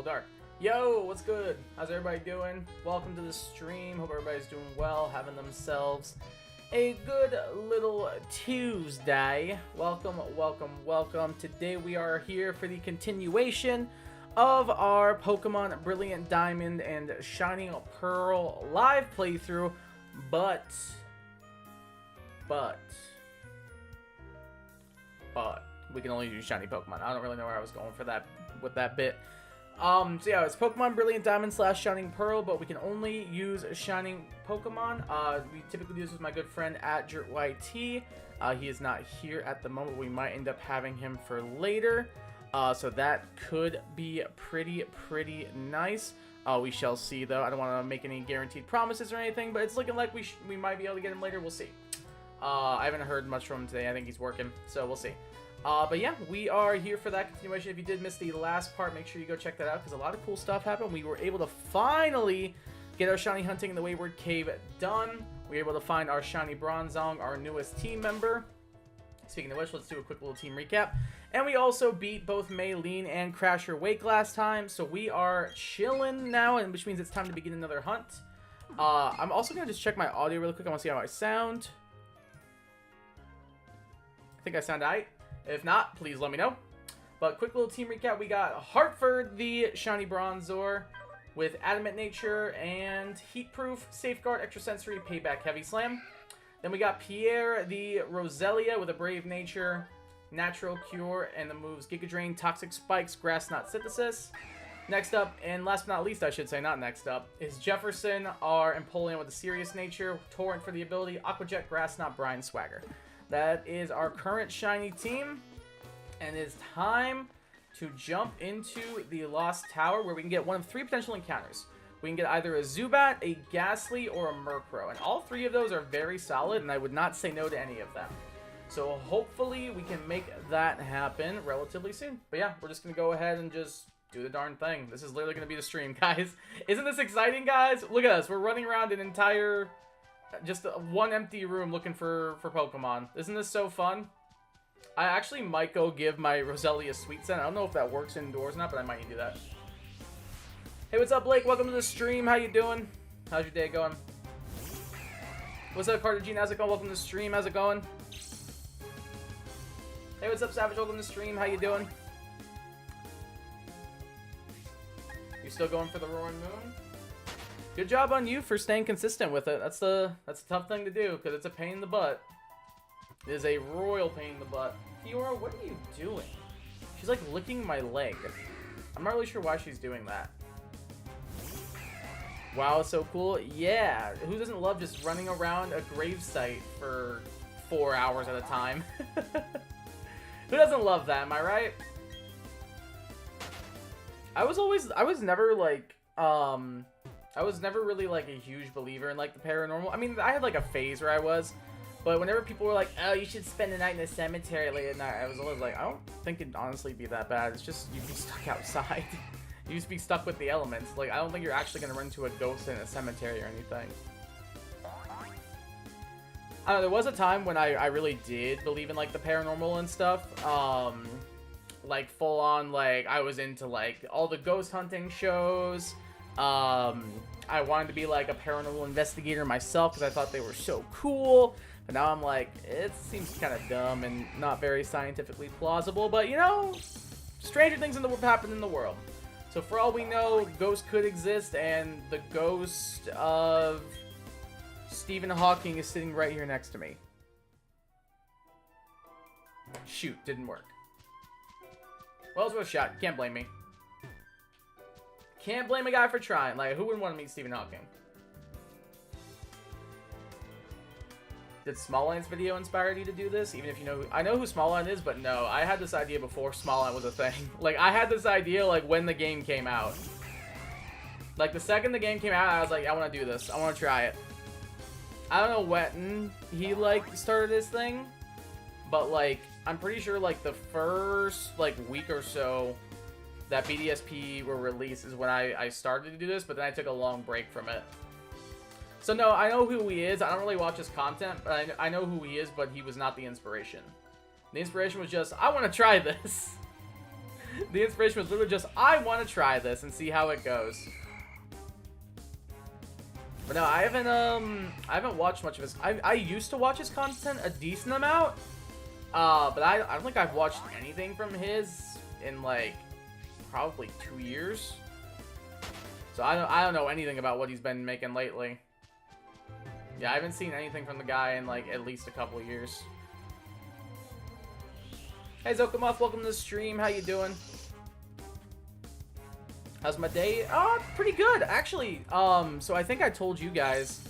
Glow Dark. Yo, what's good? How's everybody doing? Welcome to the stream. Hope everybody's doing well, having themselves a good little Tuesday. Welcome, welcome, welcome. Today we are here for the continuation of our Pokemon Brilliant Diamond and Shining Pearl live playthrough, but we can only use shiny Pokemon. I don't really know where I was going for that with that bit. So yeah, it's Pokemon Brilliant Diamond / Shining Pearl, but we can only use Shining Pokemon. We typically do this with my good friend at JertYT. He is not here at the moment. We might end up having him for later. So that could be pretty nice. We shall see, though. I don't want to make any guaranteed promises or anything, but it's looking like we might be able to get him later. We'll see. I haven't heard much from him today. I think he's working, so we'll see. But yeah, we are here for that continuation. If you did miss the last part, make sure you go check that out, because a lot of cool stuff happened. We were able to finally get our shiny hunting in the Wayward Cave done. We were able to find our shiny Bronzong, our newest team member. Speaking of which, let's do a quick little team recap. And we also beat both Maylene and Crasher Wake last time, so we are chilling now, and which means it's time to begin another hunt. I'm also going to just check my audio really quick. I want to see how I sound. I think I sound alright. If not, please let me know. But quick little team recap. We got Hartford, the shiny Bronzor, with Adamant Nature and Heatproof, Safeguard, Extrasensory, Payback, Heavy Slam. Then we got Pierre, the Roselia, with a Brave Nature, Natural Cure, and the moves Giga Drain, Toxic Spikes, Grass Knot Synthesis. Next up, and last but not least, I should say, not next up, is Jefferson, our Empoleon with a Serious Nature, Torrent for the ability, Aqua Jet, Grass Knot, Brian Swagger. That is our current shiny team, and it's time to jump into the Lost Tower, where we can get one of 3 potential encounters. We can get either a Zubat, a Ghastly, or a Murkrow, and all 3 of those are very solid, and I would not say no to any of them. So hopefully we can make that happen relatively soon. But yeah, we're just going to go ahead and just do the darn thing. This is literally going to be the stream, guys. Isn't this exciting, guys? Look at us. We're running around an entire... just one empty room looking for Pokemon. Isn't this so fun? I actually might go give my Roselia Sweet Scent. I don't know if that works indoors or not, but I might need to do that. Hey, what's up, Blake? Welcome to the stream. How you doing? How's your day going? What's up, Carter Gene? How's it going? Welcome to the stream. How's it going? Hey, what's up, Savage? Welcome to the stream. How you doing? You still going for the Roaring Moon? Good job on you for staying consistent with it. That's a tough thing to do, because it's a pain in the butt. It is a royal pain in the butt. Fiora, what are you doing? She's like licking my leg. I'm not really sure why she's doing that. Wow, so cool. Yeah, who doesn't love just running around a gravesite for 4 hours at a time? Who doesn't love that, am I right? I was never like, I was never really, like, a huge believer in, like, the paranormal. I mean, I had, like, a phase where I was. But whenever people were like, oh, you should spend the night in a cemetery late at night, I was always like, I don't think it'd honestly be that bad. It's just, you'd be stuck outside. You'd just be stuck with the elements. Like, I don't think you're actually going to run into a ghost in a cemetery or anything. I don't know, there was a time when I really did believe in, like, the paranormal and stuff. Like, full on, like, I was into, like, all the ghost hunting shows. I wanted to be like a paranormal investigator myself because I thought they were so cool, but now I'm like, it seems kind of dumb and not very scientifically plausible, but you know, stranger things happen in the world. So for all we know, ghosts could exist, and the ghost of Stephen Hawking is sitting right here next to me. Shoot, didn't work. Well, it was worth a shot. Can't blame me. Can't blame a guy for trying. Like, who wouldn't want to meet Stephen Hawking? Did Smallline's video inspire you to do this? Even if you know... I know who Smallline is, but no. I had this idea before Smallline was a thing. Like, I had this idea, like, when the game came out. Like, the second the game came out, I was like, I want to do this. I want to try it. I don't know when he, like, started this thing. But, like, I'm pretty sure, like, the first, like, week or so... that BDSP were released is when I started to do this, but then I took a long break from it. So no, I know who he is. I don't really watch his content, but I know who he is, but he was not the inspiration. The inspiration was just, I want to try this. The inspiration was literally just, I want to try this and see how it goes. But no, I haven't watched much of his. I used to watch his content a decent amount, but I don't think I've watched anything from his in like probably 2 years. So I don't know anything about what he's been making lately. Yeah, I haven't seen anything from the guy in like at least a couple of years. Hey Zokamoth, welcome to the stream. How you doing? How's my day? Pretty good, actually. So I think I told you guys,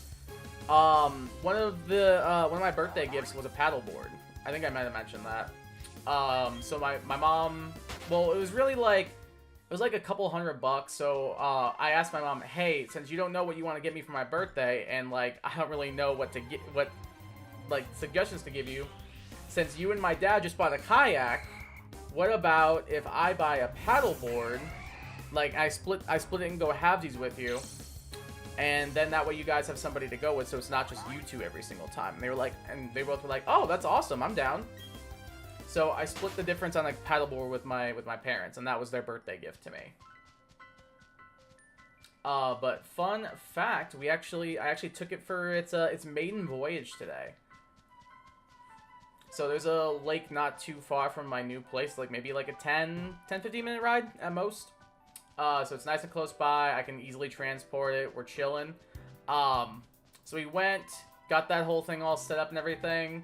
one of my birthday gifts was a paddleboard. I think I might have mentioned that. So my mom, well, it was really like, it was like a couple $100. So, I asked my mom, hey, since you don't know what you want to get me for my birthday, and like, I don't really know what to get, like, suggestions to give you, since you and my dad just bought a kayak, what about if I buy a paddleboard? Like, I split it and go halvesies with you, and then that way you guys have somebody to go with, so it's not just you two every single time. And they both were like, oh, that's awesome, I'm down. So I split the difference on like paddleboard with my parents, and that was their birthday gift to me. But fun fact, I actually took it for its maiden voyage today. So there's a lake not too far from my new place, like maybe like a 10-15 minute ride at most. So it's nice and close by. I can easily transport it. We're chilling. So we went, got that whole thing all set up and everything,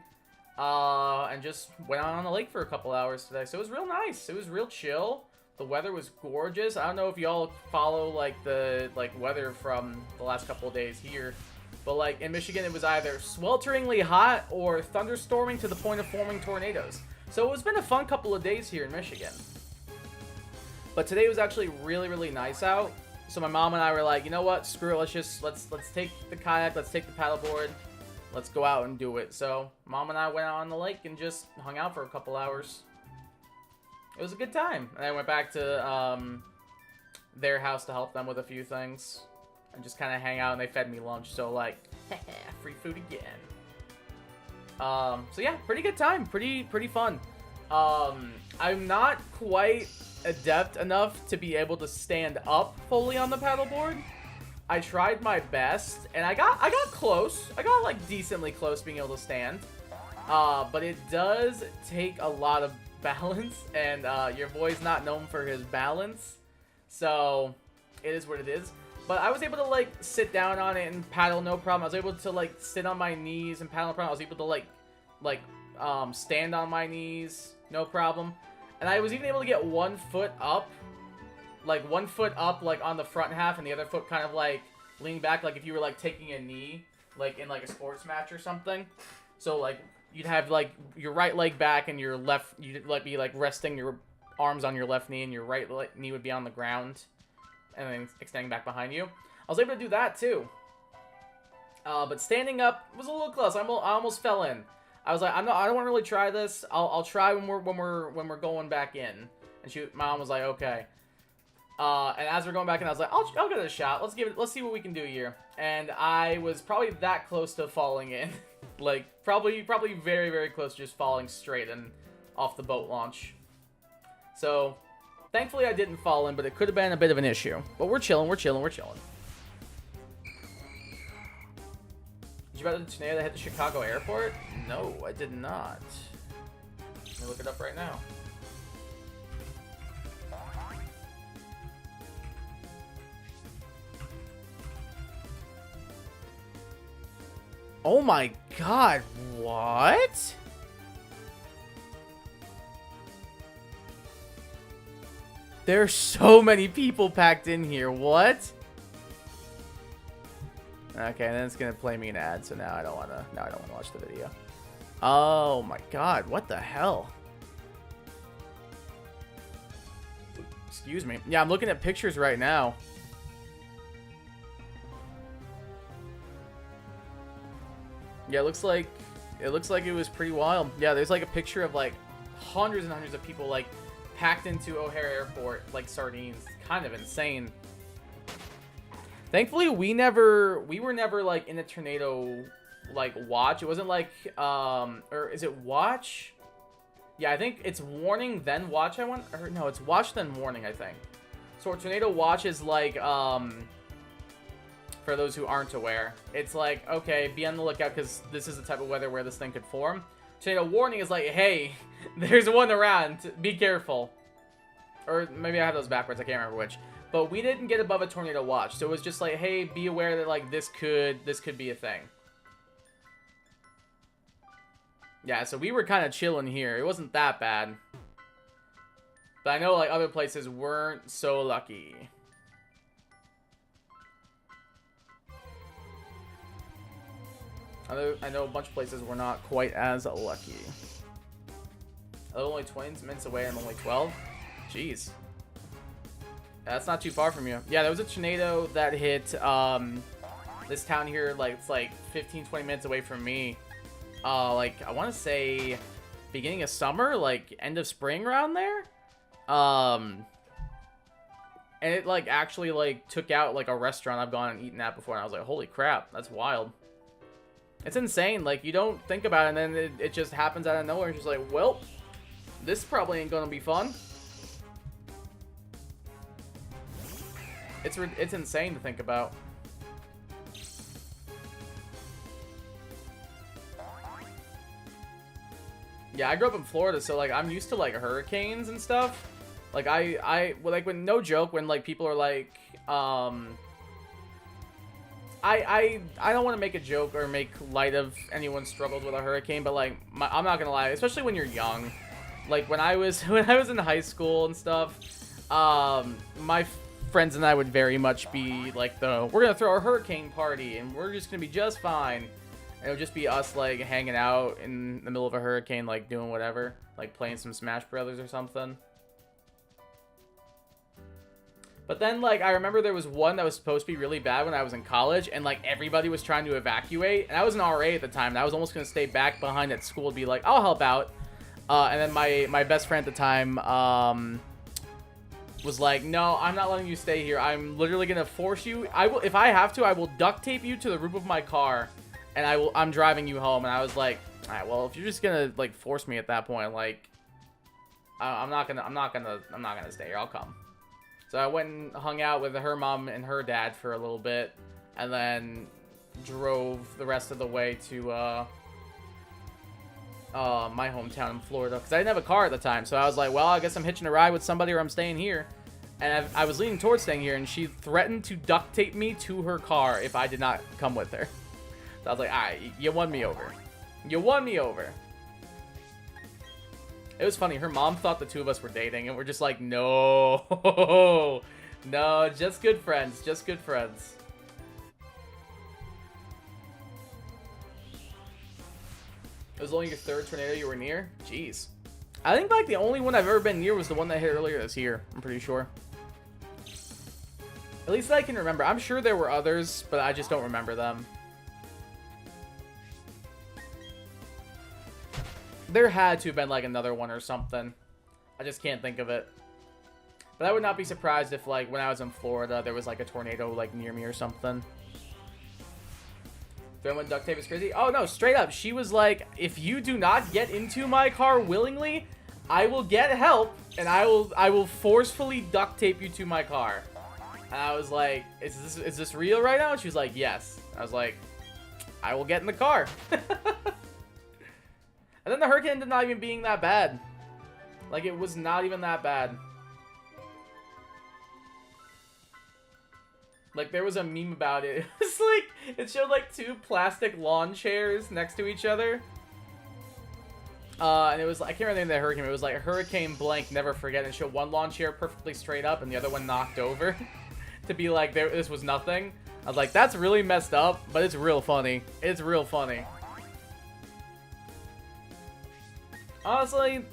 and just went out on the lake for a couple hours today. So it was real nice. It was real chill. The weather was gorgeous. I don't know if y'all follow like the weather from the last couple of days here, but like in Michigan, it was either swelteringly hot or thunderstorming to the point of forming tornadoes. So it's been a fun couple of days here in Michigan. But today was actually really, really nice out. So my mom and I were like, you know what? Screw it. Let's take the kayak. Let's take the paddleboard. Let's go out and do it. So mom and I went out on the lake and just hung out for a couple hours. It was a good time. And I went back to their house to help them with a few things. And just kind of hang out, and they fed me lunch. So like, free food again. So yeah, pretty good time. Pretty fun. I'm not quite adept enough to be able to stand up fully on the paddleboard. I tried my best, and I got close. I got like decently close being able to stand. But it does take a lot of balance, and your boy's not known for his balance, so it is what it is. But I was able to like sit down on it and paddle no problem. I was able to like sit on my knees and paddle no problem. I was able to like stand on my knees no problem. And I was even able to get one foot up like on the front half, and the other foot kind of like lean back, like if you were like taking a knee, like in like a sports match or something. So like you'd have like your right leg back and your left, you'd like be like resting your arms on your left knee, and your right knee would be on the ground, and then extending back behind you. I was able to do that too. But standing up was a little close. I almost fell in. I was like, I don't want to really try this. I'll try when we're going back in. And my mom was like, okay. And as we're going back in, I was like, I'll give it a shot. Let's see what we can do here. And I was probably that close to falling in, like probably very, very close to just falling straight and off the boat launch. So thankfully I didn't fall in, but it could have been a bit of an issue. But we're chilling. Did you about the tornado that hit the Chicago airport? No, I did not. Let me look it up right now. Oh my god, what? There's so many people packed in here, what? Okay, and then it's gonna play me an ad, so now I don't wanna watch the video. Oh my god, what the hell? Excuse me. Yeah, I'm looking at pictures right now. Yeah, it looks like it was pretty wild. Yeah, there's like a picture of like hundreds and hundreds of people like packed into O'Hare Airport like sardines. Kind of insane. Thankfully, we were never like in a tornado like watch. It wasn't like or is it watch? Yeah, I think it's warning, then watch, or no, it's watch, then warning, I think. So tornado watch is like, for those who aren't aware, it's like, okay, be on the lookout because this is the type of weather where this thing could form. Tornado warning is like, hey, there's one around, be careful. Or maybe I have those backwards, I can't remember which. But we didn't get above a tornado watch, so it was just like, hey, be aware that like this could be a thing. Yeah, so we were kind of chilling here. It wasn't that bad. But I know like other places weren't so lucky. I know a bunch of places were not quite as lucky. I'm only 20 minutes away and I'm only 12? Jeez. That's not too far from you. Yeah, there was a tornado that hit this town here, like it's like 15-20 minutes away from me. Like I want to say beginning of summer, like end of spring around there. And it like actually like took out like a restaurant I've gone and eaten at before, and I was like, holy crap, that's wild. It's insane. Like you don't think about it, and then it just happens out of nowhere. It's just like, well, this probably ain't gonna be fun. It's insane to think about. Yeah, I grew up in Florida, so like I'm used to like hurricanes and stuff. Like well, like when, no joke, when like people are like, I don't want to make a joke or make light of anyone's struggles with a hurricane, but like I'm not gonna lie, especially when you're young. Like when I was in high school and stuff, my friends and I would very much be like we're gonna throw a hurricane party and we're just gonna be just fine. And it would just be us like hanging out in the middle of a hurricane, like doing whatever, like playing some Smash Brothers or something. But then like I remember there was one that was supposed to be really bad when I was in college, and like everybody was trying to evacuate, and I was an RA at the time, and I was almost gonna stay back behind at school and be like, I'll help out. And then my best friend at the time was like, no, I'm not letting you stay here. I'm literally gonna force you. I will, if I have to, I will duct tape you to the roof of my car, and I'm driving you home. And I was like, all right, well, if you're just gonna like force me at that point, like I'm not gonna stay here. I'll come. So I went and hung out with her mom and her dad for a little bit, and then drove the rest of the way to my hometown in Florida, because I didn't have a car at the time. So I was like, well, I guess I'm hitching a ride with somebody, or I'm staying here. And I was leaning towards staying here, and she threatened to duct tape me to her car if I did not come with her. So I was like, all right, you won me over. You won me over. It was funny. Her mom thought the two of us were dating, and we're just like, no. No, just good friends. Just good friends. It was only your third tornado you were near? Jeez. I think like the only one I've ever been near was the one that hit earlier this year. I'm pretty sure. At least I can remember. I'm sure there were others, but I just don't remember them. There had to have been like another one or something. I just can't think of it. But I would not be surprised if like when I was in Florida there was like a tornado like near me or something. Throwing duct tape is crazy. Oh no, straight up. She was like, if you do not get into my car willingly, I will get help and I will forcefully duct tape you to my car. And I was like, is this real right now? And she was like, yes. I was like, I will get in the car. And then the hurricane ended up not even being that bad. Like, it was not even that bad. Like, there was a meme about it. It was like, it showed like two plastic lawn chairs next to each other. And it was, I can't remember the name of the hurricane. It was like Hurricane Blank, never forget. And it showed one lawn chair perfectly straight up and the other one knocked over. To be like, this was nothing. I was like, that's really messed up, but it's real funny. It's real funny. Honestly,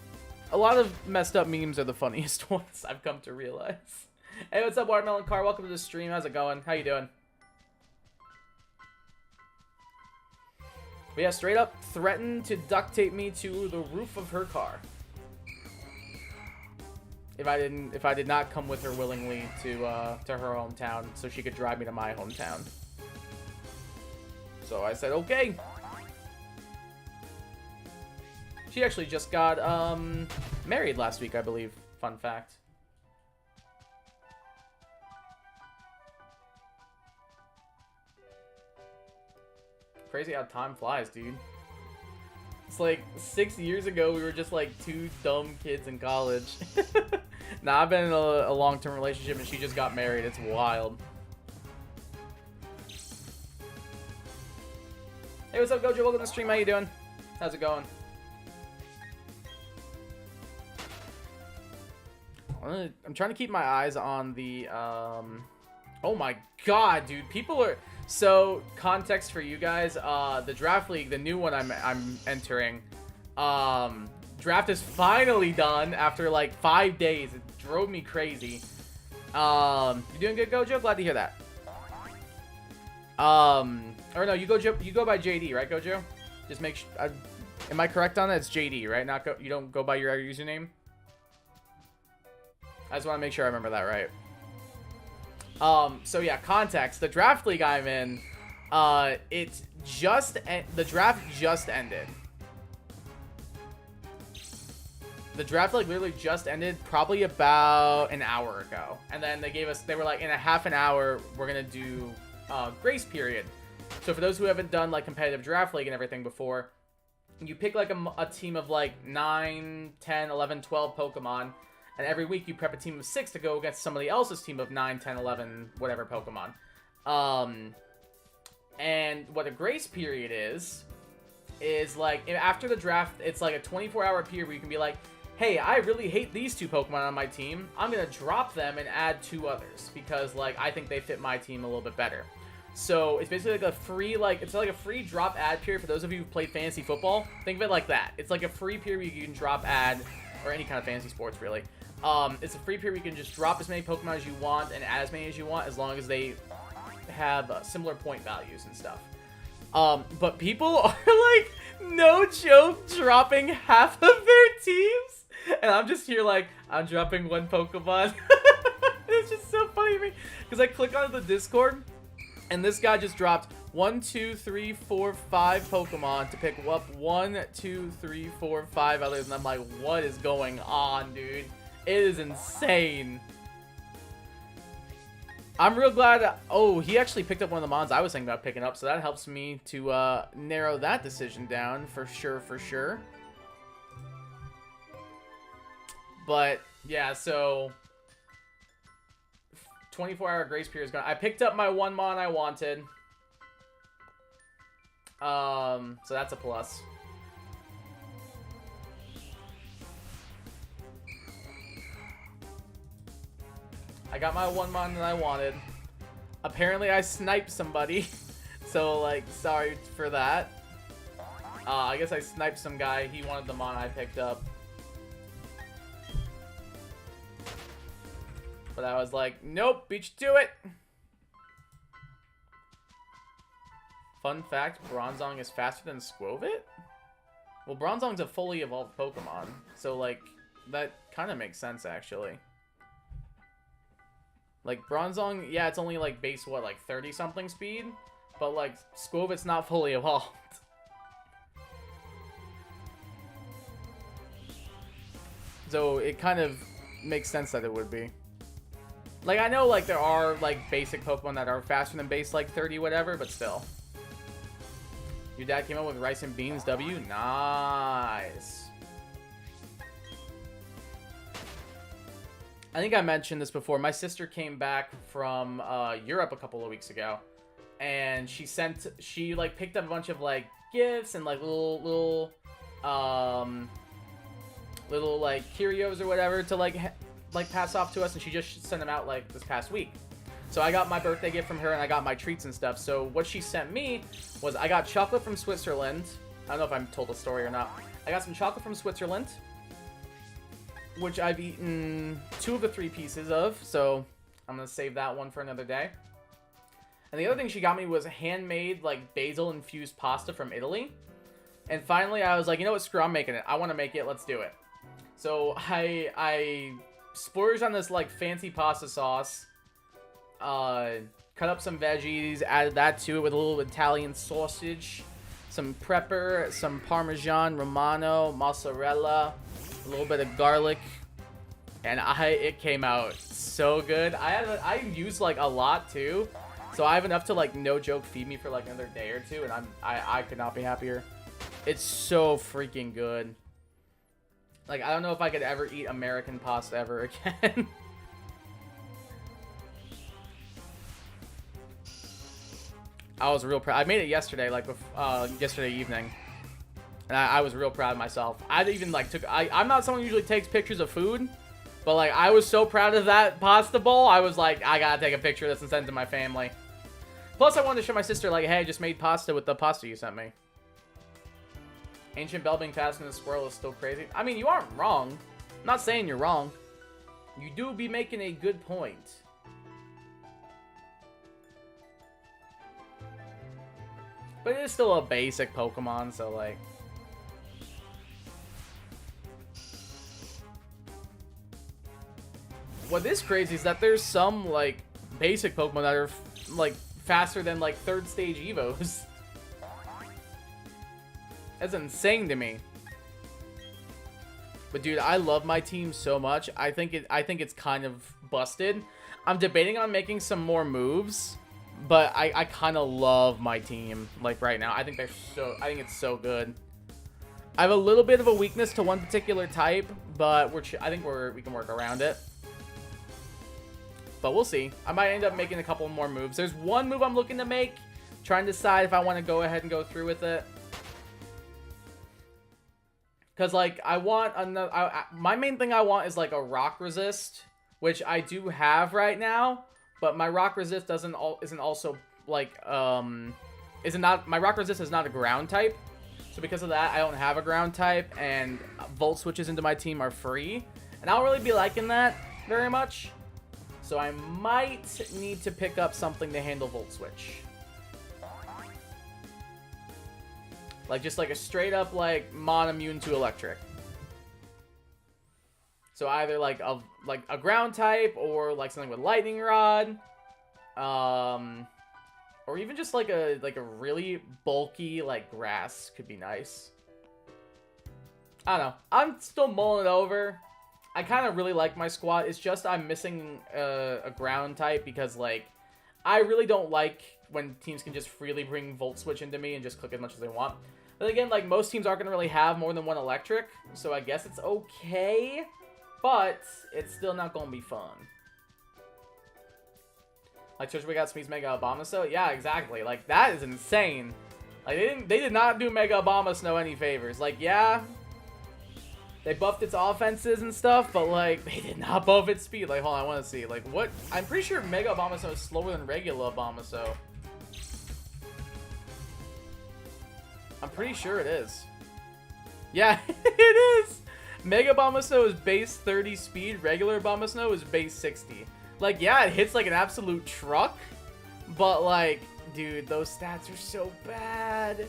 a lot of messed up memes are the funniest ones, I've come to realize. Hey, what's up, Watermelon Car? Welcome to the stream. How's it going? How you doing? But yeah, straight up threatened to duct tape me to the roof of her car. If I did not come with her willingly to her hometown, so she could drive me to my hometown. So I said, okay. She actually just got married last week, I believe. Fun fact. Crazy how time flies, dude. It's like 6 years ago, we were just like two dumb kids in college. Nah, I've been in a long-term relationship and she just got married. It's wild. Hey, what's up, Gojo? Welcome to the stream. How you doing? How's it going? I'm trying to keep my eyes on the, oh my god, dude. People are... So, context for you guys, the Draft League, the new one I'm entering, draft is finally done after like 5 days. It drove me crazy. You doing good, Gojo? Glad to hear that. Or no, you go by JD, right, Gojo? Just make sure, am I correct on that? It's JD, right? You don't go by your username? I just want to make sure I remember that right. So yeah, context. The Draft League I'm in, the draft just ended. The draft like literally just ended probably about an hour ago. And then they were like, in a half an hour, we're gonna do grace period. So for those who haven't done like competitive Draft League and everything before, you pick like a team of like 9, 10, 11, 12 Pokemon. And every week you prep a team of 6 to go against somebody else's team of 9, 10, 11, whatever Pokemon. And what a grace period is like, after the draft, it's like a 24-hour period where you can be like, hey, I really hate these 2 Pokemon on my team. I'm going to drop them and add 2 others because, like, I think they fit my team a little bit better. So it's basically like a free, it's like a free drop ad period for those of you who play fantasy football. Think of it like that. It's like a free period where you can drop ad, or any kind of fantasy sports, really. It's a free period where you can just drop as many Pokemon as you want and add as many as you want, as long as they have similar point values and stuff. But people are, like, no joke, dropping half of their teams. And I'm just here like, I'm dropping 1 Pokemon. It's just so funny to me. Because I click onto the Discord, and this guy just dropped 1, 2, 3, 4, 5 Pokemon to pick up 1, 2, 3, 4, 5 others. And I'm like, what is going on, dude? It is insane. I'm real glad. Oh, he actually picked up one of the mons I was thinking about picking up, so that helps me to narrow that decision down for sure, for sure. But yeah, so 24-hour grace period is gone. I picked up my 1 mon I wanted. So that's a plus. I got my 1 mon that I wanted. Apparently I sniped somebody. So, like, sorry for that. I guess I sniped some guy. He wanted the mon I picked up. But I was like, nope, beat you to it. Fun fact, Bronzong is faster than Skwovet? Well, Bronzong's a fully evolved Pokemon. So, like, that kind of makes sense, actually. Like, Bronzong, yeah, it's only, like, base, what, like, 30-something speed? But, like, Skwovet's not fully evolved. So, it kind of makes sense that it would be. Like, I know, like, there are, like, basic Pokemon that are faster than base, like, 30, whatever, but still. Your dad came up with Rice and Beans W? Nice. I think I mentioned this before. My sister came back from Europe a couple of weeks ago, and she like picked up a bunch of like gifts and like little like curios or whatever to like pass off to us, and she just sent them out like this past week. So I got my birthday gift from her, and I got my treats and stuff. So what she sent me was, I got chocolate from Switzerland. I don't know if I'm told the story or not. I got some chocolate from Switzerland, which I've eaten 2 of the 3 pieces of, so I'm going to save that one for another day. And the other thing she got me was handmade, like, basil-infused pasta from Italy. And finally, I was like, you know what, screw it, I'm making it. I want to make it, let's do it. So I splurged on this, like, fancy pasta sauce, cut up some veggies, added that to it with a little Italian sausage, some pepper, some Parmesan, Romano, mozzarella, a little bit of garlic, and it came out so good. I used like a lot too, so I have enough to like no joke feed me for like another day or two, and I could not be happier. It's so freaking good. Like, I don't know if I could ever eat American pasta ever again. I was real proud. I made it yesterday, like yesterday evening, and I was real proud of myself. I even like I'm not someone who usually takes pictures of food, but like I was so proud of that pasta bowl. I was like, I gotta take a picture of this and send it to my family. Plus, I wanted to show my sister like, hey, I just made pasta with the pasta you sent me. Ancient Bell being faster than a squirrel is still crazy. I mean, you aren't wrong. I'm not saying you're wrong. You do be making a good point. But it is still a basic Pokemon, so like... What is crazy is that there's some, like, basic Pokemon that are, like, faster than, like, third stage Evos. That's insane to me. But dude, I love my team so much. I think it's kind of busted. I'm debating on making some more moves, but I kind of love my team like right now. I think it's so good. I have a little bit of a weakness to one particular type, but I think we can work around it. But we'll see. I might end up making a couple more moves. There's one move I'm looking to make, trying to decide if I want to go ahead and go through with it. Because, like, I want another... my main thing I want is, like, a rock resist, which I do have right now, but my rock resist isn't also, like, my rock resist is not a ground type, so because of that, I don't have a ground type, and Volt switches into my team are free, and I don't really be liking that very much, so I might need to pick up something to handle Volt switch. Like, just like a straight up, like, Mon-immune to electric. So either, like a ground type, or, like, something with Lightning Rod. Or even just, like a really bulky, like, grass could be nice. I don't know. I'm still mulling it over. I kind of really like my squad. It's just I'm missing a ground type because, like, I really don't like when teams can just freely bring Volt Switch into me and just click as much as they want. But again, like, most teams aren't going to really have more than one electric, so I guess it's okay, but it's still not going to be fun. Like, Church, we got Smee's Mega Abomasnow? Yeah, exactly. Like, that is insane. Like, they did not do Mega Abomasnow any favors. Like, yeah, they buffed its offenses and stuff, but, like, they did not buff its speed. Like, hold on, I want to see. Like, what? I'm pretty sure Mega Abomasnow is slower than regular Abomasnow. I'm pretty sure it is. Yeah, it is! Mega Abomasnow is base 30 speed, regular Abomasnow is base 60. Like, yeah, it hits like an absolute truck, but, like, dude, those stats are so bad.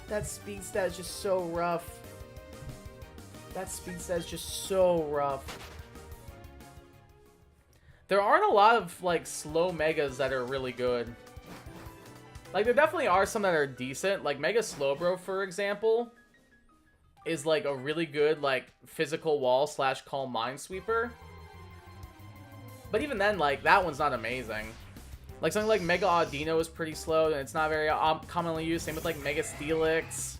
That speed stat is just so rough. That speed stat is just so rough. There aren't a lot of, like, slow Megas that are really good. Like, there definitely are some that are decent. Like, Mega Slowbro, for example, is, like, a really good, like, physical wall / calm Minesweeper. But even then, like, that one's not amazing. Like, something like Mega Audino is pretty slow, and it's not very commonly used. Same with, like, Mega Steelix.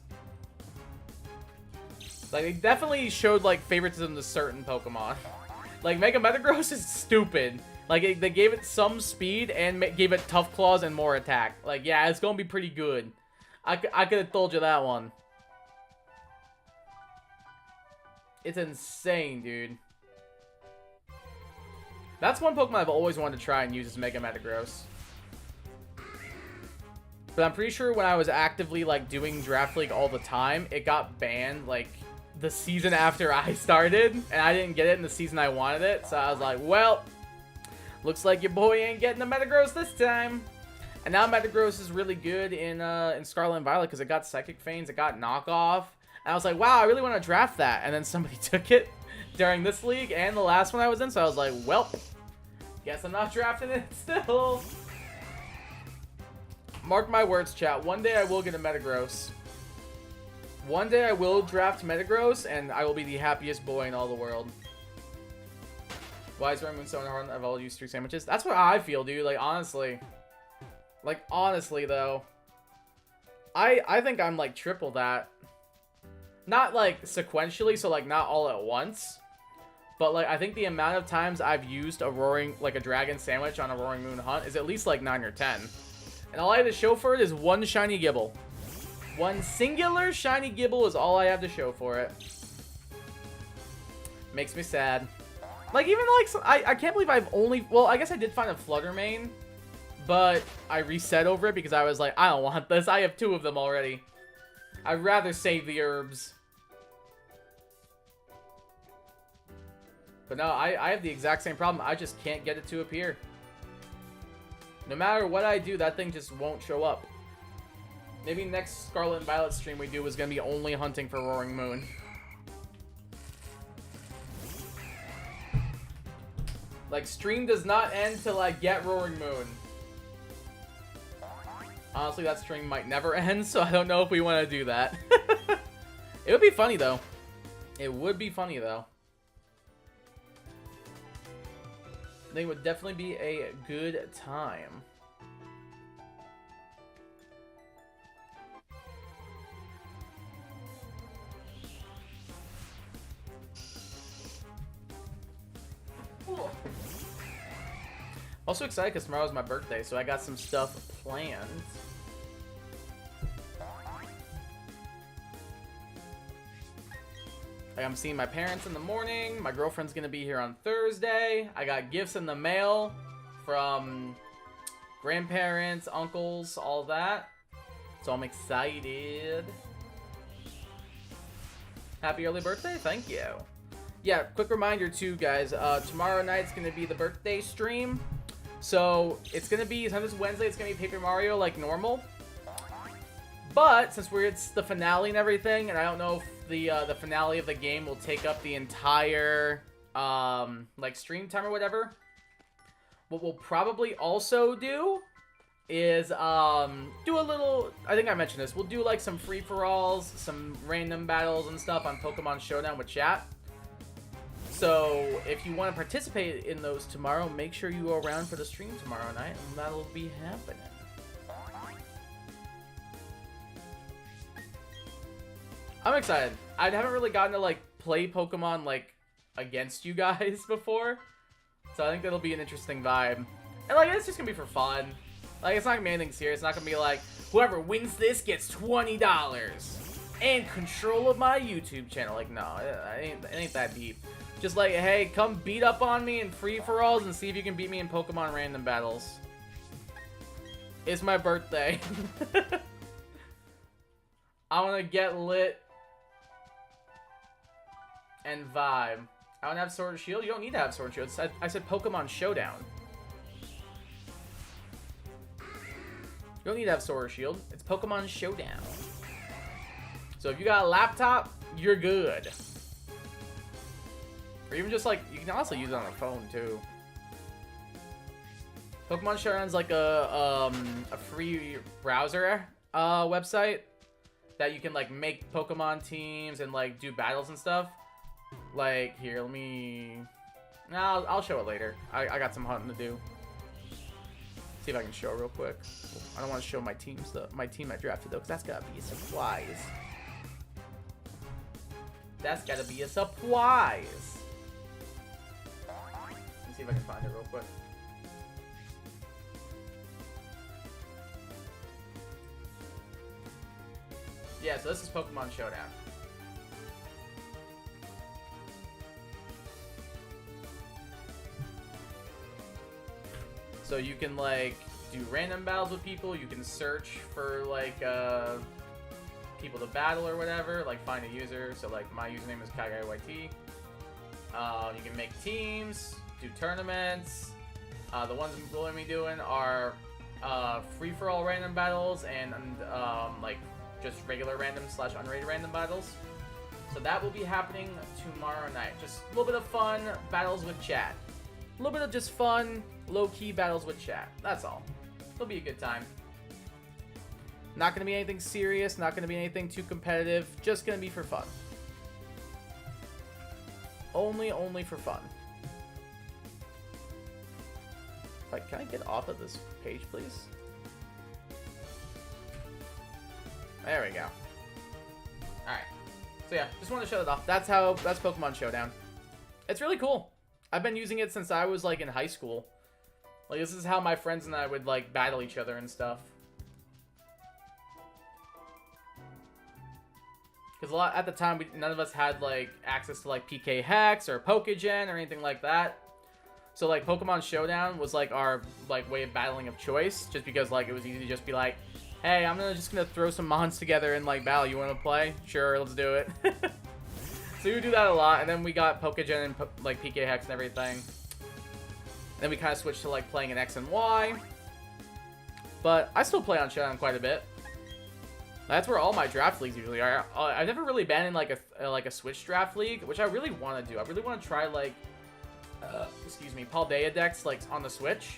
Like, they definitely showed, like, favoritism to certain Pokemon. Like, Mega Metagross is stupid. Like, they gave it some speed and gave it Tough Claws and more attack. Like, yeah, it's gonna be pretty good. I could have told you that one. It's insane, dude. That's one Pokemon I've always wanted to try and use is Mega Metagross. But I'm pretty sure when I was actively, like, doing Draft League all the time, it got banned, like, the season after I started. And I didn't get it in the season I wanted it. So I was like, well, looks like your boy ain't getting the Metagross this time. And now Metagross is really good in Scarlet and Violet because it got Psychic Feigns, it got Knockoff. And I was like, wow, I really want to draft that. And then somebody took it during this league and the last one I was in. So I was like, well, guess I'm not drafting it still. Mark my words, chat. One day I will get a Metagross. One day I will draft Metagross, and I will be the happiest boy in all the world. Why is Raymond so hard? I've all used 3 sandwiches. That's what I feel, dude. Like, honestly. Like, honestly, though. I think I'm, like, triple that. Not, like, sequentially, so, like, not all at once. But, like, I think the amount of times I've used a dragon sandwich on a Roaring Moon hunt is at least, like, 9 or 10. And all I have to show for it is one shiny Gible. One singular shiny Gible is all I have to show for it. Makes me sad. Like, even, like, I can't believe I've only... Well, I guess I did find a Flutter Mane. But I reset over it because I was like, I don't want this. I have 2 of them already. I'd rather save the herbs. But no, I have the exact same problem. I just can't get it to appear. No matter what I do, that thing just won't show up. Maybe next Scarlet and Violet stream we do is going to be only hunting for Roaring Moon. Like, stream does not end till I get Roaring Moon. Honestly, that stream might never end, so I don't know if we want to do that. It would be funny, though. It would be funny, though. I think it would definitely be a good time. Also excited because tomorrow's my birthday, so I got some stuff planned. Like, I'm seeing my parents in the morning. My girlfriend's gonna be here on Thursday. I got gifts in the mail from grandparents, uncles, all that. So I'm excited. Happy early birthday, thank you. Yeah, quick reminder too, guys. Tomorrow night's gonna be the birthday stream. So it's gonna be, since it's Wednesday, it's gonna be Paper Mario like normal. But since it's the finale and everything, and I don't know if the finale of the game will take up the entire like stream time or whatever. What we'll probably also do is do a little, I think I mentioned this, we'll do like some free-for-alls, some random battles and stuff on Pokemon Showdown with chat. So if you want to participate in those tomorrow, make sure you go around for the stream tomorrow night, and that'll be happening. I'm excited. I haven't really gotten to like play Pokemon like against you guys before, so I think that'll be an interesting vibe. And like, it's just gonna be for fun. Like, it's not gonna be anything serious. It's not gonna be like, whoever wins this gets $20 and control of my YouTube channel. Like, no, it ain't that deep. Just like, hey, come beat up on me in free-for-alls and see if you can beat me in Pokemon random battles. It's my birthday. I want to get lit and vibe. I don't have Sword and Shield. You don't need to have Sword and Shield. I said Pokemon Showdown. You don't need to have Sword or Shield. It's Pokemon Showdown. So if you got a laptop, you're good. Or even just like, you can also use it on a phone too. Pokemon Showdown's like a free browser website that you can like make Pokemon teams and like do battles and stuff. Like, here, let me... No, I'll show it later. I got some hunting to do. See if I can show it real quick. I don't want to show my teams, my team I drafted though, because that's gotta be a surprise. That's gotta be a surprise. Let's see if I can find it real quick. Yeah, so this is Pokemon Showdown. So you can like do random battles with people. You can search for like people to battle or whatever. Like find a user. So like my username is KaiGuyYT. You can make teams, do tournaments. The ones we'll be doing are free-for-all random battles and like just regular random / unrated random battles. So that will be happening tomorrow night. Just a little bit of fun battles with chat. A little bit of just fun, low-key battles with chat. That's all. It'll be a good time. Not going to be anything serious, not going to be anything too competitive, just going to be for fun. Only for fun. Like, can I get off of this page, please? There we go. Alright. So yeah, just wanted to show it off. That's Pokemon Showdown. It's really cool. I've been using it since I was, like, in high school. Like, this is how my friends and I would, like, battle each other and stuff. Because at the time, none of us had, like, access to, like, PK Hex or Pokegen or anything like that. So, like, Pokemon Showdown was, like, our, like, way of battling of choice. Just because, like, it was easy to just be like, hey, I'm just gonna throw some mons together and, like, battle. You want to play? Sure, let's do it. So we would do that a lot. And then we got Pokegen and, like, PK Hex and everything. And then we kind of switched to, like, playing in X and Y. But I still play on Showdown quite a bit. That's where all my draft leagues usually are. I've never really been in, like, a Switch draft league, which I really want to do. I really want to try, like... excuse me, Paldea decks, like, on the Switch.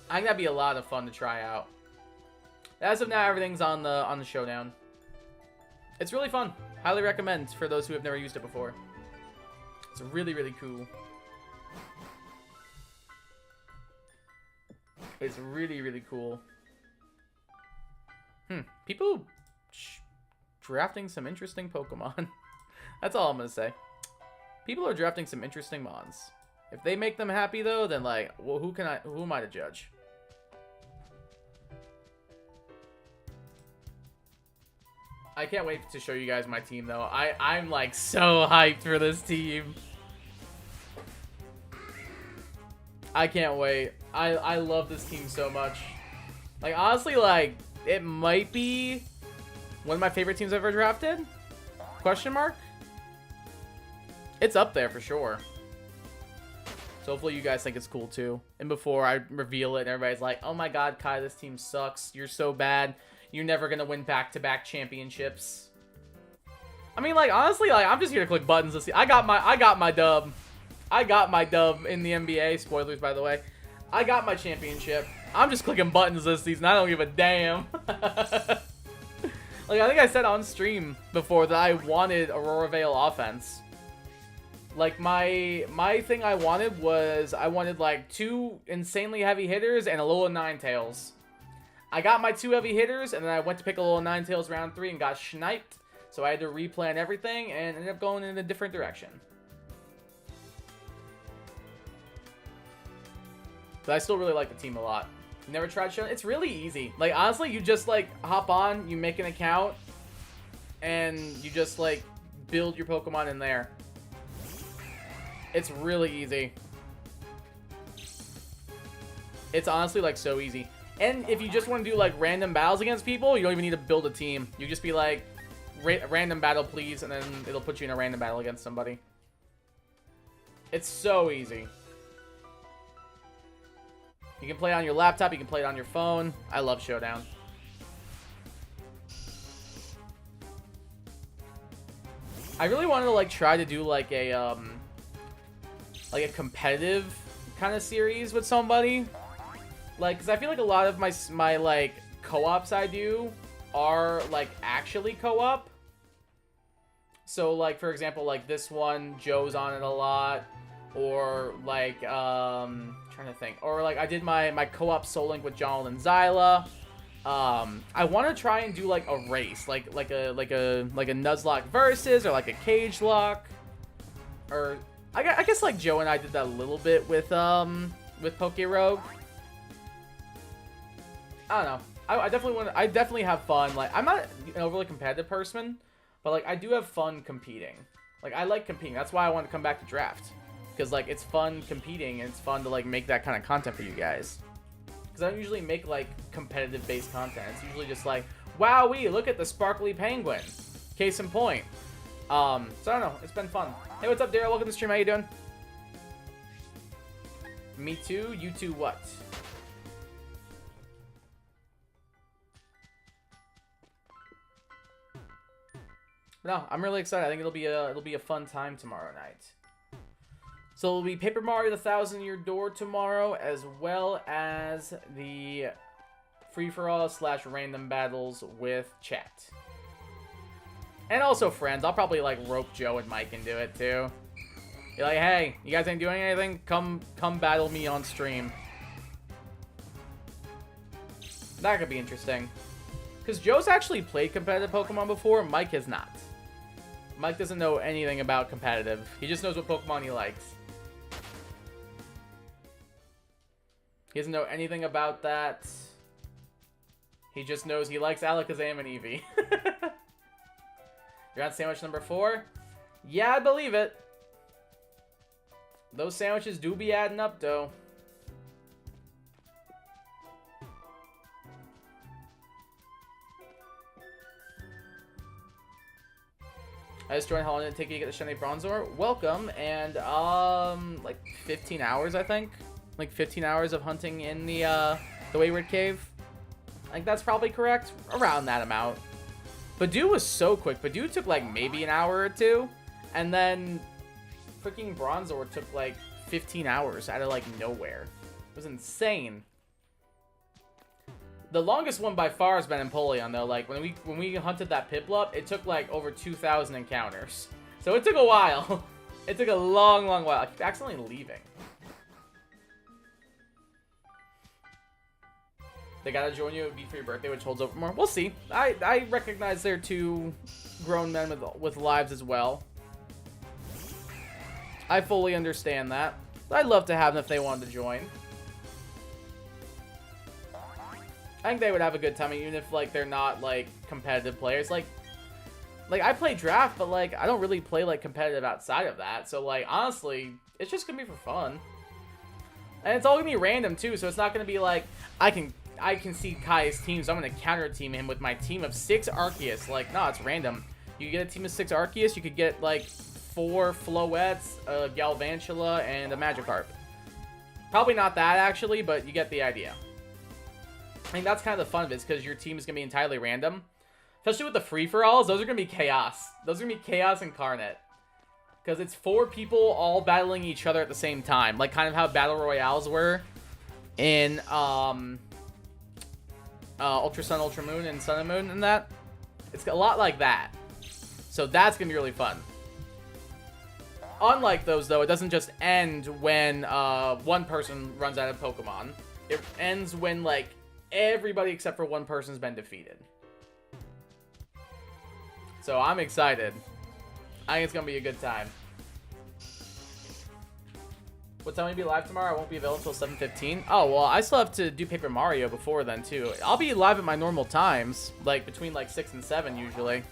I think that'd be a lot of fun to try out. As of now, everything's on the Showdown. It's really fun. Highly recommend for those who have never used it before. It's really, really cool. It's really, really cool. People drafting some interesting Pokemon. That's all I'm gonna say. People are drafting some interesting mons. If they make them happy, though, then, like, well, who am I to judge? I can't wait to show you guys my team, though. I'm, like, so hyped for this team. I can't wait. I love this team so much. Like, honestly, like, it might be one of my favorite teams I've ever drafted? Question mark? It's up there for sure. So hopefully you guys think it's cool too. And before I reveal it, everybody's like, oh my god, Kai, this team sucks. You're so bad. You're never going to win back-to-back championships. I mean, like, honestly, like, I'm just here to click buttons to see. I got my dub. I got my dub in the NBA. Spoilers, by the way. I got my championship. I'm just clicking buttons this season. I don't give a damn. Like, I think I said on stream before that I wanted Aurora Veil offense. Like, my thing I wanted was, I wanted, like, 2 insanely heavy hitters and a Alola Ninetales. I got my 2 heavy hitters, and then I went to pick Alola Ninetales round 3 and got sniped. So I had to replan everything and ended up going in a different direction. But I still really like the team a lot. Never tried Showdown? It's really easy. Like, honestly, you just, like, hop on, you make an account, and you just, like, build your Pokemon in there. It's really easy. It's honestly, like, so easy. And if you just want to do, like, random battles against people, you don't even need to build a team. You just be like, random battle, please, and then it'll put you in a random battle against somebody. It's so easy. You can play it on your laptop, you can play it on your phone. I love Showdown. I really wanted to, like, try to do, like a competitive kind of series with somebody. Like, because I feel like a lot of my like, co-ops I do are, like, actually co-op. So, like, for example, like, this one, Joe's on it a lot. Or, like, trying to think. Or, like, I did my co-op Soul Link with John and Zyla. I want to try and do, like, a race. Like a Nuzlocke versus, or, like, a Cage Lock. Or, I guess, like, Joe and I did that a little bit with Pokerogue. I don't know. I definitely have fun. Like, I'm not an overly competitive person, but, like, I do have fun competing. Like, I like competing. That's why I want to come back to draft. Because, like, it's fun competing, and it's fun to, like, make that kind of content for you guys. Because I don't usually make, like, competitive-based content. It's usually just like, wowee, look at the sparkly penguin. Case in point. So I don't know. It's been fun. Hey, what's up, Daryl? Welcome to the stream. How you doing? Me too. You too what? No, I'm really excited. I think it'll be a fun time tomorrow night. So it'll be Paper Mario: The 1,000-Year Door tomorrow, as well as the free-for-all / random battles with chat. And also friends. I'll probably, like, rope Joe and Mike into it, too. Be like, hey, you guys ain't doing anything? Come battle me on stream. That could be interesting. Because Joe's actually played competitive Pokemon before. Mike has not. Mike doesn't know anything about competitive. He just knows what Pokemon he likes. He doesn't know anything about that. He just knows he likes Alakazam and Eevee. You're on sandwich number 4? Yeah, I believe it. Those sandwiches do be adding up, though. I just joined Holland and take you to get the Shiny Bronzor. Welcome, and like 15 hours, I think. Like 15 hours of hunting in the Wayward Cave. I think that's probably correct. Around that amount. Badoo was so quick. Badoo took like maybe an hour or 2. And then freaking Bronzor took like 15 hours out of like nowhere. It was insane. The longest one by far has been Empoleon though. Like when we hunted that Piplup, it took like over 2,000 encounters. So it took a while. It took a long while. I keep accidentally leaving. They gotta join you, it would be for your birthday, which holds over more. We'll see. I recognize they're 2 grown men with lives as well. I fully understand that. I'd love to have them if they wanted to join. I think they would have a good time, even if like they're not like competitive players. Like I play draft, but like I don't really play like competitive outside of that. So like honestly, it's just gonna be for fun. And it's all gonna be random too, so it's not gonna be like I can see Kai's team, so I'm going to counter team him with my team of 6 Arceus. Like, no, it's random. You get a team of 6 Arceus, you could get, like, 4 Floettes, a Galvantula, and a Magikarp. Probably not that, actually, but you get the idea. I think that's kind of the fun of it, because your team is going to be entirely random. Especially with the free-for-alls, those are going to be chaos. Those are going to be chaos incarnate. Because it's 4 people all battling each other at the same time. Like, kind of how Battle Royales were in, Ultra Sun, Ultra Moon, and Sun and Moon and that. It's a lot like that. So that's going to be really fun. Unlike those, though, it doesn't just end when one person runs out of Pokemon. It ends when, like, everybody except for one person's been defeated. So I'm excited. I think it's going to be a good time. What time will you be live tomorrow? I won't be available until 7:15. Oh, well, I still have to do Paper Mario before then, too. I'll be live at my normal times, like, between, like, 6 and 7, usually.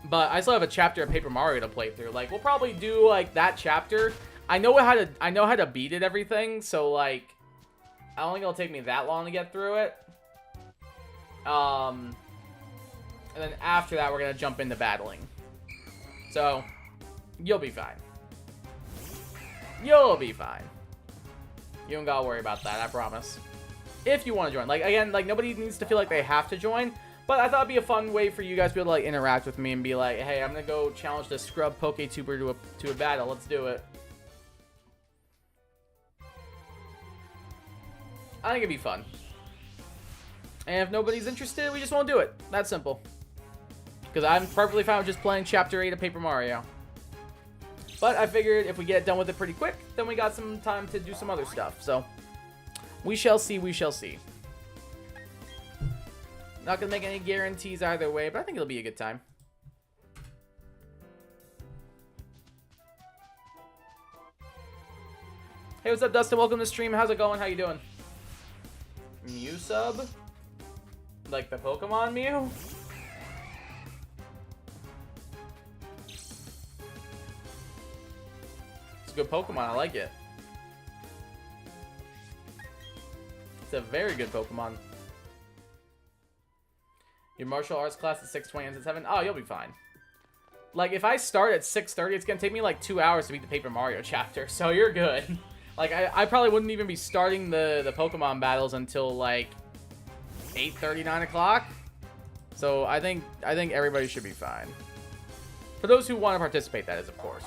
But I still have a chapter of Paper Mario to play through. Like, we'll probably do, like, that chapter. I know how to beat it, everything, so, like, I don't think it'll take me that long to get through it. And then after that, we're gonna jump into battling. So, you'll be fine. You'll be fine. You don't gotta worry about that, I promise. If you want to join. Like, again, like, nobody needs to feel like they have to join. But I thought it'd be a fun way for you guys to be able to, like, interact with me and be like, hey, I'm gonna go challenge this scrub PokeTuber to a battle. Let's do it. I think it'd be fun. And if nobody's interested, we just won't do it. That's simple. Because I'm perfectly fine with just playing Chapter 8 of Paper Mario. But I figured if we get done with it pretty quick, then we got some time to do some other stuff. So, we shall see, we shall see. Not going to make any guarantees either way, but I think it'll be a good time. Hey, what's up, Dustin? Welcome to the stream. How's it going? How you doing? Mew sub? Like the Pokemon Mew? It's a good Pokemon. I like it. It's a very good Pokemon. Your martial arts class at 6:20 ends at 7. Oh, you'll be fine. Like, if I start at 6:30, it's going to take me like 2 hours to beat the Paper Mario chapter. So you're good. Like, I probably wouldn't even be starting the Pokemon battles until, like, 8:30, 9 o'clock. So I think everybody should be fine. For those who want to participate, that is, of course.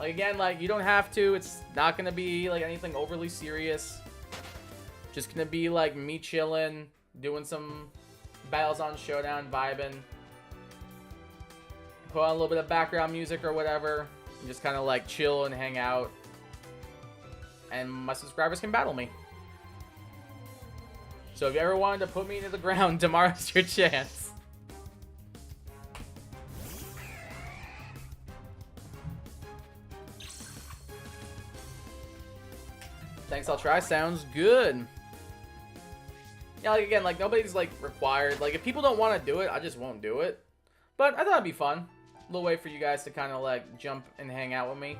Like, again, like, you don't have to. It's not going to be, like, anything overly serious. Just gonna be like me chilling, doing some battles on Showdown, vibing. Put on a little bit of background music or whatever. And just kind of like chill and hang out. And my subscribers can battle me. So if you ever wanted to put me into the ground, tomorrow's your chance. Thanks, I'll try. Sounds good. Yeah, like again, like nobody's like required. Like if people don't want to do it, I just won't do it. But I thought it'd be fun. A little way for you guys to kind of like jump and hang out with me.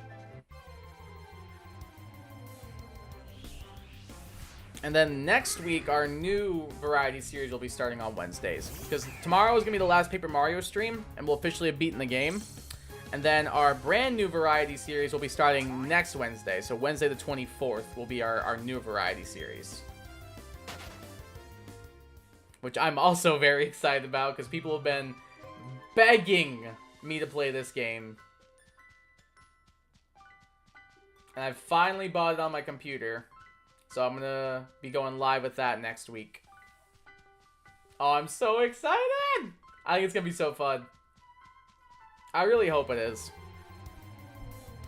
And then next week, our new variety series will be starting on Wednesdays. Because tomorrow is going to be the last Paper Mario stream, and we'll officially have beaten the game. And then our brand new variety series will be starting next Wednesday. So Wednesday the 24th will be our new variety series. Which I'm also very excited about, because people have been begging me to play this game. And I finally bought it on my computer. So I'm gonna be going live with that next week. Oh, I'm so excited! I think it's gonna be so fun. I really hope it is.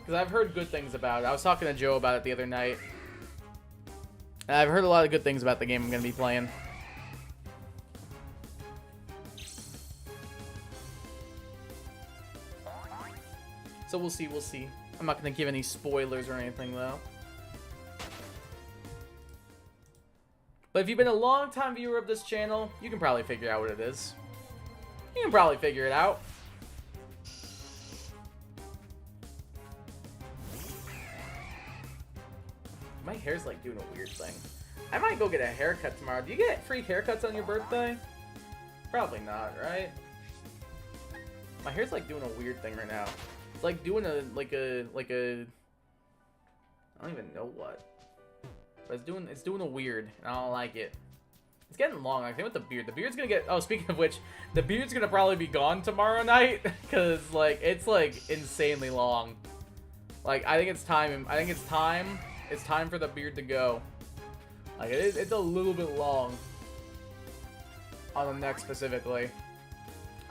Because I've heard good things about it. I was talking to Joe about it the other night. And I've heard a lot of good things about the game I'm gonna be playing. So we'll see, we'll see. I'm not gonna give any spoilers or anything though. But if you've been a long-time viewer of this channel, you can probably figure out what it is. You can probably figure it out. My hair's like doing a weird thing. I might go get a haircut tomorrow. Do you get free haircuts on your birthday? Probably not, right? My hair's like doing a weird thing right now. It's like doing a, like a, I don't even know what. But it's doing a weird, and I don't like it. It's getting long. I think with the beard. The beard's gonna get... Oh, speaking of which, the beard's gonna probably be gone tomorrow night. Because, like, it's, like, insanely long. Like, I think it's time. I think it's time. It's time for the beard to go. Like, it's a little bit long. On the neck, specifically.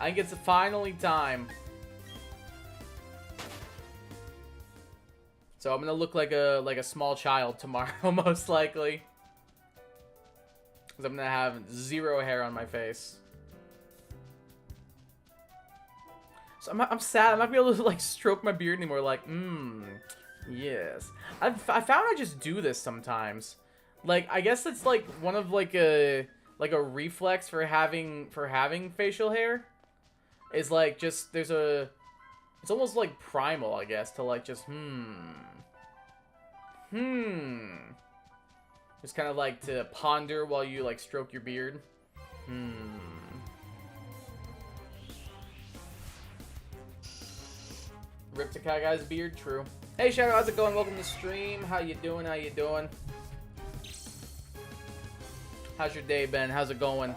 I think it's finally time. So I'm gonna look like a small child tomorrow, most likely. Because I'm gonna have 0 hair on my face. So I'm sad. I'm not gonna be able to like stroke my beard anymore. Like, yes. I found I just do this sometimes. Like, I guess it's like one of like a reflex for having facial hair. Is like just there's a. It's almost like primal, I guess, to like just, Just kind of like to ponder while you like stroke your beard. Rip to Kai Guy's beard, true. Hey Shadow, how's it going? Welcome to the stream. How you doing? How you doing? How's your day been? How's it going?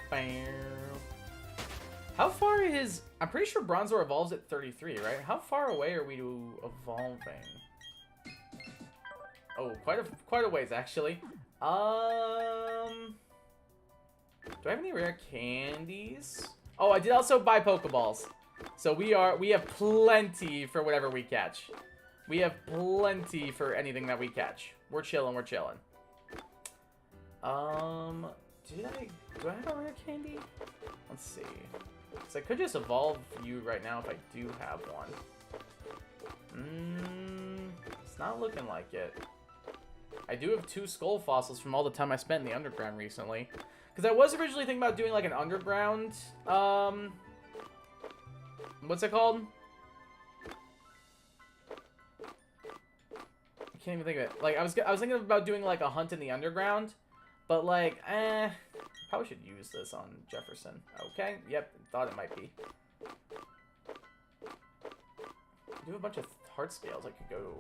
Bam. How far is... I'm pretty sure Bronzor evolves at 33, right? How far away are we to evolving? Oh, quite a ways, actually. Do I have any rare candies? Oh, I did also buy Pokeballs. So we have plenty for whatever we catch. We have plenty for anything that we catch. We're chilling, we're chilling. Do I have a rare candy? Let's see. So I could just evolve you right now if I do have one. It's not looking like it. I do have 2 skull fossils from all the time I spent in the underground recently. Because I was originally thinking about doing like an underground, what's it called? I can't even think of it. Like I was thinking about doing like a hunt in the underground, but like, probably should use this on Jefferson. Okay, yep, thought it might be. I do have a bunch of heart scales I could go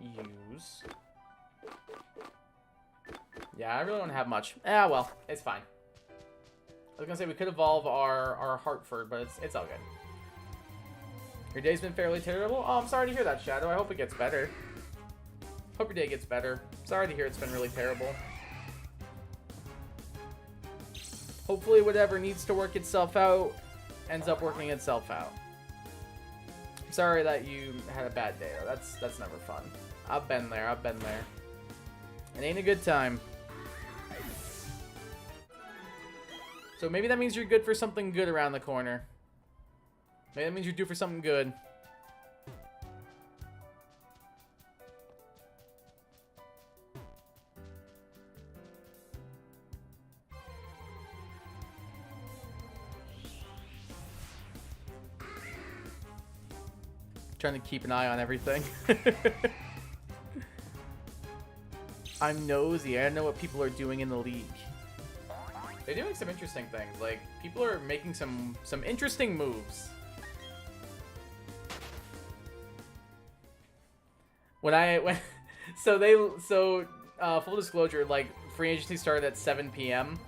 use. Yeah, I really don't have much. Well, it's fine. I was gonna say we could evolve our Hartford, but it's all good. Your day's been fairly terrible? Oh, I'm sorry to hear that, Shadow. I hope it gets better. Hope your day gets better. Sorry to hear it's been really terrible. Hopefully whatever needs to work itself out ends up working itself out. Sorry that you had a bad day, though. That's never fun. I've been there. I've been there. It ain't a good time. So maybe that means you're good for something good around the corner. Maybe that means you're due for something good. Trying to keep an eye on everything. I'm nosy. I know what people are doing in the league. They're doing some interesting things. Like, people are making some interesting moves. Full disclosure, like, free agency started at 7 p.m.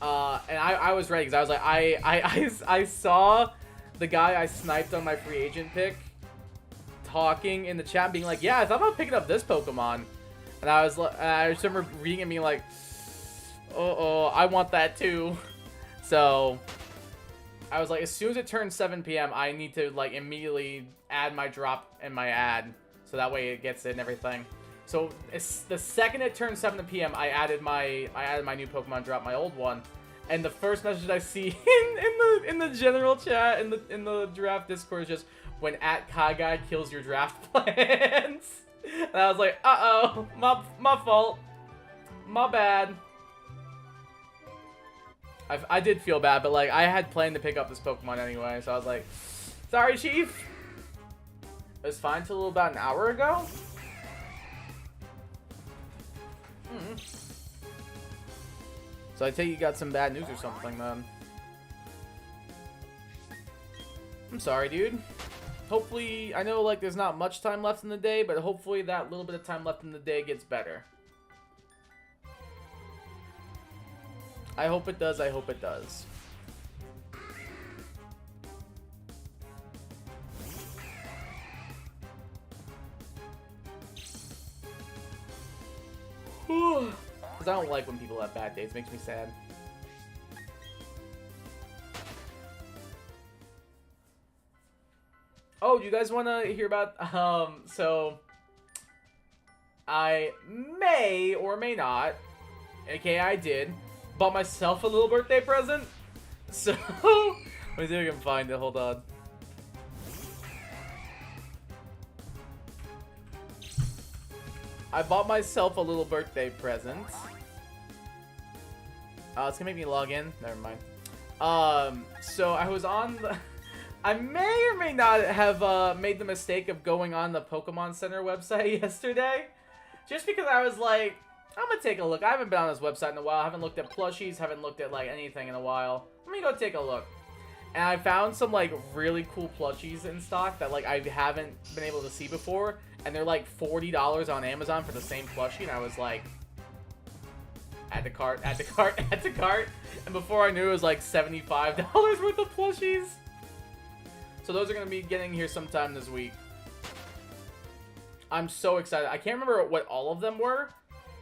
And I was ready because I was like, I saw the guy I sniped on my free agent pick talking in the chat, being like, yeah, I thought about picking up this Pokemon. And I just remember reading it and being like, uh-oh, I want that too. So I was like, as soon as it turns 7 p.m., I need to like immediately add my drop and my ad, so that way it gets it and everything. So it's the second it turned 7 p.m., I added my new Pokemon drop, my old one, and the first message I see in the general chat in the draft Discord is just, when @KaiGuy kills your draft plans. And I was like, uh-oh, my fault, my bad. I did feel bad, but like I had planned to pick up this Pokemon anyway, so I was like, sorry, Chief. It was fine till about an hour ago. So I take you got some bad news or something, then. I'm sorry, dude. Hopefully, I know like there's not much time left in the day, but hopefully that little bit of time left in the day gets better. I hope it does. I hope it does. Because I don't like when people have bad days. It makes me sad. Oh, do you guys want to hear about... So... I may or may not, aka I did, bought myself a little birthday present. So... let me see if I can find it. Hold on. I bought myself a little birthday present. It's gonna make me log in. Never mind. So I was on the... I may or may not have made the mistake of going on the Pokemon Center website yesterday. Just because I was like, I'm gonna take a look. I haven't been on this website in a while. I haven't looked at plushies, haven't looked at like anything in a while. Let me go take a look. And I found some like really cool plushies in stock that like I haven't been able to see before. And they're like $40 on Amazon for the same plushie. And I was like, add to cart, add to cart, add to cart. And before I knew, it was like $75 worth of plushies. So those are going to be getting here sometime this week. I'm so excited. I can't remember what all of them were.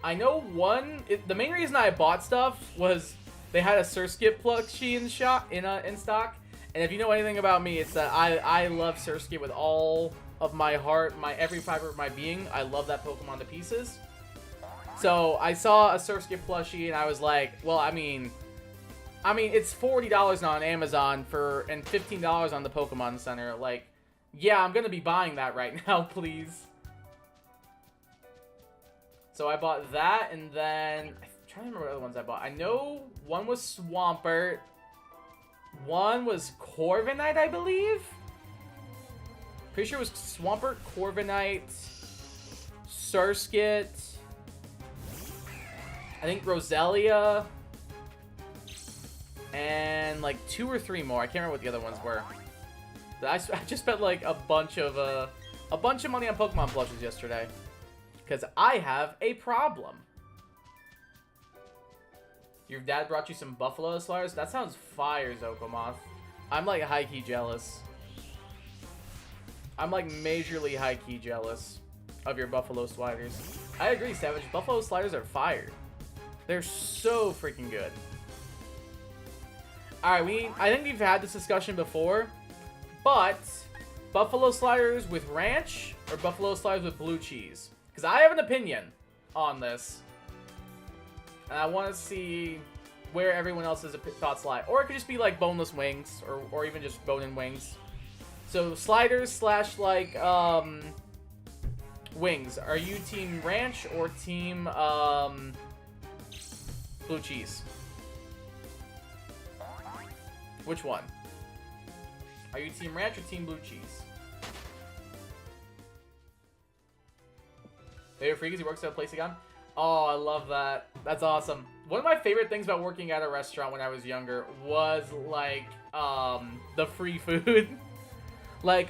I know one... the main reason I bought stuff was they had a Surskit plushie in stock. And if you know anything about me, it's that I love Surskit with all of my heart, every fiber of my being. I love that Pokemon to pieces. So I saw a Surskit plushie and I was like, well, I mean, it's $40 on Amazon and $15 on the Pokemon Center. Like, yeah, I'm gonna be buying that right now, please. So I bought that, and then I'm trying to remember what other ones I bought. I know one was Swampert, one was Corviknight, I believe. Pretty sure it was Swampert, Corviknight, Surskit, I think Roselia, and like 2 or 3 more. I can't remember what the other ones were. But I just spent like a bunch of money on Pokemon plushes yesterday. Because I have a problem. Your dad brought you some buffalo sliders? That sounds fire, Zokomoth. I'm like high-key jealous. I'm like majorly high-key jealous. of your Buffalo sliders. I agree, Savage. Buffalo sliders are fire. They're so freaking good. Alright, I think we've had this discussion before, but Buffalo sliders with ranch or Buffalo sliders with blue cheese? Because I have an opinion on this. And I want to see where everyone else's thoughts lie. Or it could just be like boneless wings, or even just bone-in wings. So sliders slash like wings. Are you team ranch or team blue cheese? Which one? Are you team ranch or team blue cheese? Favorite Freakies, he works at a place again. Oh, I love that. That's awesome. One of my favorite things about working at a restaurant when I was younger was like the free food. Like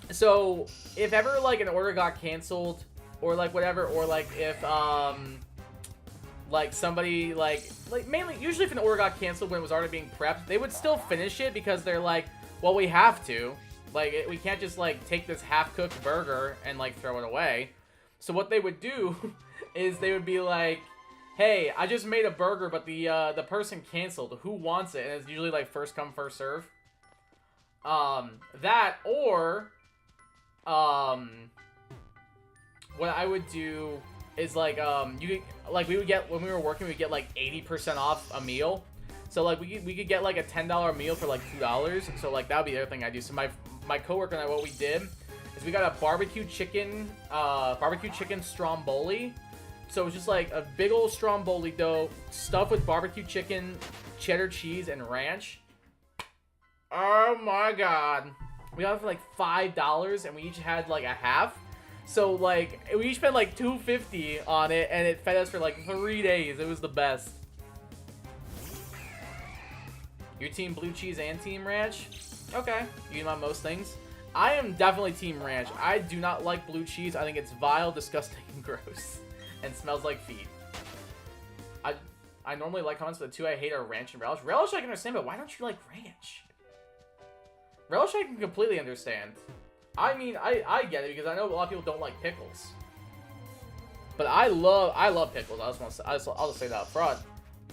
so if ever like an order got canceled or like whatever, or like if like somebody like mainly usually if an order got canceled when it was already being prepped, they would still finish it because they're like, well, we have to. Like we can't just like take this half-cooked burger and like throw it away. So what they would do is they would be like, hey, I just made a burger, but the person canceled. Who wants it? And it's usually like first come, first serve. That or what I would do is like you could, like we would get when we were working, we'd get like 80% off a meal. So like we could get like a $10 meal for like $2. So like that would be the other thing I do. So my coworker and I, what we did is we got a barbecue chicken stromboli. So it's just like a big old stromboli dough stuffed with barbecue chicken, cheddar cheese, and ranch. Oh my god. We got it for like $5 and we each had like a half. So like we each spent like $2.50 on it and it fed us for like 3 days. It was the best. Your team blue cheese and team ranch? Okay. You eat on most things. I am definitely team ranch. I do not like blue cheese. I think it's vile, disgusting, and gross. And smells like feet. I normally like comments, but the two I hate are ranch and relish. Relish I can understand, but why don't you like ranch? Relish I can completely understand. I mean, I get it because I know a lot of people don't like pickles. But I love pickles. I'll just say that up front.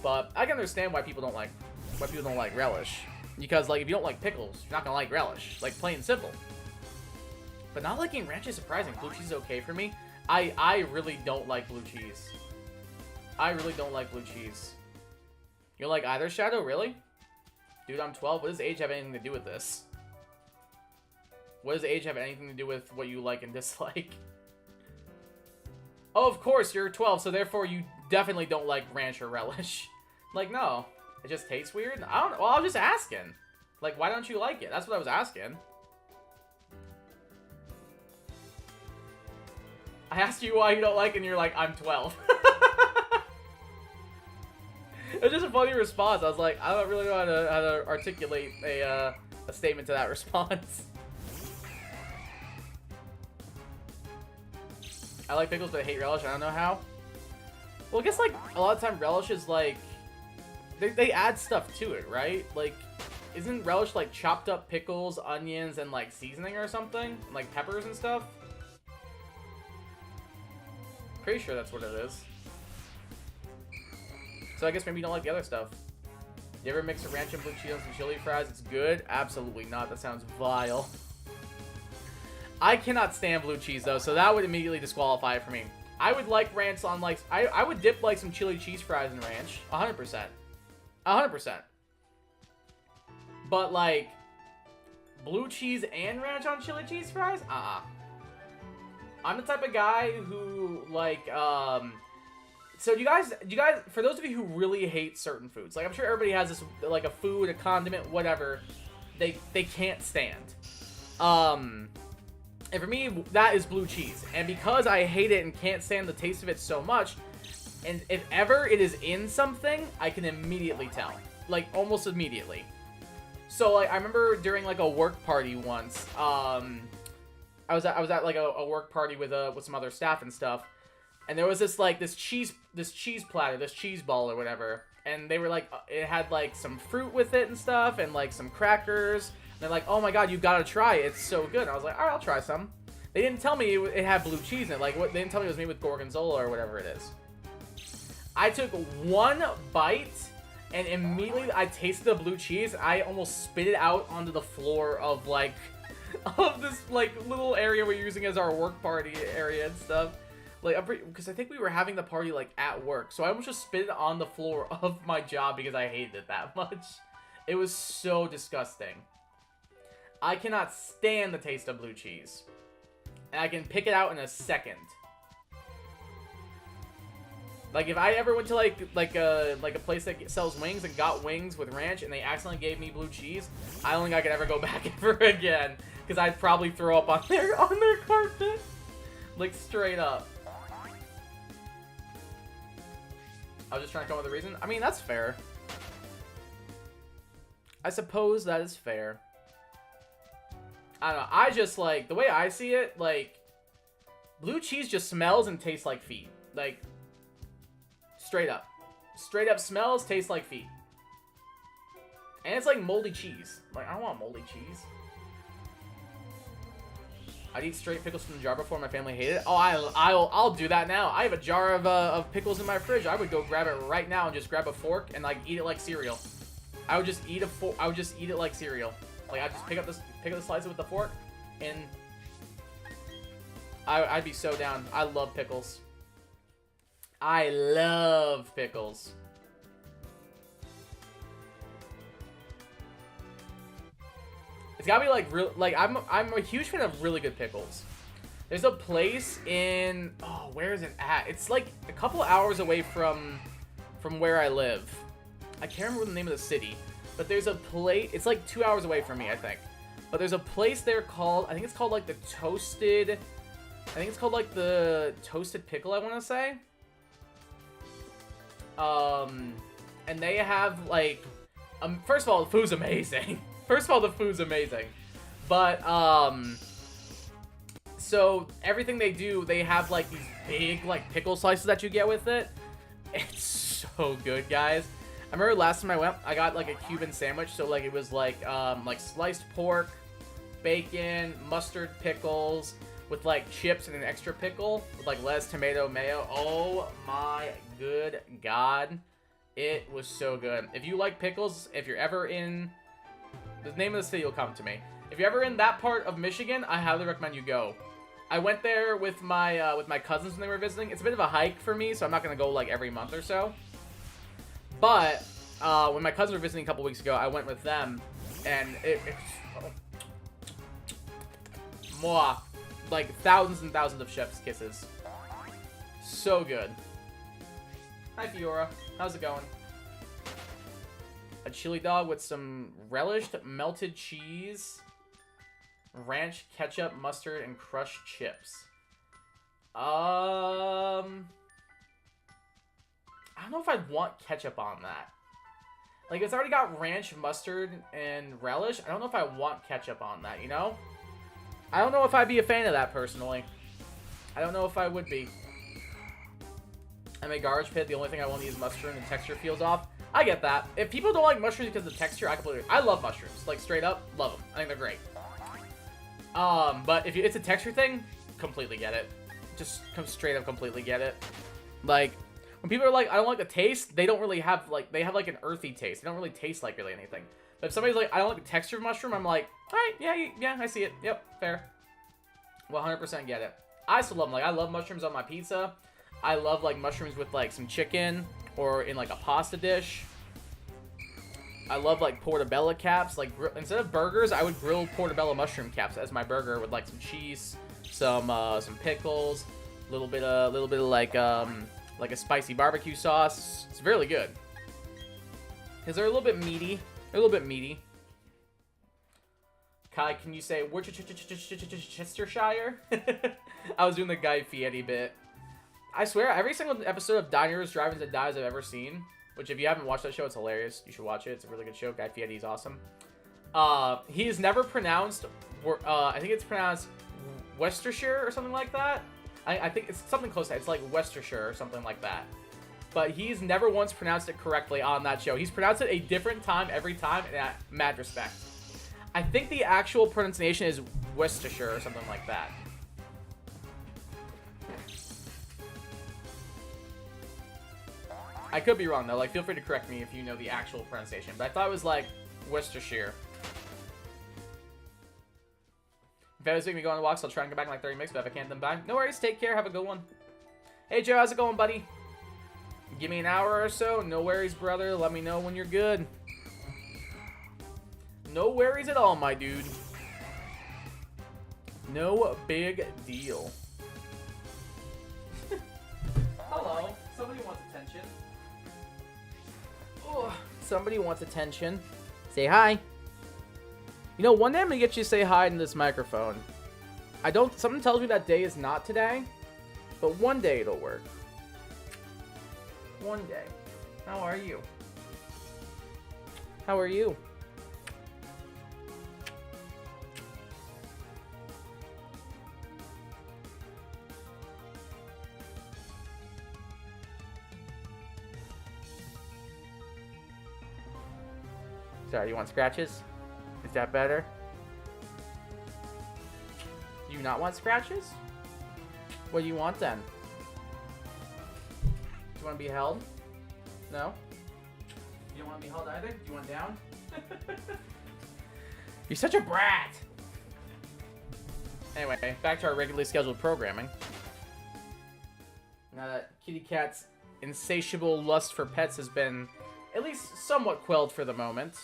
But I can understand why people don't like relish. Because like if you don't like pickles, you're not gonna like relish. Like plain and simple. But not liking ranch is surprising. Blue cheese is okay for me. I really don't like blue cheese. I really don't like blue cheese. You don't like either, Shadow? Really? Dude, I'm 12. What does age have anything to do with this? What does age have anything to do with what you like and dislike? Oh, of course, you're 12, so therefore you definitely don't like ranch or relish. Like, no. It just tastes weird? I don't know. Well, I was just asking. Like, why don't you like it? That's what I was asking. I asked you why you don't like it, and you're like, I'm 12. It was just a funny response. I was like, I don't really know how to articulate a statement to that response. I like pickles, but I hate relish. I don't know how. Well, I guess, like, a lot of time relish is, like... They add stuff to it, right? Like, isn't relish, like, chopped up pickles, onions, and, like, seasoning or something? Like, peppers and stuff? Pretty sure that's what it is. So I guess maybe you don't like the other stuff. You ever mix a ranch and blue cheese on some chili fries? It's good? Absolutely not. That sounds vile. I cannot stand blue cheese, though, so that would immediately disqualify it for me. I would like ranch on, like... I would dip, like, some chili cheese fries in ranch. 100%. 100%. But, like... blue cheese and ranch on chili cheese fries? I'm the type of guy who, like, So do you guys, for those of you who really hate certain foods, like, I'm sure everybody has this, like, a food, a condiment, whatever, they can't stand. And for me, that is blue cheese. And because I hate it and can't stand the taste of it so much, and if ever it is in something, I can immediately tell. Like, almost immediately. So, like, I remember during, like, a work party once, I was at like a work party with some other staff and stuff, and there was this like this cheese platter, this cheese ball or whatever, and they were like, it had like some fruit with it and stuff, and like some crackers. And they're like, oh my god, you gotta try it, it's so good. And I was like, alright, I'll try some. They didn't tell me it had blue cheese in it. Like, what? They didn't tell me it was made with gorgonzola or whatever it is. I took one bite, and immediately I tasted the blue cheese. I almost spit it out onto the floor of, like, of this, like, little area we're using as our work party area and stuff. Like, because I think we were having the party, like, at work. So I almost just spit it on the floor of my job because I hated it that much. It was so disgusting. I cannot stand the taste of blue cheese. And I can pick it out in a second. Like, if I ever went to, like a place that sells wings and got wings with ranch and they accidentally gave me blue cheese, I don't think I could ever go back ever again. Because I'd probably throw up on their carpet. Like, straight up. I was just trying to come up with a reason. I mean, that's fair. I suppose that is fair. I don't know. I just, like, the way I see it, like, blue cheese just smells and tastes like feet. Like, straight up. Straight up smells, tastes like feet. And it's like moldy cheese. Like, I don't want moldy cheese. I'd eat straight pickles from the jar before my family hated it. Oh, I'll do that now. I have a jar of pickles in my fridge. I would go grab it right now and just grab a fork and, like, eat it like cereal. I would just eat it like cereal. Like, I'd just pick up the slice with the fork, and I'd be so down. I love pickles. I love pickles. It's gotta be like real. Like, I'm a huge fan of really good pickles. There's a place in, oh, where is it at? It's like a couple hours away from where I live. I can't remember the name of the city, but there's a place. It's like 2 hours away from me, I think. But there's a place there called, I think it's called like the Toasted. I think it's called like the Toasted Pickle, I want to say. And they have like, first of all, the food's amazing. First of all, the food's amazing. But, so everything they do, they have like these big like pickle slices that you get with it. It's so good, guys. I remember last time I went, I got like a Cuban sandwich. So like it was like sliced pork, bacon, mustard, pickles, with like chips and an extra pickle with like lettuce, tomato, mayo. Oh my good God. It was so good. If you like pickles, if you're ever in, the name of the city will come to me. If you're ever in that part of Michigan, I highly recommend you go. I went there with my cousins when they were visiting. It's a bit of a hike for me, so I'm not going to go like every month or so. But when my cousins were visiting a couple weeks ago, I went with them, and it's mwah, like thousands and thousands of chef's kisses. So good. Hi, Fiora. How's it going? A chili dog with some relished melted cheese, ranch, ketchup, mustard, and crushed chips. I don't know if I'd want ketchup on that. Like, it's already got ranch, mustard, and relish. I don't know if I want ketchup on that, you know? I don't know if I'd be a fan of that, personally. I don't know if I would be. I'm a garbage pit. The only thing I won't eat is mustard, and the texture feels off. I get that. If people don't like mushrooms because of the texture, I love mushrooms. Like, straight up, love them. I think they're great. But if it's a texture thing, completely get it. Just straight up completely get it. Like, when people are like, I don't like the taste, they don't really have, like, they have, like, an earthy taste. They don't really taste like really anything. But if somebody's like, I don't like the texture of mushroom, I'm like, alright, yeah, I see it. Yep, fair. 100% get it. I still love them. Like, I love mushrooms on my pizza. I love, like, mushrooms with, like, some chicken or in, like, a pasta dish. I love, like, portobello caps. Like, instead of burgers, I would grill portobello mushroom caps as my burger with, like, some cheese, some pickles, a little bit of, like a spicy barbecue sauce. It's really good. Because they're a little bit meaty. Kai, can you say Worcestershire? I was doing the Guy Fieri bit. I swear, every single episode of Diners, Drive-Ins, and Dives I've ever seen, which if you haven't watched that show, it's hilarious. You should watch it. It's a really good show. Guy Fieri is awesome. He is never pronounced, I think it's pronounced Worcestershire or something like that. I think it's something close to that. It's like Worcestershire or something like that. But he's never once pronounced it correctly on that show. He's pronounced it a different time every time, and at mad respect. I think the actual pronunciation is Worcestershire or something like that. I could be wrong, though. Like, feel free to correct me if you know the actual pronunciation. But I thought it was, like, Worcestershire. If I was making me go on walks, I'll try and go back in like 30 minutes, but if I can't, then bye. No worries, take care, have a good one. Hey, Joe, how's it going, buddy? Give me an hour or so. No worries, brother. Let me know when you're good. No worries at all, my dude. No big deal. Hello. Somebody wants attention. Oh, somebody wants attention. Say hi. You know, one day I'm gonna get you to say hi in this microphone. Something tells me that day is not today, but one day it'll work. One day. How are you? How are you? Sorry, you want scratches? Is that better? Do you not want scratches? What do you want then? Do you want to be held? No? You don't want to be held either? Do you want down? You're such a brat! Anyway, back to our regularly scheduled programming. Now that Kitty Cat's insatiable lust for pets has been at least somewhat quelled for the moment.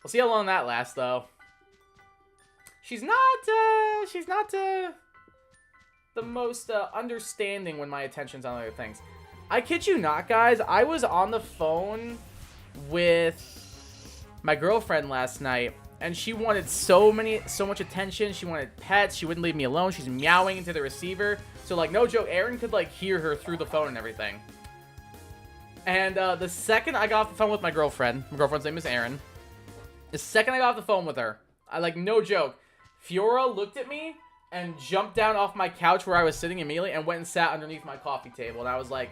We'll see how long that lasts, though. She's not the most understanding when my attention's on other things. I kid you not, guys. I was on the phone with my girlfriend last night, and she wanted so much attention. She wanted pets. She wouldn't leave me alone. She's meowing into the receiver. So, like, no joke, Aaron could, like, hear her through the phone and everything. And the second I got off the phone with my girlfriend's name is Erin. The second I got off the phone with her, no joke, Fiora looked at me and jumped down off my couch where I was sitting immediately and went and sat underneath my coffee table. And I was like,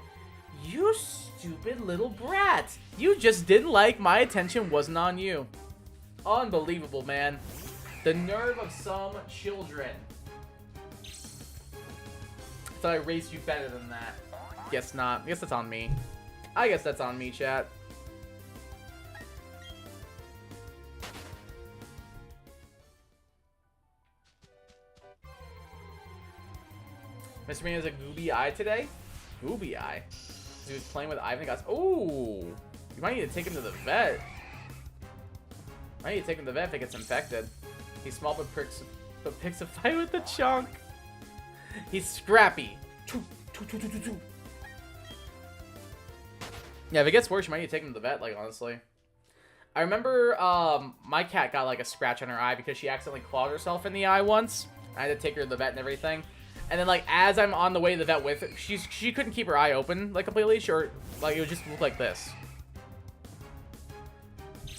you stupid little brat. You just didn't like my attention wasn't on you. Unbelievable, man. The nerve of some children. I thought I raised you better than that. Guess not. Guess that's on me. I guess that's on me, chat. Mr. Bean has a gooby eye today? Gooby eye? He was playing with Ivan Goss. Ooh! You might need to take him to the vet. Might need to take him to the vet if it gets infected. He's small but picks a fight with the chunk. He's scrappy. Yeah, if it gets worse, you might need to take him to the vet, like, honestly. I remember my cat got, like, a scratch on her eye because she accidentally clawed herself in the eye once. I had to take her to the vet and everything. And then, like, as I'm on the way to the vet with her, she couldn't keep her eye open, like, completely. Sure, like, it would just look like this.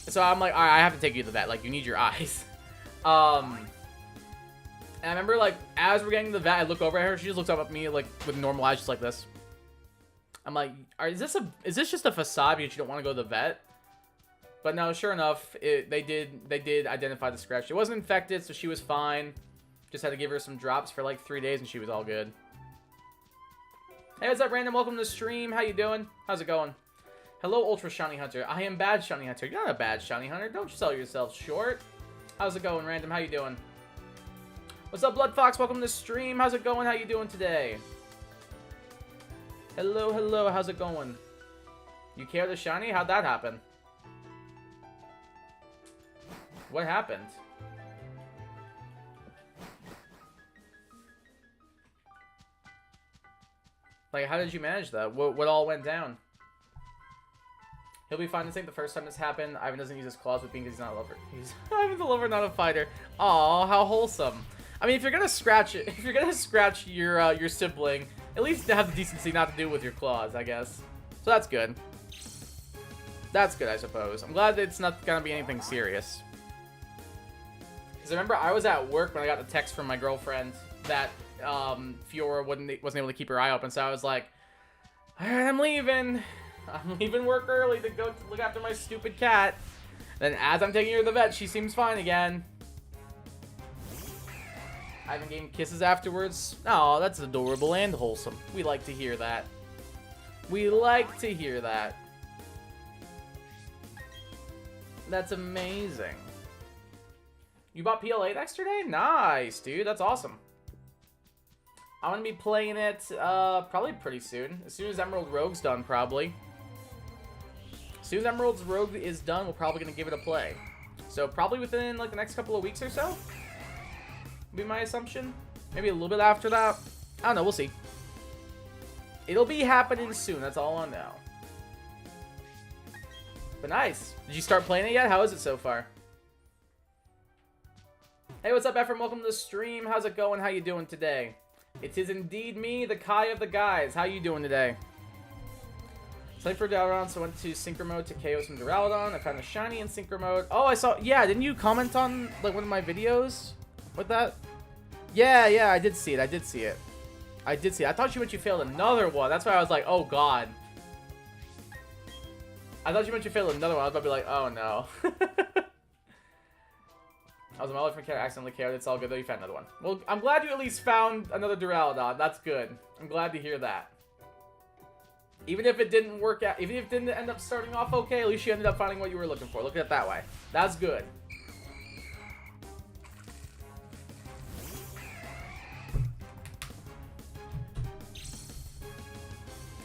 So I'm like, all right, I have to take you to the vet. Like, you need your eyes. And I remember, like, as we're getting to the vet, I look over at her. She just looks up at me, like, with normal eyes, just like this. I'm like, is this just a facade because you don't want to go to the vet? But no, sure enough, they did identify the scratch. It wasn't infected, so she was fine. Just had to give her some drops for like 3 days and she was all good. Hey, what's up, Random? Welcome to the stream. How you doing? How's it going? Hello, Ultra Shiny Hunter. I am bad Shiny Hunter. You're not a bad Shiny Hunter. Don't sell yourself short. How's it going, Random? How you doing? What's up, Blood Fox? Welcome to the stream. How's it going? How you doing today? Hello, hello. How's it going? You care the Shiny? How'd that happen? What happened? Like, how did you manage that? What all went down? He'll be fine. This ain't the first time this happened. Ivan doesn't use his claws with Bean because he's not a lover. Ivan's a lover, not a fighter. Aw, how wholesome. I mean, if you're gonna scratch your sibling, at least have the decency not to do it with your claws, I guess. So that's good. That's good, I suppose. I'm glad that it's not gonna be anything serious. Because I remember I was at work when I got the text from my girlfriend that Fiora wasn't able to keep her eye open, so I was like, alright, I'm leaving work early to go look after my stupid cat. Then as I'm taking her to the vet, she seems fine again. I even gave kisses afterwards. Oh, that's adorable and wholesome. We like to hear that. We like to hear that. That's amazing. You bought PL8 yesterday? Nice, dude. That's awesome. I'm going to be playing it probably pretty soon. As soon as Emerald Rogue's done, probably. As soon as Emerald Rogue is done, we're probably going to give it a play. So probably within like the next couple of weeks or so. Would be my assumption. Maybe a little bit after that. I don't know. We'll see. It'll be happening soon. That's all I know. But nice. Did you start playing it yet? How is it so far? Hey, what's up, Ephraim? Welcome to the stream. How's it going? How you doing today? It is indeed me, the Kai of the guys. How you doing today? Played for Duraludon, so I went to Synchro Mode to KO some Duraludon. I found a shiny in Synchro Mode. Oh, I saw... Yeah, didn't you comment on like one of my videos with that? Yeah, I did see it. I did see it. I thought you meant you failed another one. That's why I was like, oh, God. I thought you meant you failed another one. I was about to be like, oh, no. I was a mile from character, accidentally KO'd. It's all good, though. You found another one. Well, I'm glad you at least found another Duraludon. That's good. I'm glad to hear that. Even if it didn't work out, even if it didn't end up starting off okay, at least you ended up finding what you were looking for. Look at it that way. That's good.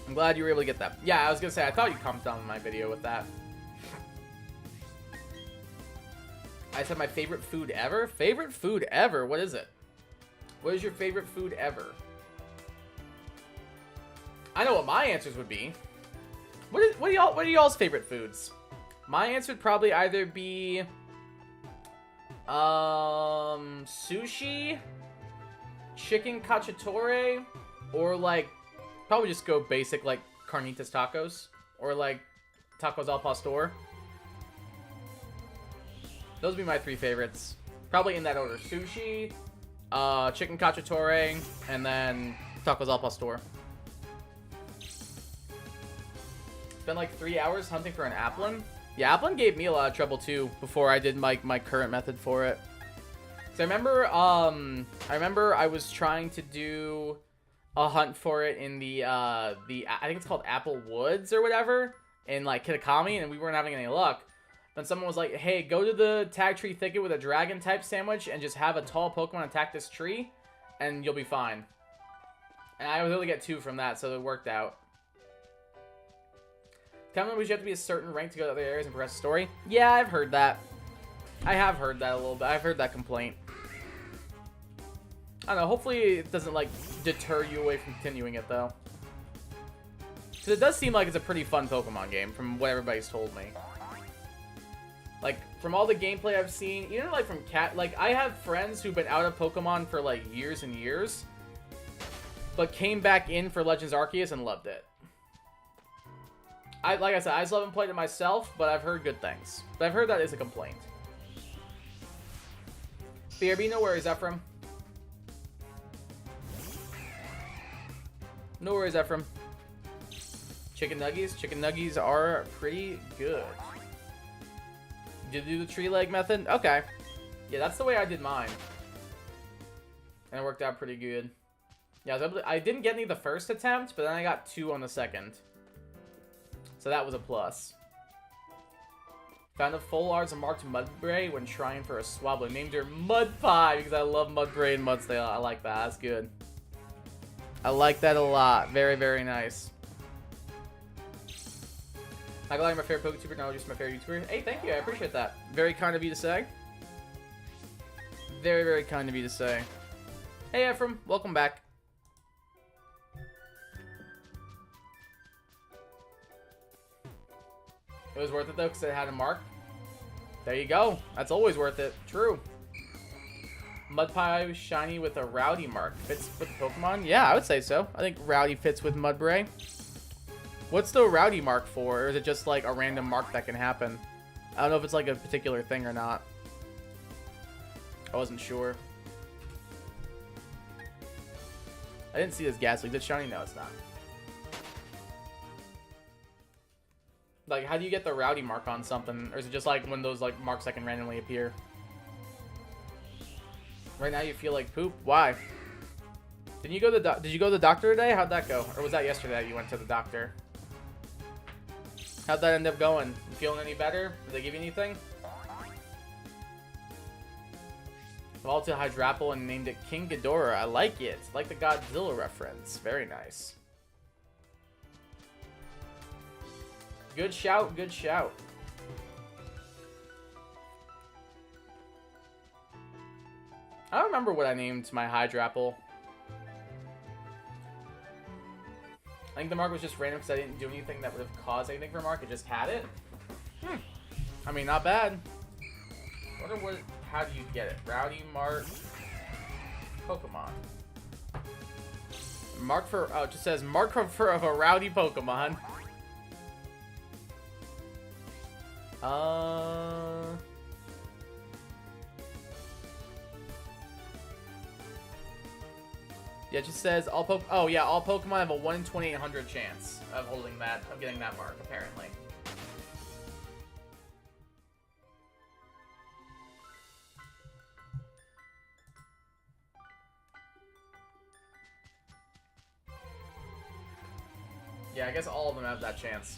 I'm glad you were able to get that. Yeah, I was gonna say, I thought you commented on my video with that. I said my favorite food ever? Favorite food ever? What is it? What is your favorite food ever? I know what my answers would be. What are y'all's favorite foods? My answer would probably either be sushi, chicken cacciatore, or like probably just go basic like carnitas tacos or like tacos al pastor. Those would be my three favorites. Probably in that order. Sushi, chicken cacciatore, and then tacos al pastor. Spent like 3 hours hunting for an Applin. Yeah, Applin gave me a lot of trouble too before I did my current method for it. So I remember I was trying to do a hunt for it in the I think it's called Apple Woods or whatever in like Kitakami, and we weren't having any luck. Then someone was like, hey, go to the tag tree thicket with a dragon type sandwich and just have a tall Pokemon attack this tree and you'll be fine. And I was able to get 2 from that, so it worked out. Common you have to be a certain rank to go to other areas and progress the story. Yeah, I've heard that. I have heard that a little bit. I've heard that complaint. I don't know. Hopefully it doesn't, like, deter you away from continuing it, though. Because it does seem like it's a pretty fun Pokemon game from what everybody's told me. Like, from all the gameplay I've seen, even, like, from like, I have friends who've been out of Pokemon for, like, years and years, but came back in for Legends Arceus and loved it. Like I said, I still haven't played it myself, but I've heard good things. But I've heard that is a complaint. BRB, no worries, Ephraim. No worries, Ephraim. Chicken nuggies? Chicken nuggies are pretty good. Did you do the tree leg method? Okay. Yeah, that's the way I did mine. And it worked out pretty good. Yeah, I didn't get any the first attempt, but then I got 2 on the second. So that was a plus. Found a full arts and marked Mudbray when trying for a Swablu. Named her Mudpie because I love Mudbray and Mudsdale. I like that. That's good. I like that a lot. Very, very nice. Not gonna lie, my favorite PokeTuber, no, just my favorite YouTuber. Hey, thank you. I appreciate that. Very kind of you to say. Very, very kind of you to say. Hey, Ephraim. Welcome back. It was worth it, though, because it had a mark. There you go. That's always worth it. True. Mudpie shiny with a Rowdy mark. Fits with the Pokemon? Yeah, I would say so. I think Rowdy fits with Mudbray. What's the Rowdy mark for? Or is it just, like, a random mark that can happen? I don't know if it's, like, a particular thing or not. I wasn't sure. I didn't see this Ghastly. Is it shiny? No, it's not. Like, how do you get the Rowdy mark on something? Or is it just like one of those like marks that can randomly appear? Right now you feel like poop? Why? Did you go to the doctor today? How'd that go? Or was that yesterday that you went to the doctor? How'd that end up going? You feeling any better? Did they give you anything? Evolved to Hydrapple and named it King Ghidorah. I like it. I like the Godzilla reference. Very nice. Good shout, good shout. I don't remember what I named my Hydrapple. I think the mark was just random because I didn't do anything that would have caused anything for Mark. It just had it. I mean, not bad. Wonder what? How do you get it? Rowdy Mark Pokemon. Mark for it just says mark for of a rowdy Pokemon. Yeah, it just says all oh yeah, all Pokemon have a 1 in 2800 chance of holding that, of getting that mark, apparently. Yeah, I guess all of them have that chance.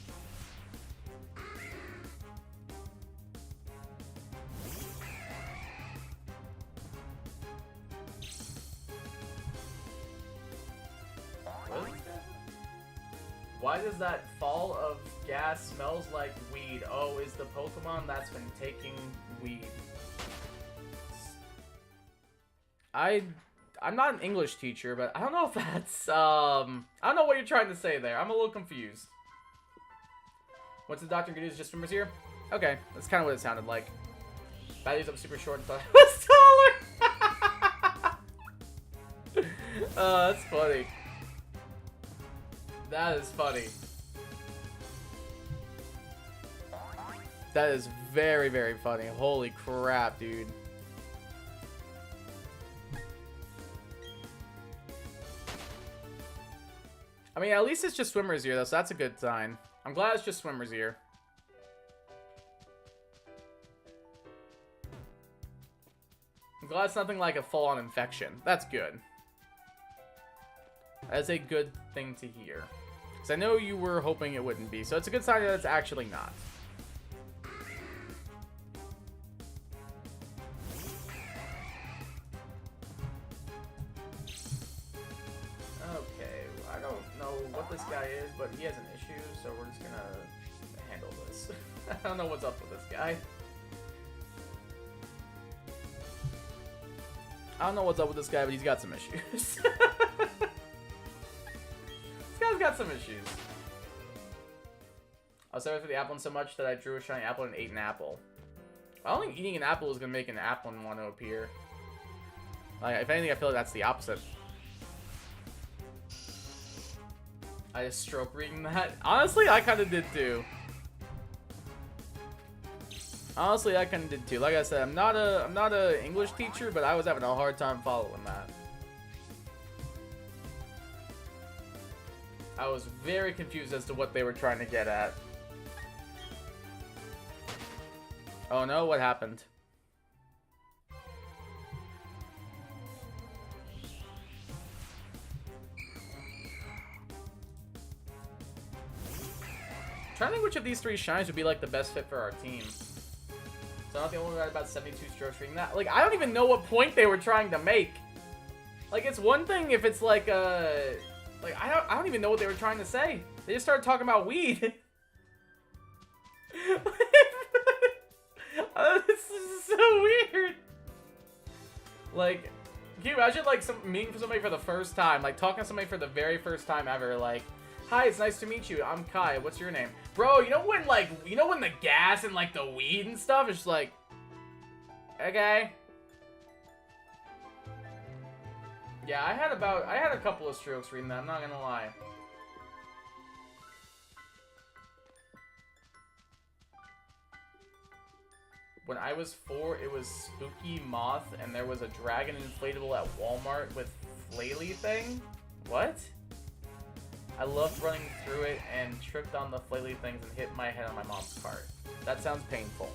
Why does that fall of gas smells like weed? Oh, is the Pokemon that's been taking weed. I'm not an English teacher, but I don't know if that's, I don't know what you're trying to say there. I'm a little confused. What's the doctor gonna do? Is just swimmers here? Okay, that's kind of what it sounded like. Battery's up super short and thought I was taller! That's funny. That is funny. That is very, very funny. Holy crap, dude. I mean, at least it's just swimmer's ear, though, so that's a good sign. I'm glad it's just swimmer's ear. I'm glad it's nothing like a full-on infection. That's good. That's a good thing to hear. Because I know you were hoping it wouldn't be, so it's a good sign that it's actually not. Okay, I don't know what this guy is, but he has an issue, so we're just gonna handle this. I don't know what's up with this guy. I don't know what's up with this guy, but he's got some issues. This guy's got some issues. I was sorry for the apple so much that I drew a shiny apple and ate an apple. I don't think eating an apple is gonna make an apple want to appear. Like, if anything, I feel like that's the opposite. I just stroke reading that. Honestly, I kind of did too. Honestly, I kind of did too. Like I said, I'm not a English teacher, but I was having a hard time following that. I was very confused as to what they were trying to get at. Oh no, what happened? I'm trying to think which of these three shines would be like the best fit for our team. So I'm not the only one that had about 72 strokes reading that. Like, I don't even know what point they were trying to make. Like, it's one thing if it's like like, I don't even know what they were trying to say. They just started talking about weed. This is so weird. Like, can you imagine, like, meeting somebody for the first time? Like, talking to somebody for the very first time ever. Like, hi, it's nice to meet you. I'm Kai. What's your name? Bro, you know when, like, when the gas and, like, the weed and stuff is just like, okay. Yeah, I had a couple of strokes reading that, I'm not gonna lie. When I was 4, it was Spooky Moth, and there was a dragon inflatable at Walmart with flaily thing? What? I loved running through it and tripped on the flaily things and hit my head on my mom's cart. That sounds painful.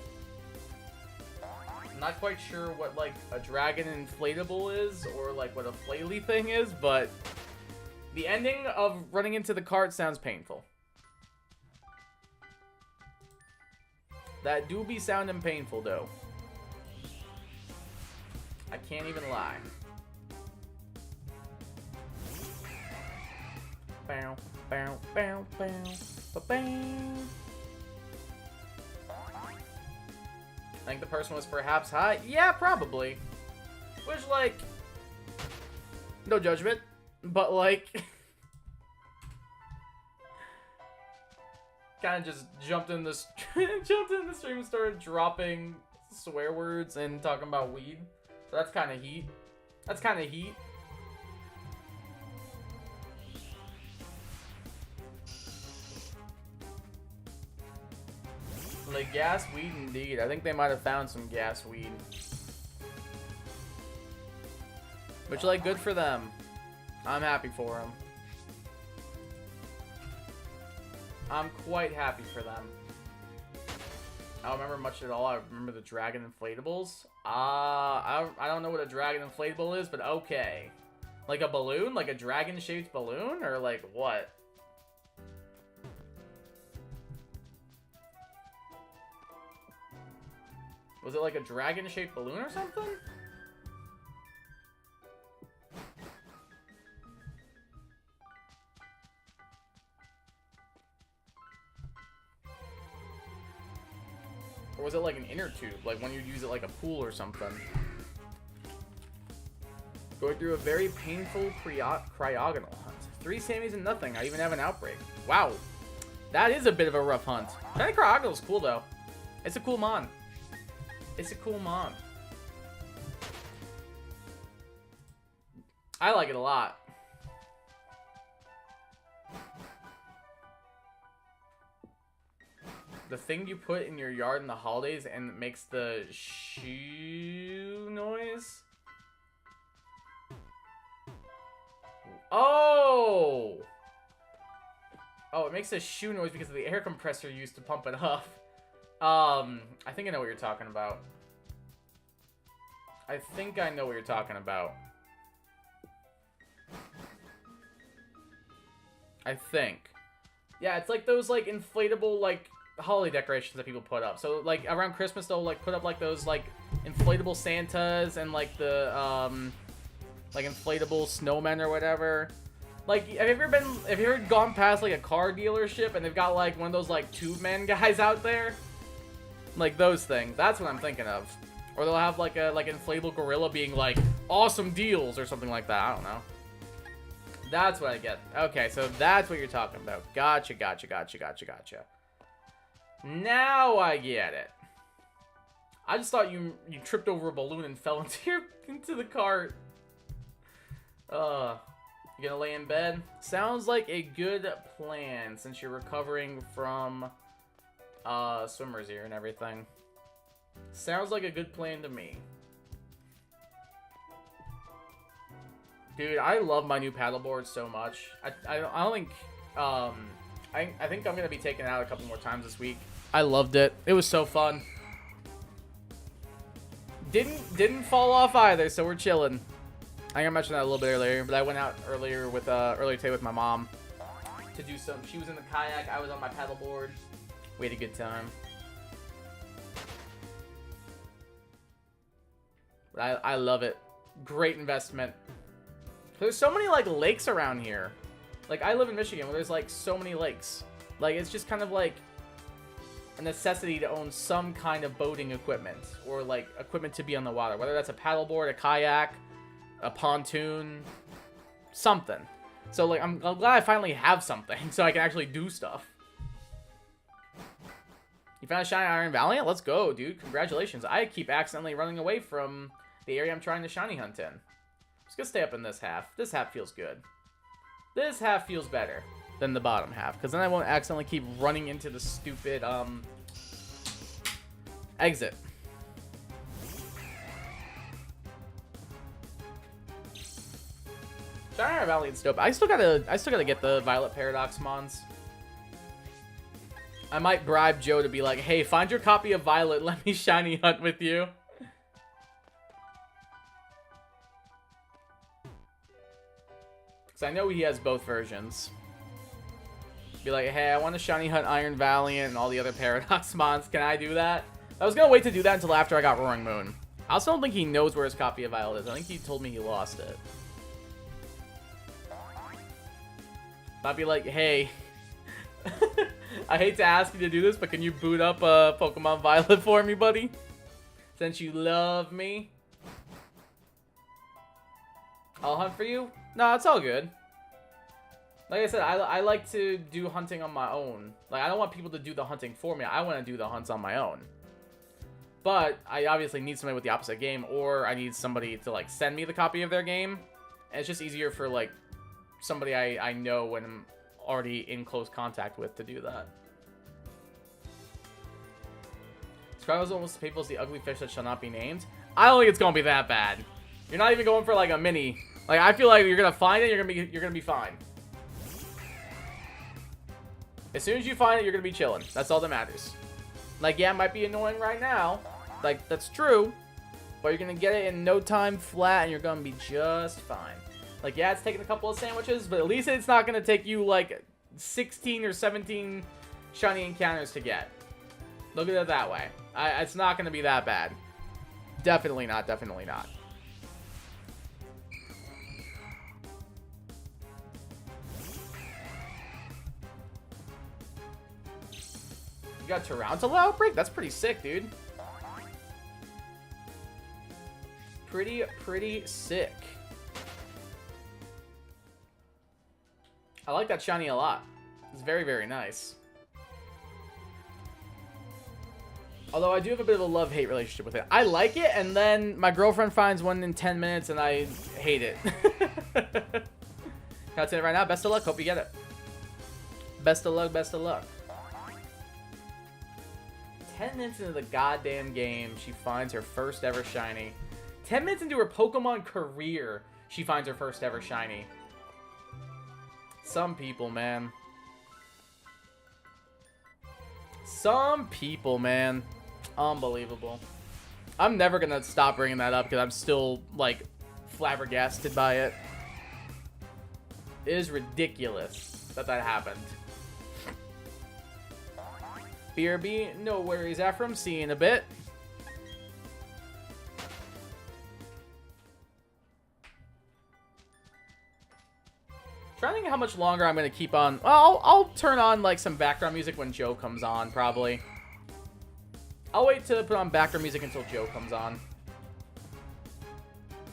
I'm not quite sure what, like, a dragon inflatable is, or, like, what a flaily thing is, but the ending of running into the cart sounds painful. That do be sounding painful, though. I can't even lie. Bow, bow, bow, bow, ba-bang. I think the person was perhaps high. Yeah, probably. Which, like, no judgment, but, like, kind of just jumped in the stream and started dropping swear words and talking about weed. So that's kind of heat. That's kind of heat. Like, gas weed indeed. I think they might have found some gas weed. Which, like, good for them. I'm happy for them. I'm quite happy for them. I don't remember much at all. I remember the dragon inflatables. I don't know what a dragon inflatable is, but okay. Like a balloon? Like a dragon-shaped balloon? Or like what? Was it like a dragon-shaped balloon or something? Or was it like an inner tube? Like when you use it like a pool or something? Going through a very painful cryogonal hunt. 3 Sammys and nothing. I even have an outbreak. Wow. That is a bit of a rough hunt. Shiny Cryogonal's cool though. It's a cool mon. It's a cool mon. I like it a lot. The thing you put in your yard in the holidays and it makes the shoe noise? Oh! Oh, it makes a shoe noise because of the air compressor used to pump it up. I think I know what you're talking about. I think I know what you're talking about. I think. Yeah, it's like those, like, inflatable, like, holiday decorations that people put up. So, like, around Christmas, they'll, like, put up, like, those, like, inflatable Santas and, like, the, like, inflatable snowmen or whatever. Like, have you ever gone past, like, a car dealership and they've got, like, one of those, like, tube man guys out there? Like, those things. That's what I'm thinking of. Or they'll have, like, an inflatable gorilla being, like, awesome deals or something like that. I don't know. That's what I get. Okay, so that's what you're talking about. Gotcha, gotcha, gotcha, gotcha, gotcha. Now I get it. I just thought you tripped over a balloon and fell into the cart. You gonna lay in bed? Sounds like a good plan since you're recovering from swimmer's ear and everything. Sounds like a good plan to me. Dude, I love my new paddleboard so much. I don't think I think I'm gonna be taking it out a couple more times this week. I loved it. It was so fun. Didn't fall off either, so we're chilling. I think I mentioned that a little bit earlier, but I went out earlier today with my mom to do some. She was in the kayak, I was on my paddleboard. We had a good time. But I love it. Great investment. There's so many, like, lakes around here. Like, I live in Michigan where there's, like, so many lakes. Like, it's just kind of, like, a necessity to own some kind of boating equipment. Or, like, equipment to be on the water. Whether that's a paddleboard, a kayak, a pontoon, something. So, like, I'm glad I finally have something so I can actually do stuff. You found a shiny Iron Valiant? Let's go, dude. Congratulations. I keep accidentally running away from the area I'm trying to shiny hunt in. Just gonna stay up in this half. This half feels good. This half feels better than the bottom half, because then I won't accidentally keep running into the stupid, exit. Shiny Valiant's dope. I still gotta get the Violet Paradox mons. I might bribe Joe to be like, hey, find your copy of Violet, let me shiny hunt with you. Because I know he has both versions. Be like, hey, I want to shiny hunt Iron Valiant and all the other Paradox mons. Can I do that? I was gonna wait to do that until after I got Roaring Moon. I also don't think he knows where his copy of Violet is. I think he told me he lost it. I'd be like, hey, I hate to ask you to do this, but can you boot up Pokemon Violet for me, buddy? Since you love me. I'll hunt for you? No, it's all good. Like I said, I like to do hunting on my own. Like, I don't want people to do the hunting for me. I want to do the hunts on my own. But I obviously need somebody with the opposite game, or I need somebody to, like, send me the copy of their game. And it's just easier for, like, somebody I know when I'm already in close contact with to do that. Scribbles almost people's the ugly fish that shall not be named. I don't think it's gonna be that bad. You're not even going for like a mini. Like, I feel like you're gonna find it, you're gonna be fine. As soon as you find it, you're gonna be chilling. That's all that matters. Like, yeah, it might be annoying right now. Like, that's true. But you're gonna get it in no time flat, and you're gonna be just fine. Like, yeah, it's taking a couple of sandwiches, but at least it's not gonna take you like 16 or 17 shiny encounters to get. Look at it that way. It's not gonna be that bad. Definitely not. Definitely not. You got Tarantula Outbreak? That's pretty sick, dude. Pretty sick. I like that shiny a lot. It's very, very nice. Although I do have a bit of a love-hate relationship with it. I like it, and then my girlfriend finds one in 10 minutes, and I hate it. That's it right now. Best of luck. Hope you get it. Best of luck. Best of luck. 10 minutes into the goddamn game, she finds her first ever shiny. 10 minutes into her Pokemon career, she finds her first ever shiny. Some people, man. Some people, man. Unbelievable. I'm never gonna stop bringing that up because I'm still, like, flabbergasted by it. It is ridiculous that that happened. BRB, no worries, Ephraim. See you in a bit. Trying to think how much longer I'm going to keep on. Well, I'll turn on, like, some background music when Joe comes on, probably. I'll wait to put on background music until Joe comes on.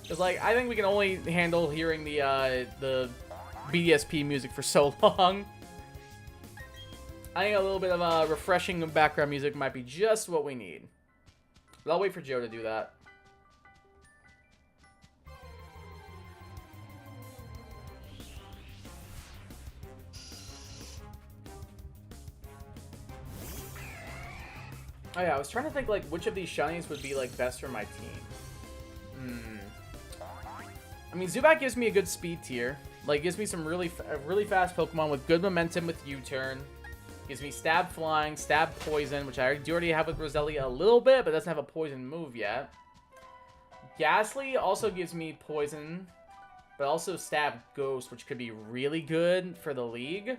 Because, like, I think we can only handle hearing the BDSP music for so long. I think a little bit of refreshing background music might be just what we need. But I'll wait for Joe to do that. Oh yeah, I was trying to think, like, which of these shinies would be, like, best for my team. I mean, Zubat gives me a good speed tier. Like, gives me some really fast Pokemon with good momentum with U-turn. Gives me Stab Flying, Stab Poison, which I do already have with Roselia a little bit, but doesn't have a Poison move yet. Ghastly also gives me Poison, but also Stab Ghost, which could be really good for the League.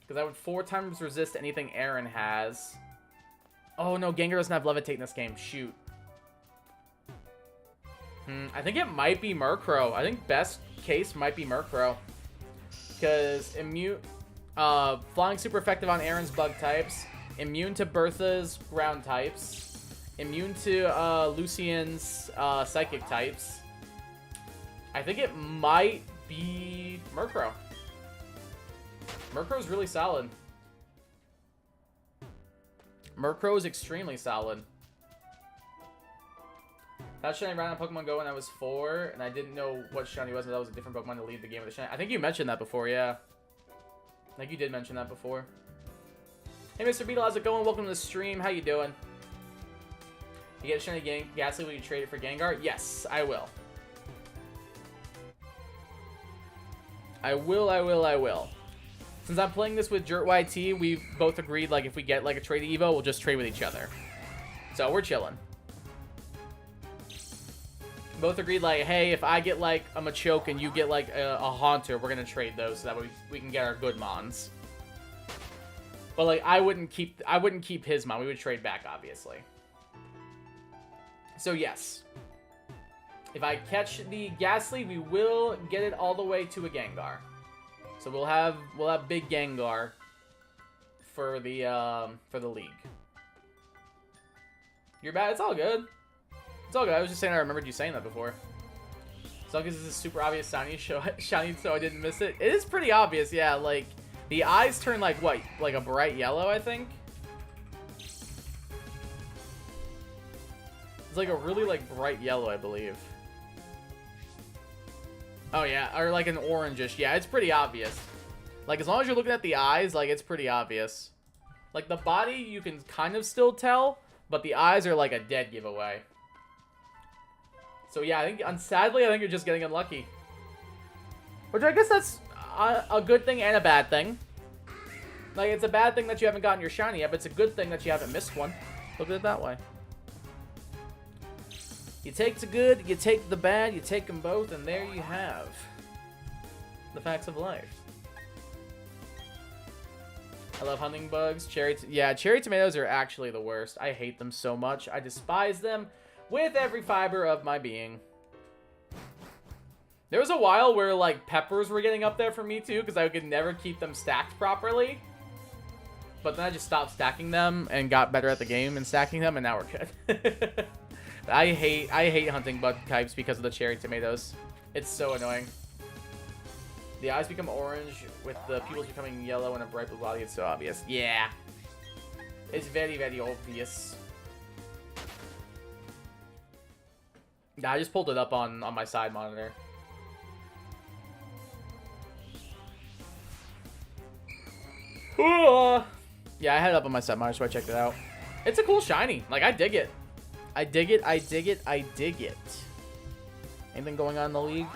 Because I would 4 times resist anything Aaron has. Oh no, Gengar doesn't have Levitate in this game. Shoot. I think it might be Murkrow. I think best case might be Murkrow. Because flying super effective on Aaron's bug types. Immune to Bertha's ground types. Immune to Lucian's psychic types. I think it might be Murkrow. Murkrow's really solid. Murkrow is extremely solid. That shiny ran on Pokemon Go when I was 4, and I didn't know what shiny was, and that was a different Pokemon to lead the game with the shiny. I think you mentioned that before, yeah. I think you did mention that before. Hey, Mr. Beetle, how's it going? Welcome to the stream. How you doing? You get a shiny Ghastly when you trade it for Gengar? Yes, I will. I will. Since I'm playing this with Jert YT, we've both agreed, like, if we get, like, a trade Evo, we'll just trade with each other. So, we're chilling. Both agreed, like, hey, if I get, like, a Machoke and you get, like, a Haunter, we're gonna trade those so that way we can get our good Mons. But, like, I wouldn't keep his Mon. We would trade back, obviously. So, yes. If I catch the Ghastly, we will get it all the way to a Gengar. So we'll have big Gengar for the league. You're bad. It's all good. It's all good. I was just saying I remembered you saying that before. So because this is super obvious shiny, so I didn't miss it. It is pretty obvious, yeah. Like the eyes turn like what? Like a bright yellow, I think. It's like a really like bright yellow, I believe. Oh yeah, or like an orangish. Yeah, it's pretty obvious. Like as long as you're looking at the eyes, like it's pretty obvious. Like the body you can kind of still tell, but the eyes are like a dead giveaway. So yeah, I think sadly I think you're just getting unlucky. Which I guess that's a good thing and a bad thing. Like it's a bad thing that you haven't gotten your shiny yet, but it's a good thing that you haven't missed one. Look at it that way. You take the good, you take the bad, you take them both, and there you have the facts of life. I love hunting bugs. Cherry tomatoes are actually the worst. I hate them so much. I despise them with every fiber of my being. There was a while where, like, peppers were getting up there for me, too, because I could never keep them stacked properly. But then I just stopped stacking them and got better at the game and stacking them, and now we're good. I hate hunting bug types because of the cherry tomatoes. It's so annoying. The eyes become orange with the pupils becoming yellow and a bright blue body. It's so obvious. Yeah. It's very, very obvious. Yeah, I just pulled it up on my side monitor. Yeah, I had it up on my side monitor, so I checked it out. It's a cool shiny. Like, I dig it. I dig it, I dig it, I dig it. Anything going on in the league?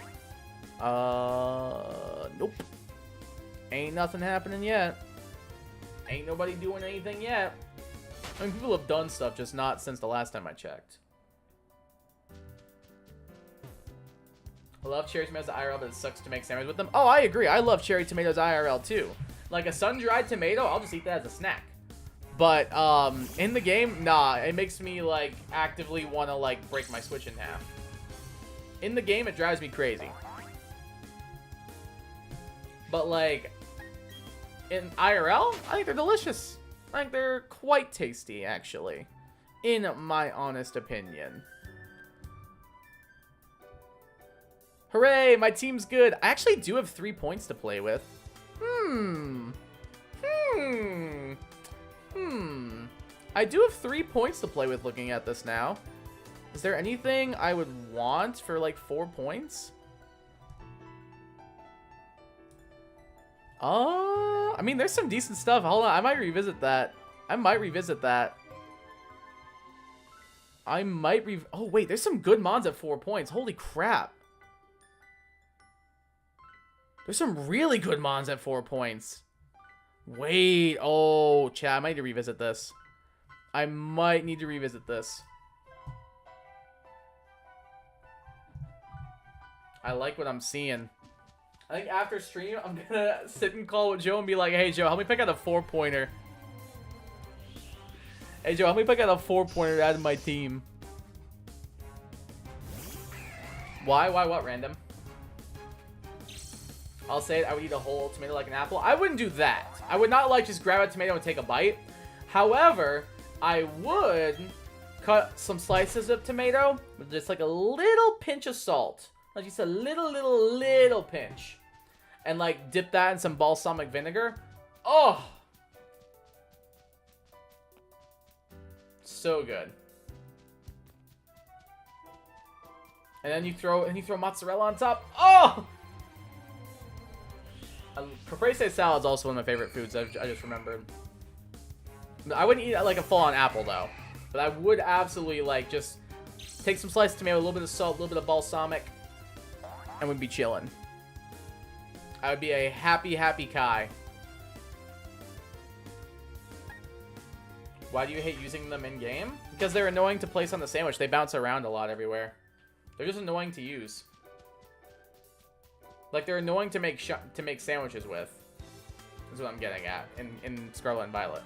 Nope. Ain't nothing happening yet. Ain't nobody doing anything yet. I mean, people have done stuff, just not since the last time I checked. I love cherry tomatoes IRL, but it sucks to make sandwiches with them. Oh, I agree. I love cherry tomatoes IRL, too. Like a sun-dried tomato, I'll just eat that as a snack. But, in the game, nah, it makes me, like, actively want to, like, break my Switch in half. In the game, it drives me crazy. But, like, in IRL, I think they're delicious. I think they're quite tasty, actually. In my honest opinion. Hooray, my team's good. I actually do have 3 points to play with. I do have 3 points to play with looking at this now. Is there anything I would want for like 4 points? I mean, there's some decent stuff. Hold on, I might revisit that. Oh, wait, there's some good mons at 4 points. Holy crap. There's some really good mons at 4 points. Wait, oh, chat, I might need to revisit this. I like what I'm seeing. I think after stream, I'm gonna sit and call with Joe and be like, hey, Joe, help me pick out a 4-pointer. Hey, Joe, help me pick out a 4-pointer out of my team. Why? Why what, random? I'll say it, I would eat a whole tomato like an apple. I wouldn't do that. I would not, like, just grab a tomato and take a bite. However, I would cut some slices of tomato with just, like, a little pinch of salt. Like, just a little pinch. And, like, dip that in some balsamic vinegar. Oh! So good. And then you throw mozzarella on top. Oh! Caprese salad is also one of my favorite foods. I just remembered. I wouldn't eat like a full-on apple though, but I would absolutely like just take some sliced tomato, a little bit of salt, a little bit of balsamic, and we'd be chilling. I would be a happy Kai. Why do you hate using them in game? Because they're annoying to place on the sandwich. They bounce around a lot everywhere. They're just annoying to use. Like, they're annoying to make sandwiches with. Is what I'm getting at in Scarlet and Violet.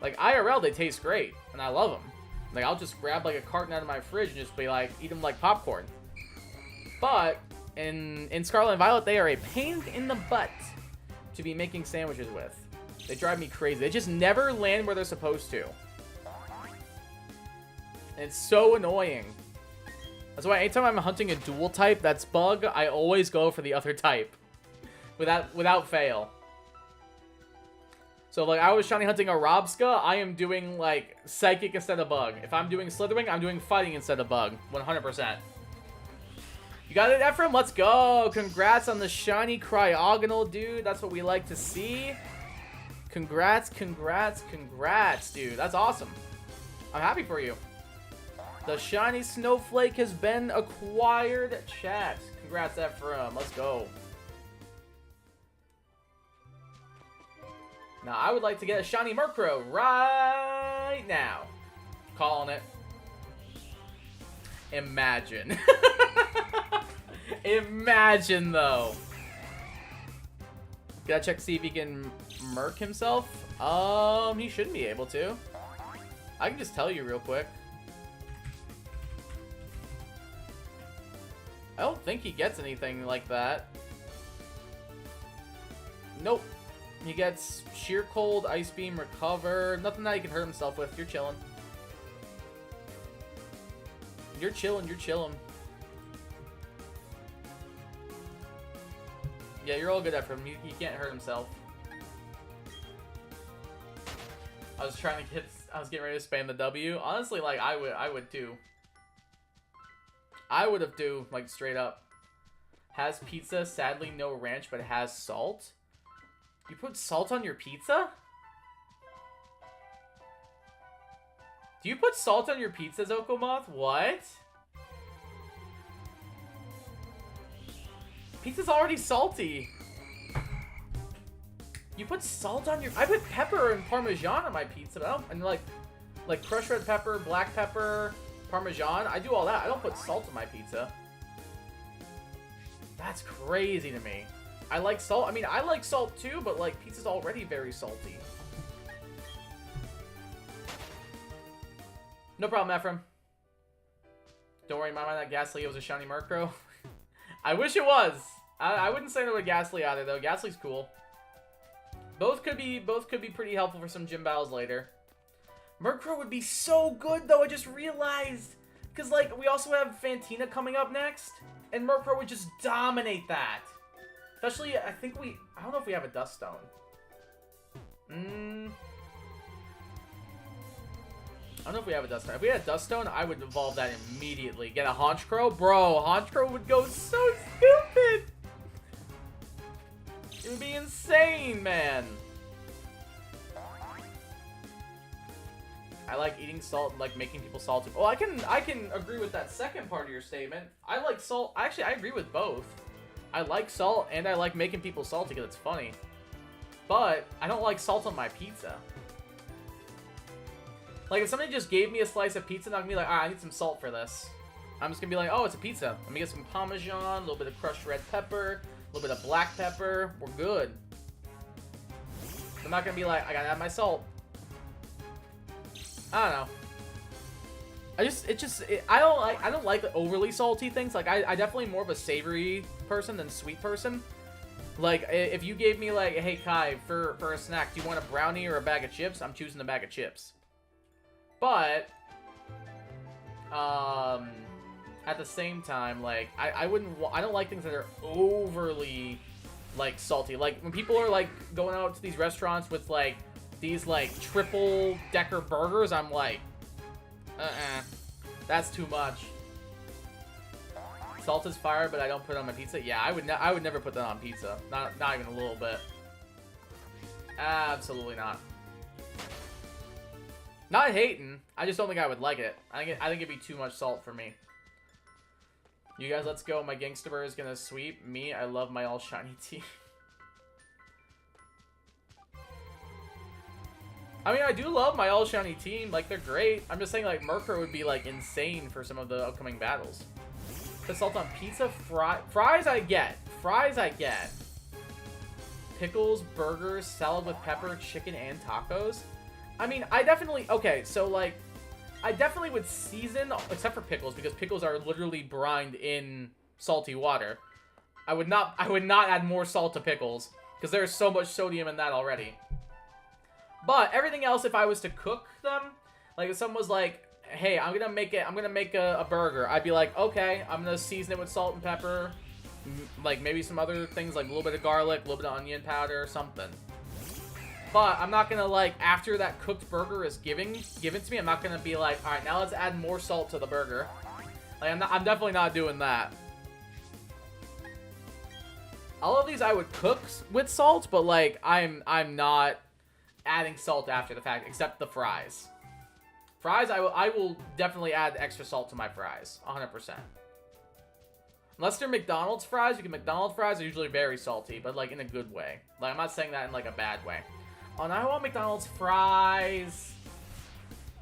Like, IRL, they taste great, and I love them. Like, I'll just grab, like, a carton out of my fridge and just be like, eat them like popcorn. But in Scarlet and Violet, they are a pain in the butt to be making sandwiches with. They drive me crazy. They just never land where they're supposed to. And it's so annoying. That's why anytime I'm hunting a dual type that's bug, I always go for the other type. Without fail. So, like, I was shiny hunting a Robska, I am doing, like, Psychic instead of Bug. If I'm doing Slitherwing, I'm doing Fighting instead of Bug. 100%. You got it, Ephraim? Let's go! Congrats on the shiny Cryogonal, dude. That's what we like to see. Congrats, congrats, congrats, dude. That's awesome. I'm happy for you. The shiny Snowflake has been acquired. Chat. Congrats, Ephraim. Let's go. Now, I would like to get a shiny Murkrow right now. Calling it. Imagine. Imagine, though. Gotta check to see if he can Murk himself. He shouldn't be able to. I can just tell you real quick. I don't think he gets anything like that. Nope. He gets Sheer Cold, Ice Beam, Recover. Nothing that he can hurt himself with. You're chilling. You're chilling. You're chilling. Yeah, you're all good at him. He can't hurt himself. I was getting ready to spam the W. Honestly, like, I would too. I would have too, like, straight up. Has pizza, sadly no ranch, but has salt. You put salt on your pizza? Do you put salt on your pizza, Zokomoth? What? Pizza's already salty. You put salt on your... I put pepper and Parmesan on my pizza, but I don't... And like crushed red pepper, black pepper, Parmesan. I do all that. I don't put salt on my pizza. That's crazy to me. I like salt. I mean, I like salt too, but, like, pizza's already very salty. No problem, Ephraim. Don't worry, in my mind, that Ghastly was a shiny Murkrow. I wish it was. I wouldn't say no to Ghastly either, though. Ghastly's cool. Both could be pretty helpful for some gym battles later. Murkrow would be so good, though. I just realized. Because, like, we also have Fantina coming up next. And Murkrow would just dominate that. Especially, I don't know if we have a Dust Stone. I don't know if we have a Dust Stone. If we had a Dust Stone, I would evolve that immediately. Get a Honchkrow? Bro, Honchkrow would go so stupid! It would be insane, man. I like eating salt and like making people salty. Oh, I can agree with that second part of your statement. I like salt. Actually, I agree with both. I like salt, and I like making people salty because it's funny. But I don't like salt on my pizza. Like, if somebody just gave me a slice of pizza, I'm not gonna be like, alright, I need some salt for this. I'm just gonna be like, oh, it's a pizza. Let me get some Parmesan, a little bit of crushed red pepper, a little bit of black pepper. We're good. I'm not gonna be like, I gotta add my salt. I don't know. I don't like overly salty things. Like, I definitely more of a savory person than sweet person. Like, if you gave me, like, hey, Kai, for a snack, do you want a brownie or a bag of chips? I'm choosing a bag of chips. But, at the same time, like, I don't like things that are overly, like, salty. Like, when people are, like, going out to these restaurants with, like, these, like, triple-decker burgers, I'm like, that's too much. Salt is fire, but I don't put it on my pizza. Yeah, I would never put that on pizza. Not even a little bit. Absolutely not. Not hating. I just don't think I would like it. I think it'd be too much salt for me. You guys, let's go. My Gangster is gonna sweep me. I love my all shiny team. I mean, I do love my all shiny team. Like, they're great. I'm just saying, like, Murkrow would be, like, insane for some of the upcoming battles. Put salt on pizza, fries I get. Fries I get. Pickles, burgers, salad with pepper, chicken, and tacos. I mean, I definitely... Okay, so, like, I definitely would season, except for pickles, because pickles are literally brined in salty water. I would not add more salt to pickles, because there's so much sodium in that already. But everything else, if I was to cook them, like if someone was like, hey, I'm gonna make a burger, I'd be like, okay, I'm gonna season it with salt and pepper, like maybe some other things, like a little bit of garlic, a little bit of onion powder or something. But I'm not gonna, like, after that cooked burger is given to me, I'm not gonna be like, all right, now let's add more salt to the burger. Like, I'm definitely not doing that. All of these I would cook with salt, but like I'm not adding salt after the fact, except the fries. Fries, I will definitely add extra salt to my fries, 100%. Unless they're McDonald's fries, because McDonald's fries are usually very salty, but like in a good way. Like, I'm not saying that in like a bad way. Oh, now I want McDonald's fries.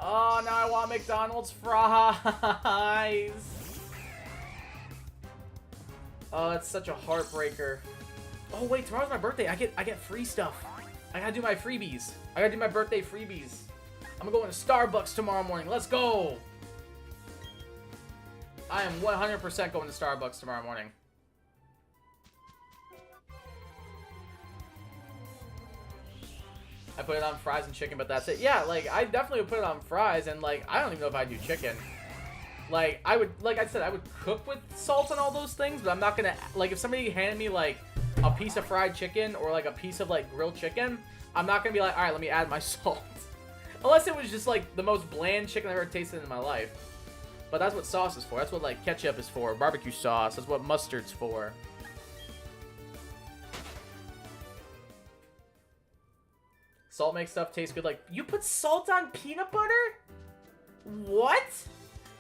Oh, now I want McDonald's fries. Oh, that's such a heartbreaker. Oh wait, tomorrow's my birthday. I get free stuff. I gotta do my freebies. I gotta do my birthday freebies. I'm gonna go into Starbucks tomorrow morning. Let's go. I am 100% going to Starbucks tomorrow morning. I put it on fries and chicken, but that's it. Yeah, like, I definitely would put it on fries, and, like, I don't even know if I do chicken. Like, I would, like I said, I would cook with salt and all those things, but I'm not gonna, like, if somebody handed me, like, a piece of fried chicken or, like, a piece of, like, grilled chicken, I'm not gonna be like, alright, let me add my salt. Unless it was just, like, the most bland chicken I've ever tasted in my life. But that's what sauce is for. That's what, like, ketchup is for. Barbecue sauce. That's what mustard's for. Salt makes stuff taste good. Like, you put salt on peanut butter? What?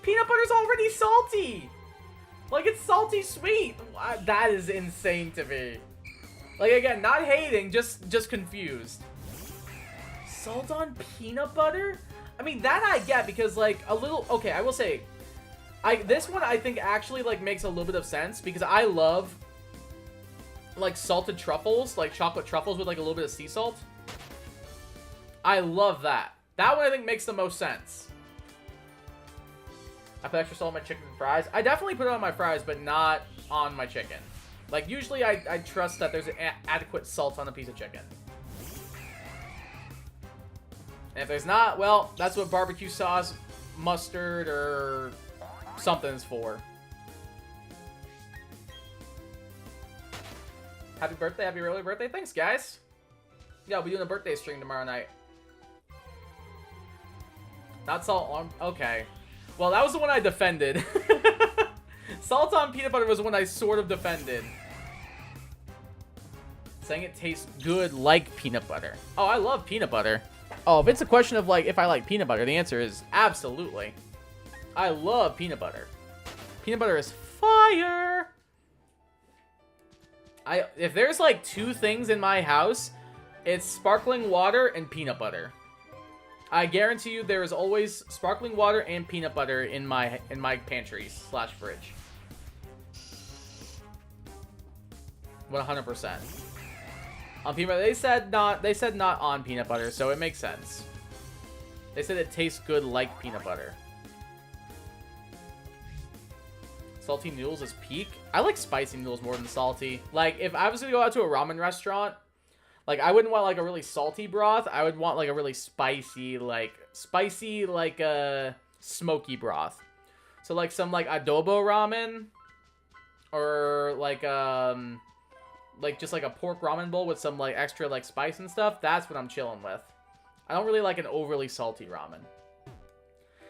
Peanut butter's already salty. Like, it's salty sweet. That is insane to me. Like, again, not hating, just confused. Salt on peanut butter? I mean, that I get because, like, a little... Okay, I will say... this one, I think, actually, like, makes a little bit of sense because I love, like, salted truffles. Like, chocolate truffles with, like, a little bit of sea salt. I love that. That one, I think, makes the most sense. I put extra salt on my chicken and fries. I definitely put it on my fries, but not on my chicken. Like, usually I trust that there's adequate salt on a piece of chicken. And if there's not, well, that's what barbecue sauce, mustard, or something's for. Happy birthday, happy early birthday. Thanks, guys. Yeah, I'll be doing a birthday stream tomorrow night. Not salt on... Okay. Well, that was the one I defended. Salt on peanut butter was the one I sort of defended. Saying it tastes good like peanut butter. Oh, I love peanut butter. Oh, if it's a question of, like, if I like peanut butter, the answer is absolutely. I love peanut butter. Peanut butter is fire. If there's, like, two things in my house, it's sparkling water and peanut butter. I guarantee you there is always sparkling water and peanut butter in my pantry / fridge. 100%. On peanut butter, they said not on peanut butter, so it makes sense. They said it tastes good like peanut butter. Salty noodles is peak. I like spicy noodles more than salty. Like, if I was gonna go out to a ramen restaurant, like, I wouldn't want, like, a really salty broth. I would want, like, a really spicy, like, smoky broth. So, like, some, like, adobo ramen. Or, like, just, like, a pork ramen bowl with some, like, extra, like, spice and stuff. That's what I'm chilling with. I don't really like an overly salty ramen.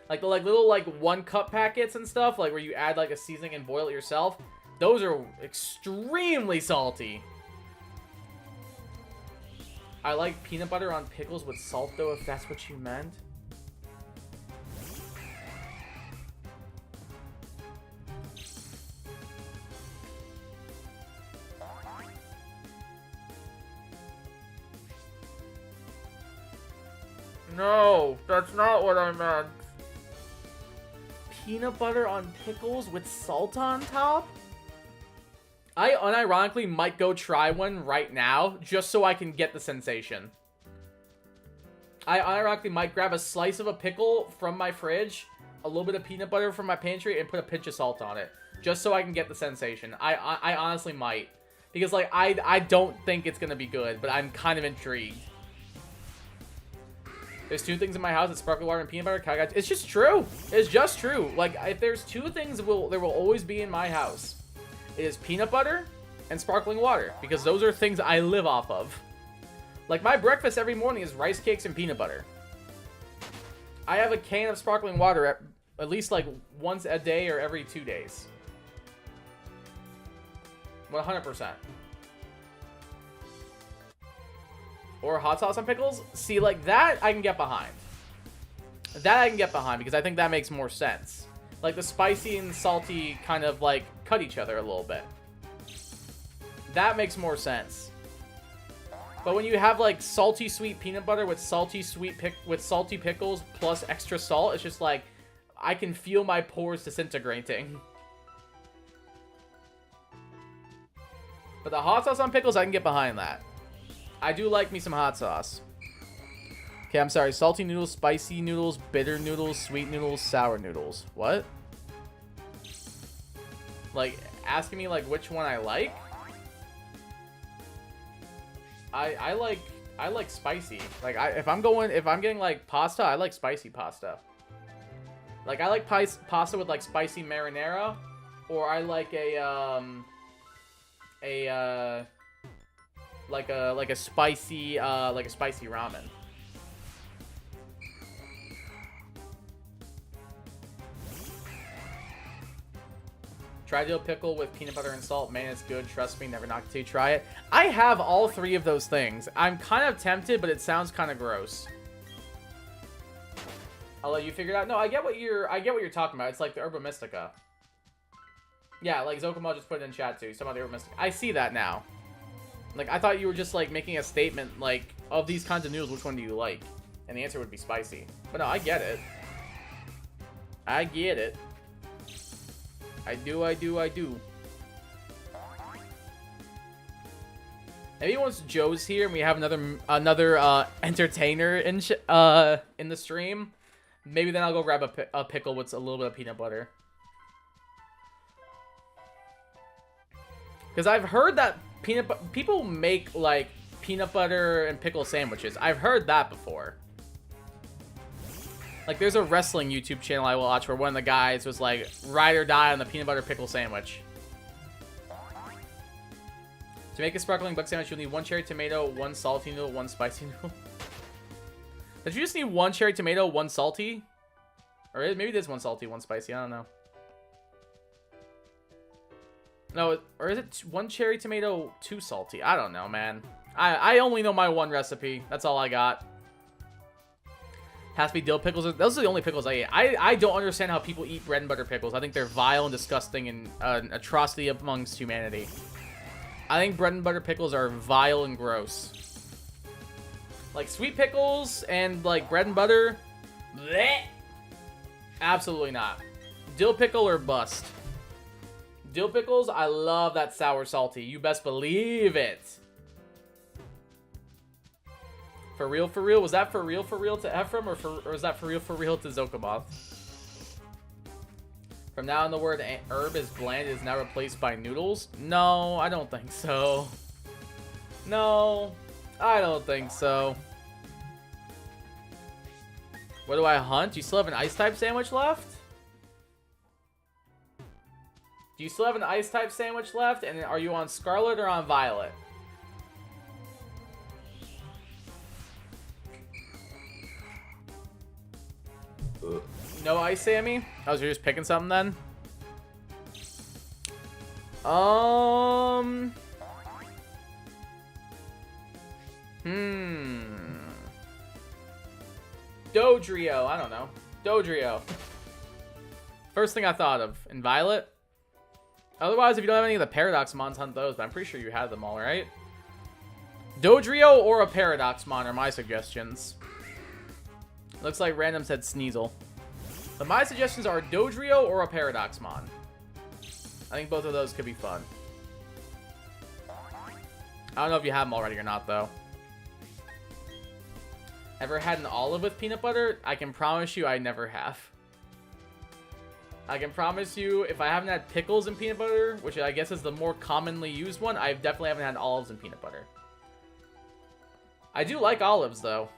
Like, the, like, little, like, 1-cup packets and stuff, like, where you add, like, a seasoning and boil it yourself. Those are extremely salty. I like peanut butter on pickles with salt, though, if that's what you meant. No, that's not what I meant. Peanut butter on pickles with salt on top? I unironically might go try one right now, just so I can get the sensation. I unironically might grab a slice of a pickle from my fridge, a little bit of peanut butter from my pantry, and put a pinch of salt on it. Just so I can get the sensation. I honestly might. Because, like, I don't think it's gonna be good, but I'm kind of intrigued. There's 2 things in my house. It's sparkling water and peanut butter. It's just true. It's just true. Like, if there's 2 things there will always be in my house. It is peanut butter and sparkling water. Because those are things I live off of. Like, my breakfast every morning is rice cakes and peanut butter. I have a can of sparkling water at least, like, once a day or every 2 days. 100%. Or hot sauce on pickles? See, like, that I can get behind. That I can get behind because I think that makes more sense. Like, the spicy and salty kind of, like, cut each other a little bit. That makes more sense. But when you have, like, salty sweet peanut butter with salty pickles plus extra salt, it's just like, I can feel my pores disintegrating. But the hot sauce on pickles, I can get behind that. I do like me some hot sauce. Okay, I'm sorry. Salty noodles, spicy noodles, bitter noodles, sweet noodles, sour noodles. What? Like, asking me, like, which one I like? I like spicy. Like, if I'm getting, like, pasta, I like spicy pasta. Like, I like pasta with, like, spicy marinara. Or I like like a spicy ramen. Try dill pickle with peanut butter and salt. Man, it's good. Trust me, never knock till you try it. I have all 3 of those things. I'm kind of tempted, but it sounds kind of gross. I'll let you figure it out. No, I get what you're talking about. It's like the Herba Mystica. Yeah, like Zokomo just put it in chat too. Some other Herba Mystica. I see that now. Like, I thought you were just, like, making a statement, like, of these kinds of noodles, which one do you like? And the answer would be spicy. But no, I get it. I get it. I do. Maybe once Joe's here and we have another entertainer in the stream, maybe then I'll go grab a pickle with a little bit of peanut butter. Because I've heard that people make, like, peanut butter and pickle sandwiches. I've heard that before. Like, there's a wrestling YouTube channel I watch where one of the guys was like, ride or die on the peanut butter pickle sandwich. To make a sparkling bug sandwich, you'll need 1 cherry tomato, 1 salty noodle, 1 spicy noodle. Did you just need 1 cherry tomato, 1 salty? Or maybe there's 1 salty, 1 spicy, I don't know. No, or is it 1 cherry tomato, 2 salty? I don't know, man. I only know my 1 recipe. That's all I got. Has to be dill pickles. Those are the only pickles I eat. I don't understand how people eat bread and butter pickles. I think they're vile and disgusting and an atrocity amongst humanity. I think bread and butter pickles are vile and gross. Like, sweet pickles and, like, bread and butter, bleh. Absolutely not. Dill pickle or bust. Dill pickles, I love that sour salty. You best believe it. For real, for real? Was that for real to Ephraim, or was that for real to Zokomoth? From now on, the word herb is bland is now replaced by noodles? No, I don't think so. No, I don't think so. What do I hunt? Do you still have an ice-type sandwich left? Do you still have an ice-type sandwich left? And are you on Scarlet or on Violet? No ice, Sammy? Oh, so you're just picking something then? Dodrio. I don't know. Dodrio. First thing I thought of. In Violet? Otherwise, if you don't have any of the Paradox Mons, hunt those. But I'm pretty sure you have them all, right? Dodrio or a Paradox Mon are my suggestions. Looks like random said Sneasel. But my suggestions are Dodrio or a Paradoxmon. I think both of those could be fun. I don't know if you have them already or not, though. Ever had an olive with peanut butter? I can promise you I never have. I can promise you if I haven't had pickles and peanut butter, which I guess is the more commonly used one, I definitely haven't had olives and peanut butter. I do like olives, though.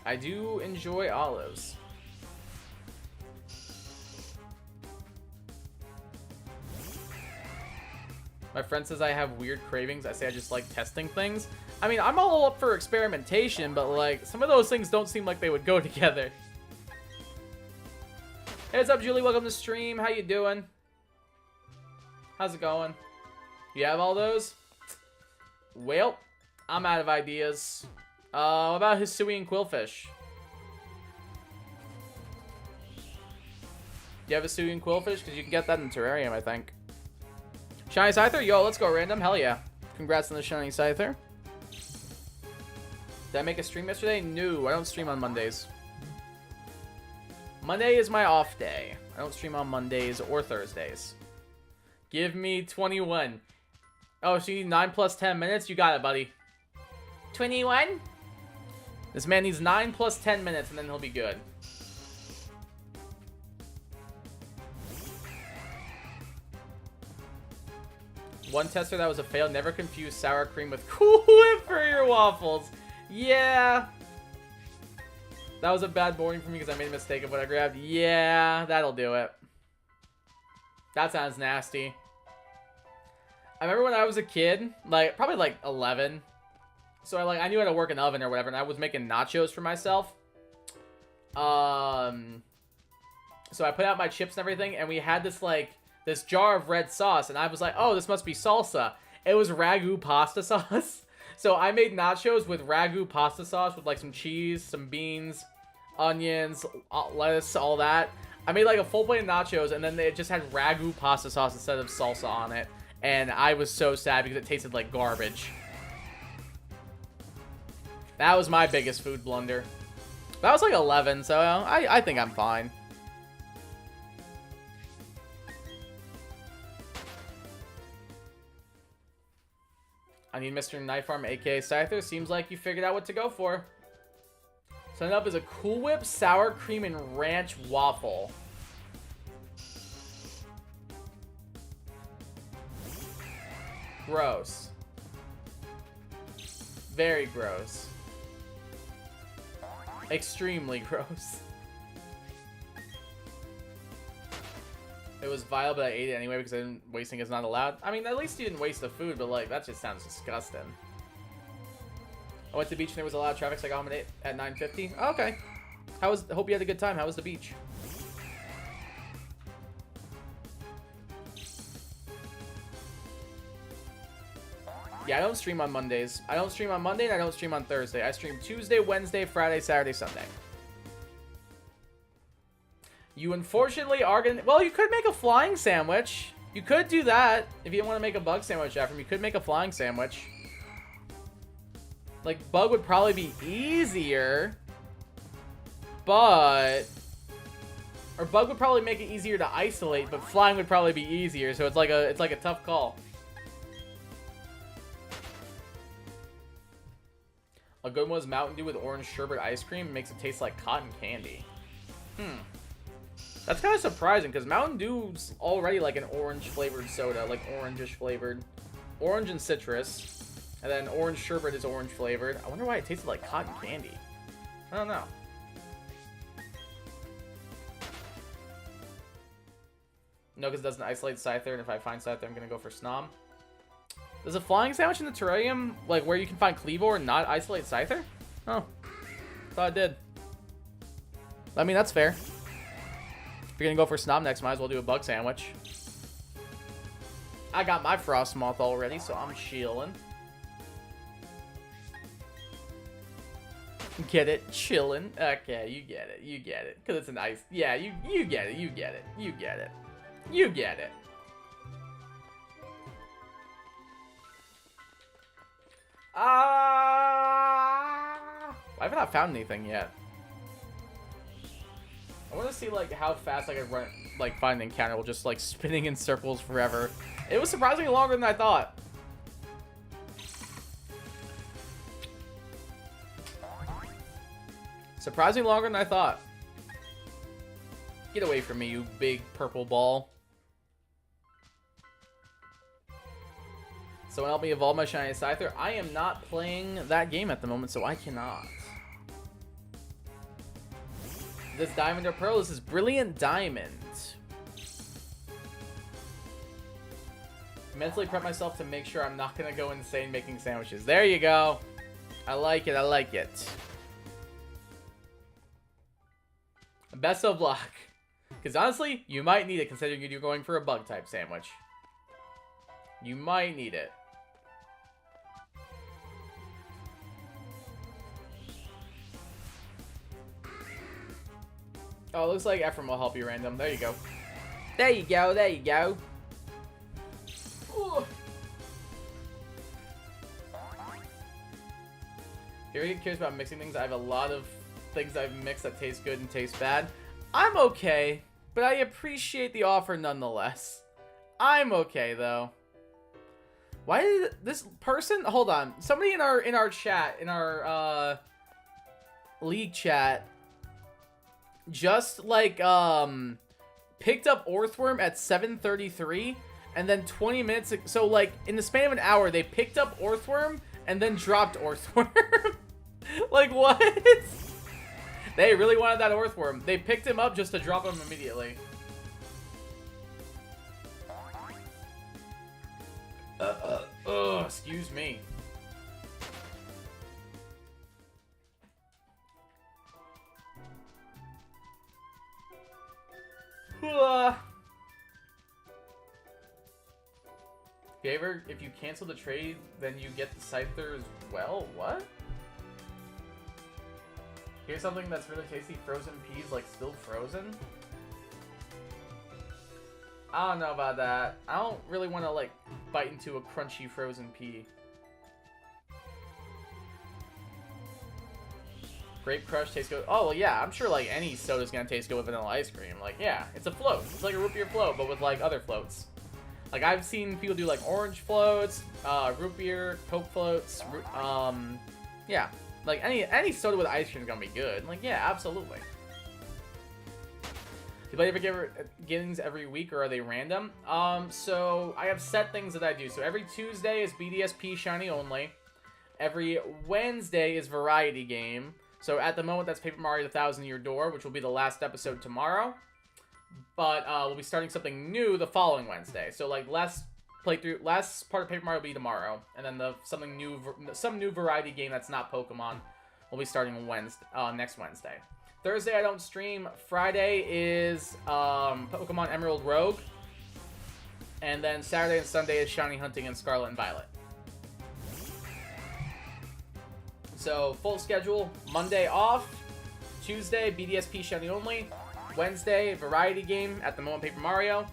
I do enjoy olives. My friend says I have weird cravings. I say I just like testing things. I mean, I'm all up for experimentation, but like, some of those things don't seem like they would go together. Hey, what's up, Julie? Welcome to the stream. How you doing? How's it going? You have all those? Well, I'm out of ideas. What about Hisuian Quillfish? Do you have Hisuian Quillfish? Because you can get that in the terrarium, I think. Shiny Scyther? Yo, let's go random. Hell yeah. Congrats on the Shiny Scyther. Did I make a stream yesterday? No, I don't stream on Mondays. Monday is my off day. I don't stream on Mondays or Thursdays. Give me 21. Oh, so you need 9 plus 10 minutes? You got it, buddy. 21? This man needs 9 plus 10 minutes and then he'll be good. One tester that was a fail. Never confuse sour cream with Cool Whip for your waffles. Yeah. That was a bad morning for me because I made a mistake of what I grabbed. Yeah, that'll do it. That sounds nasty. I remember when I was a kid, like probably like 11. So I knew how to work an oven or whatever, and I was making nachos for myself. So I put out my chips and everything, and we had this jar of red sauce, and I was like, oh, this must be salsa. It was ragu pasta sauce. So I made nachos with ragu pasta sauce with like some cheese, some beans, onions, lettuce, all that. I made like a full plate of nachos, and then it just had ragu pasta sauce instead of salsa on it. And I was so sad because it tasted like garbage. That was my biggest food blunder. That was like 11, so I think I'm fine. I need Mr. Knife Arm, aka Scyther. Seems like you figured out what to go for. Sign up as a Cool Whip sour cream and ranch waffle. Gross. Very gross. Extremely gross. It was vile, but I ate it anyway because wasting is not allowed. I mean, at least you didn't waste the food, but like, that just sounds disgusting. I went to the beach and there was a lot of traffic, so I got home at 9:50. Oh, okay. Hope you had a good time. How was the beach? Yeah, I don't stream on Mondays. I don't stream on Monday and I don't stream on Thursday. I stream Tuesday, Wednesday, Friday, Saturday, Sunday. You unfortunately are gonna... Well, you could make a flying sandwich. You could do that. If you don't want to make a bug sandwich after him, you could make a flying sandwich. Like, bug would probably be easier. But... Or bug would probably make it easier to isolate, but flying would probably be easier. So it's like a tough call. A good one was Mountain Dew with orange sherbet ice cream. It makes it taste like cotton candy. That's kind of surprising, because Mountain Dew's already like an orange-flavored soda, like orange-ish flavored. Orange and citrus. And then orange sherbet is orange-flavored. I wonder why it tasted like cotton candy. I don't know. No, because it doesn't isolate Scyther, and if I find Scyther, I'm going to go for Snom. Does a flying sandwich in the terrarium, like where you can find Cleavor, not isolate Scyther? Oh. Thought it did. I mean, that's fair. If you're gonna go for Snob next, might as well do a bug sandwich. I got my Frost Moth already, so I'm chillin'. Get it? Chillin'? Okay, you get it. You get it. Because it's a nice... Yeah, you get it. You get it. You get it. You get it. I have not found anything yet. I want to see like how fast I can run, like find an encounter while just like spinning in circles forever. It was surprisingly longer than I thought. Surprisingly longer than I thought. Get away from me, you big purple ball. Someone help me evolve my shiny Scyther. I am not playing that game at the moment, so I cannot. This Diamond or Pearl? This is Brilliant Diamond. Mentally prep myself to make sure I'm not going to go insane making sandwiches. There you go. I like it. I like it. Best of luck. Because honestly, you might need it considering you're going for a bug type sandwich. You might need it. Oh, it looks like Ephraim will help you random. There you go. There you go. There you go. Ooh. If you're curious about mixing things, I have a lot of things I've mixed that taste good and taste bad. I'm okay, but I appreciate the offer nonetheless. I'm okay though. Why did this person? Hold on. Somebody in our chat, in our league chat, just like picked up Orthworm at 7:33, and then 20 minutes. So like in the span of an hour, they picked up Orthworm and then dropped Orthworm. Like what? They really wanted that Orthworm. They picked him up just to drop him immediately. Excuse me. If you cancel the trade, then you get the Scyther as well? What? Here's something that's really tasty. Frozen peas, like, still frozen? I don't know about that. I don't really want to, like, bite into a crunchy frozen pea. Grape Crush tastes good. Oh, well, yeah. I'm sure, like, any soda's gonna taste good with vanilla ice cream. Like, yeah. It's a float. It's like a root beer float, but with, like, other floats. Like, I've seen people do, like, orange floats, root beer, Coke floats, yeah. Like, any soda with ice cream is gonna be good. Like, yeah, absolutely. Do you ever get beginnings every week, or are they random? So, I have set things that I do. So, every Tuesday is BDSP Shiny only. Every Wednesday is Variety Game. So, at the moment, that's Paper Mario: The Thousand Year Door, which will be the last episode tomorrow. But we'll be starting something new the following Wednesday. So like last part of Paper Mario will be tomorrow, and then some new variety game that's not Pokemon will be starting next Wednesday. Thursday I don't stream. Friday is Pokemon Emerald Rogue, and then Saturday and Sunday is Shiny Hunting and Scarlet and Violet. So full schedule: Monday off, Tuesday BDSP Shiny only. Wednesday, Variety Game, at the moment Paper Mario.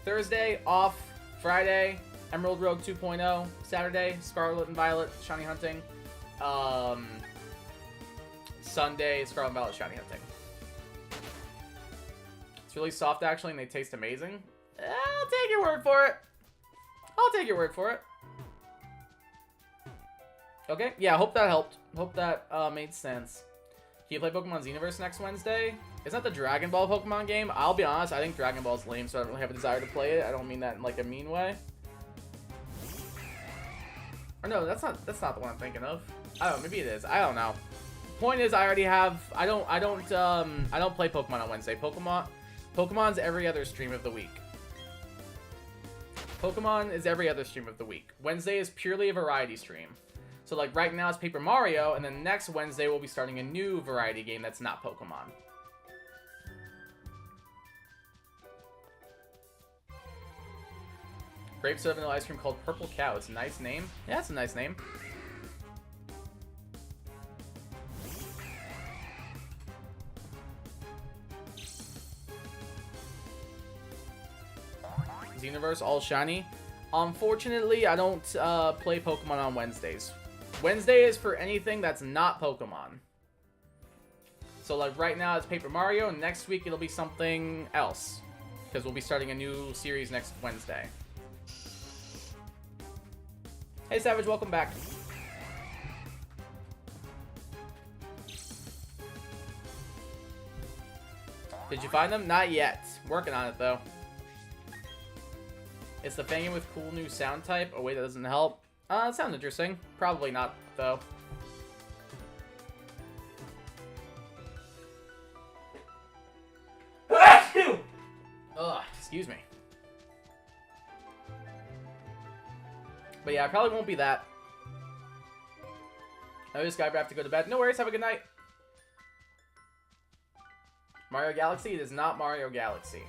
Thursday, off. Friday, Emerald Rogue 2.0. Saturday, Scarlet and Violet, Shiny Hunting. Sunday, Scarlet and Violet, Shiny Hunting. It's really soft, actually, and they taste amazing. I'll take your word for it. I'll take your word for it. Okay, yeah, hope that helped. Hope that made sense. Can you play Pokemon Xenoverse next Wednesday? Isn't that the Dragon Ball Pokemon game? I'll be honest, I think Dragon Ball's lame, so I don't really have a desire to play it. I don't mean that in like a mean way. Or no, that's not the one I'm thinking of. I don't know, maybe it is. I don't know. Point is, I already have. I don't play Pokemon on Wednesday. Pokemon's every other stream of the week. Pokemon is every other stream of the week. Wednesday is purely a variety stream. So like right now it's Paper Mario, and then next Wednesday we'll be starting a new variety game that's not Pokemon. Grape soda vanilla ice cream called Purple Cow. It's a nice name. Yeah, it's a nice name. Xenoverse all shiny. Unfortunately, I don't play Pokemon on Wednesdays. Wednesday is for anything that's not Pokemon. So like right now it's Paper Mario, and next week it'll be something else. Because we'll be starting a new series next Wednesday. Hey Savage, welcome back. Did you find them? Not yet. Working on it though. It's the Fangin with cool new sound type. Oh wait, that doesn't help. It sounds interesting. Probably not though. Ugh, excuse me. But yeah, I probably won't be that. I just gotta have to go to bed. No worries, have a good night. Mario Galaxy? It is not Mario Galaxy.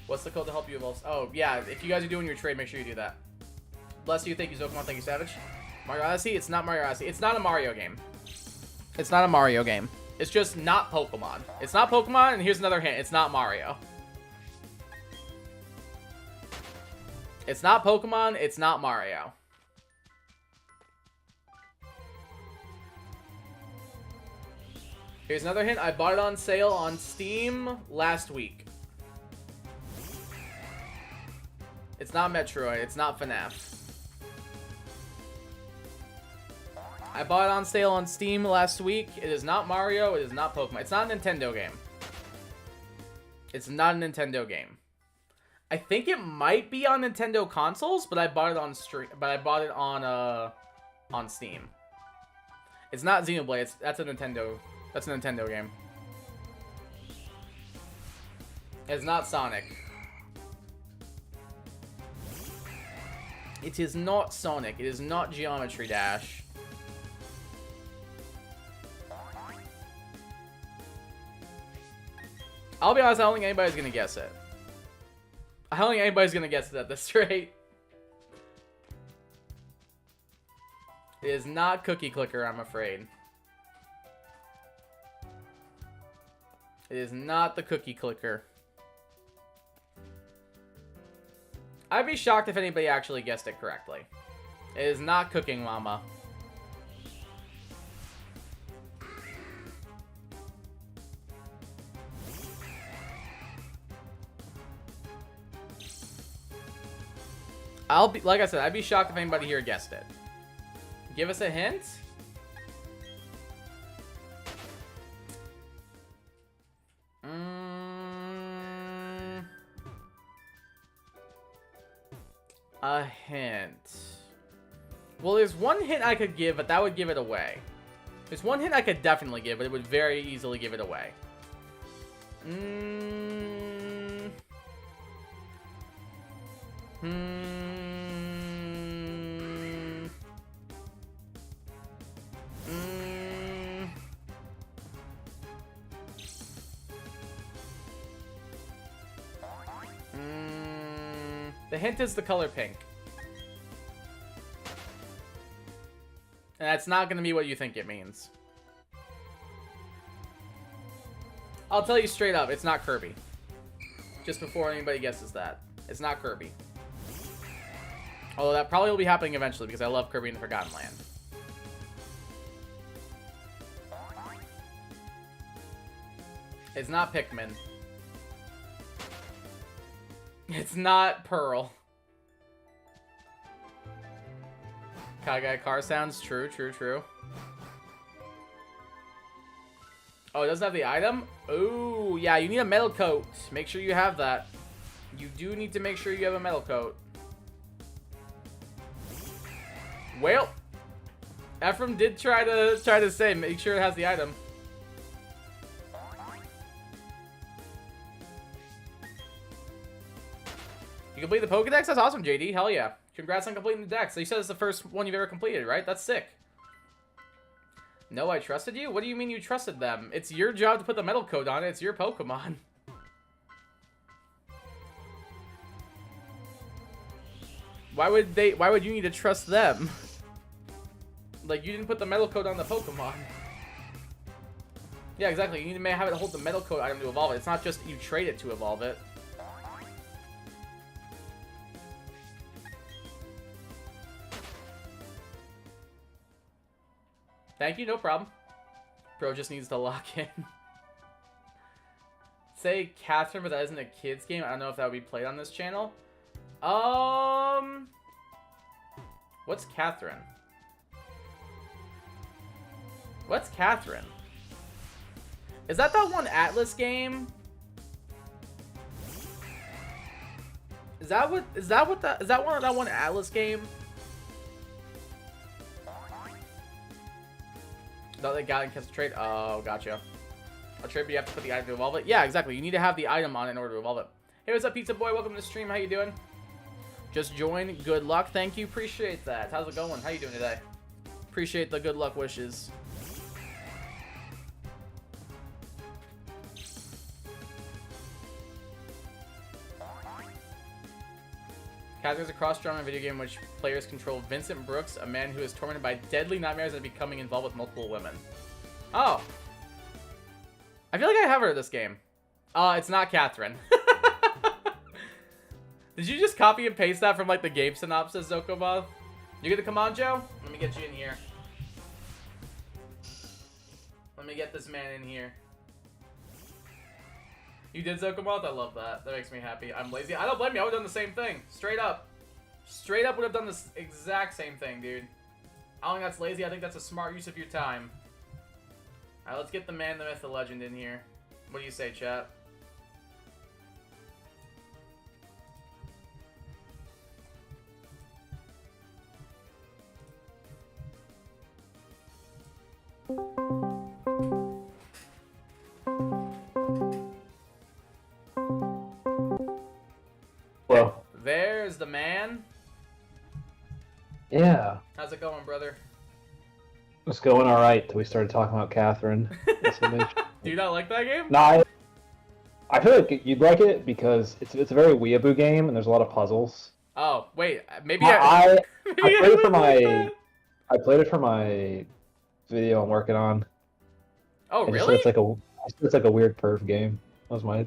What's the code to help you evolve? Oh, yeah, if you guys are doing your trade, make sure you do that. Bless you, thank you, Zokamon, thank you, Savage. Mario Odyssey? It's not Mario Odyssey. It's not a Mario game. It's not a Mario game. It's just not Pokemon. It's not Pokemon, and here's another hint. It's not Mario. It's not Pokemon. It's not Mario. Here's another hint. I bought it on sale on Steam last week. It's not Metroid. It's not FNAF. I bought it on sale on Steam last week. It is not Mario. It is not Pokemon. It's not a Nintendo game. It's not a Nintendo game. I think it might be on Nintendo consoles, but I bought it on stream. But I bought it on Steam. It's not Xenoblade. That's a Nintendo. That's a Nintendo game. It's not Sonic. It is not Sonic. It is not Geometry Dash. I'll be honest, I don't think anybody's gonna guess it. I don't think anybody's gonna guess it at this rate. It is not Cookie Clicker, I'm afraid. It is not the Cookie Clicker. I'd be shocked if anybody actually guessed it correctly. It is not Cooking Mama. Like I said, I'd be shocked if anybody here guessed it. Give us a hint? A hint. Well, there's one hint I could give, but that would give it away. There's one hint I could definitely give, but it would very easily give it away. The hint is the color pink. And that's not going to be what you think it means. I'll tell you straight up, it's not Kirby. Just before anybody guesses that. It's not Kirby. Although that probably will be happening eventually because I love Kirby in the Forgotten Land. It's not Pikmin. It's not Pearl. Kagai car sounds. True, true, true. Oh, it doesn't have the item? Ooh, yeah, you need a metal coat. Make sure you have that. You do need to make sure you have a metal coat. Well, Ephraim did try to say, make sure it has the item. You complete the Pokedex? That's awesome, JD. Hell yeah. Congrats on completing the dex. So you said it's the first one you've ever completed, right? That's sick. No, I trusted you? What do you mean you trusted them? It's your job to put the metal coat on it. It's your Pokemon. Why would you need to trust them? Like, you didn't put the metal coat on the Pokemon. Yeah, exactly. You need to have it hold the metal coat item to evolve it. It's not just you trade it to evolve it. Thank you, no problem. Bro just needs to lock in. Say Catherine, but that isn't a kid's game. I don't know if that would be played on this channel. What's Catherine? What's Catherine? Is that one Atlas game? Is that one that one Atlas game? No, they got in case trade. Oh, gotcha. A trade, but you have to put the item to evolve it. Yeah, exactly. You need to have the item on it in order to evolve it. Hey, what's up, Pizza Boy? Welcome to the stream. How you doing? Just join. Good luck. Thank you. Appreciate that. How's it going? How you doing today? Appreciate the good luck wishes. Catherine's a cross-genre video game in which players control Vincent Brooks, a man who is tormented by deadly nightmares and becoming involved with multiple women. Oh. I feel like I have heard of this game. It's not Catherine. Did you just copy and paste that from, like, the game synopsis, Zokomoth? You gonna come on, Joe? Let me get you in here. Let me get this man in here. You did, Zokomoth? I love that. That makes me happy. I'm lazy. I don't blame you. I would have done the same thing. Straight up. Straight up would have done this exact same thing, dude. I don't think that's lazy. I think that's a smart use of your time. Alright, let's get the man, the myth, the legend in here. What do you say, chat? Well, there's the man. Yeah. How's it going, brother? It's going alright till we started talking about Catherine. Do you not like that game? No, I feel like you'd like it because it's a very weeaboo game and there's a lot of puzzles. Oh, wait. Maybe I maybe played it for my... I played it for my video I'm working on. Oh, I just really? said it's like a weird perv game. That was my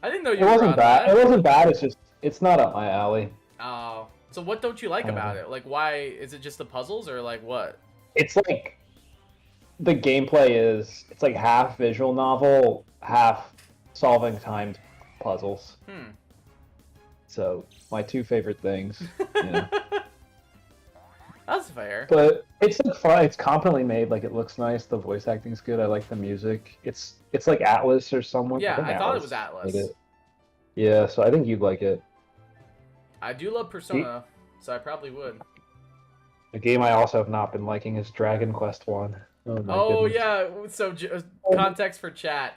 I didn't know you It were wasn't on bad. that. It wasn't bad, it's not up my alley. Oh. So what don't you like about it? Like, why? Is it just the puzzles or, like, what? It's like the gameplay it's like half visual novel, half solving timed puzzles. So my two favorite things. You know. That's fair. But it's like fun. It's competently made. Like it looks nice. The voice acting's good. I like the music. It's like Atlas or someone. Yeah, I thought it was made Atlas. it. Yeah, so I think you'd like it. I do love Persona, so I probably would. A game I also have not been liking is Dragon Quest 1. Oh my goodness. Yeah. So context for chat.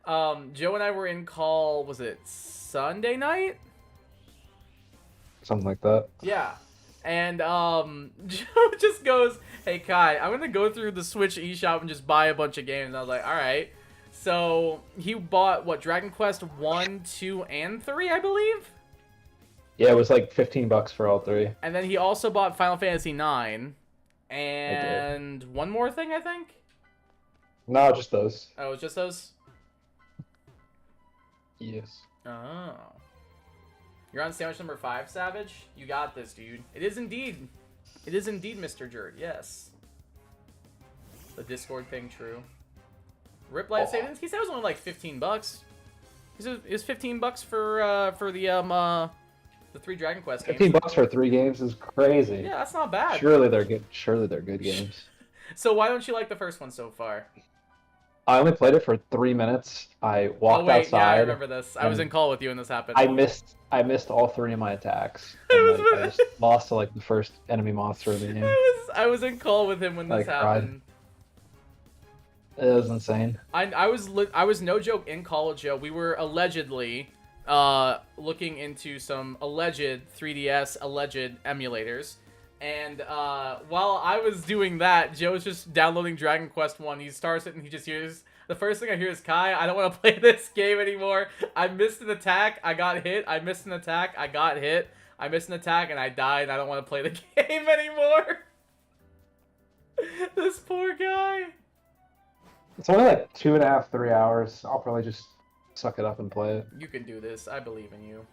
Joe and I were in call. Was it Sunday night? Something like that. Yeah. And Joe just goes, "Hey Kai, I'm gonna go through the Switch eShop and just buy a bunch of games." And I was like, "All right." So he bought what, Dragon Quest 1, 2, and 3, I believe. Yeah, it was like $15 for all three. And then he also bought Final Fantasy 9 and one more thing, I think. No, just those. Oh, it was just those. Yes. Oh. You're on sandwich number 5, Savage? You got this, dude. It is indeed. It is indeed Mr. Jerd, yes. The Discord thing, true. Rip Life Savings? He said it was only like $15. He said it was $15 for the 3 Dragon Quest games. $15 for 3 games is crazy. Yeah, that's not bad. Surely they're good. Surely they're good games. So why don't you like the first one so far? I only played it for 3 minutes. I walked outside. Yeah, I remember this. I was in call with you when this happened. I missed all 3 of my attacks. And I just lost to like the first enemy monster of the game. I was in call with him when this happened. It was insane. I was no joke in call with Joe. We were allegedly looking into some alleged 3DS alleged emulators. And while I was doing that, Joe's just downloading Dragon Quest 1. He starts it and he just hears... The first thing I hear is, "Kai, I don't want to play this game anymore. I missed an attack. I got hit. I missed an attack. I got hit. I missed an attack and I died. And I don't want to play the game anymore." This poor guy. It's only like 2.5, 3 hours. I'll probably just suck it up and play it. You can do this. I believe in you.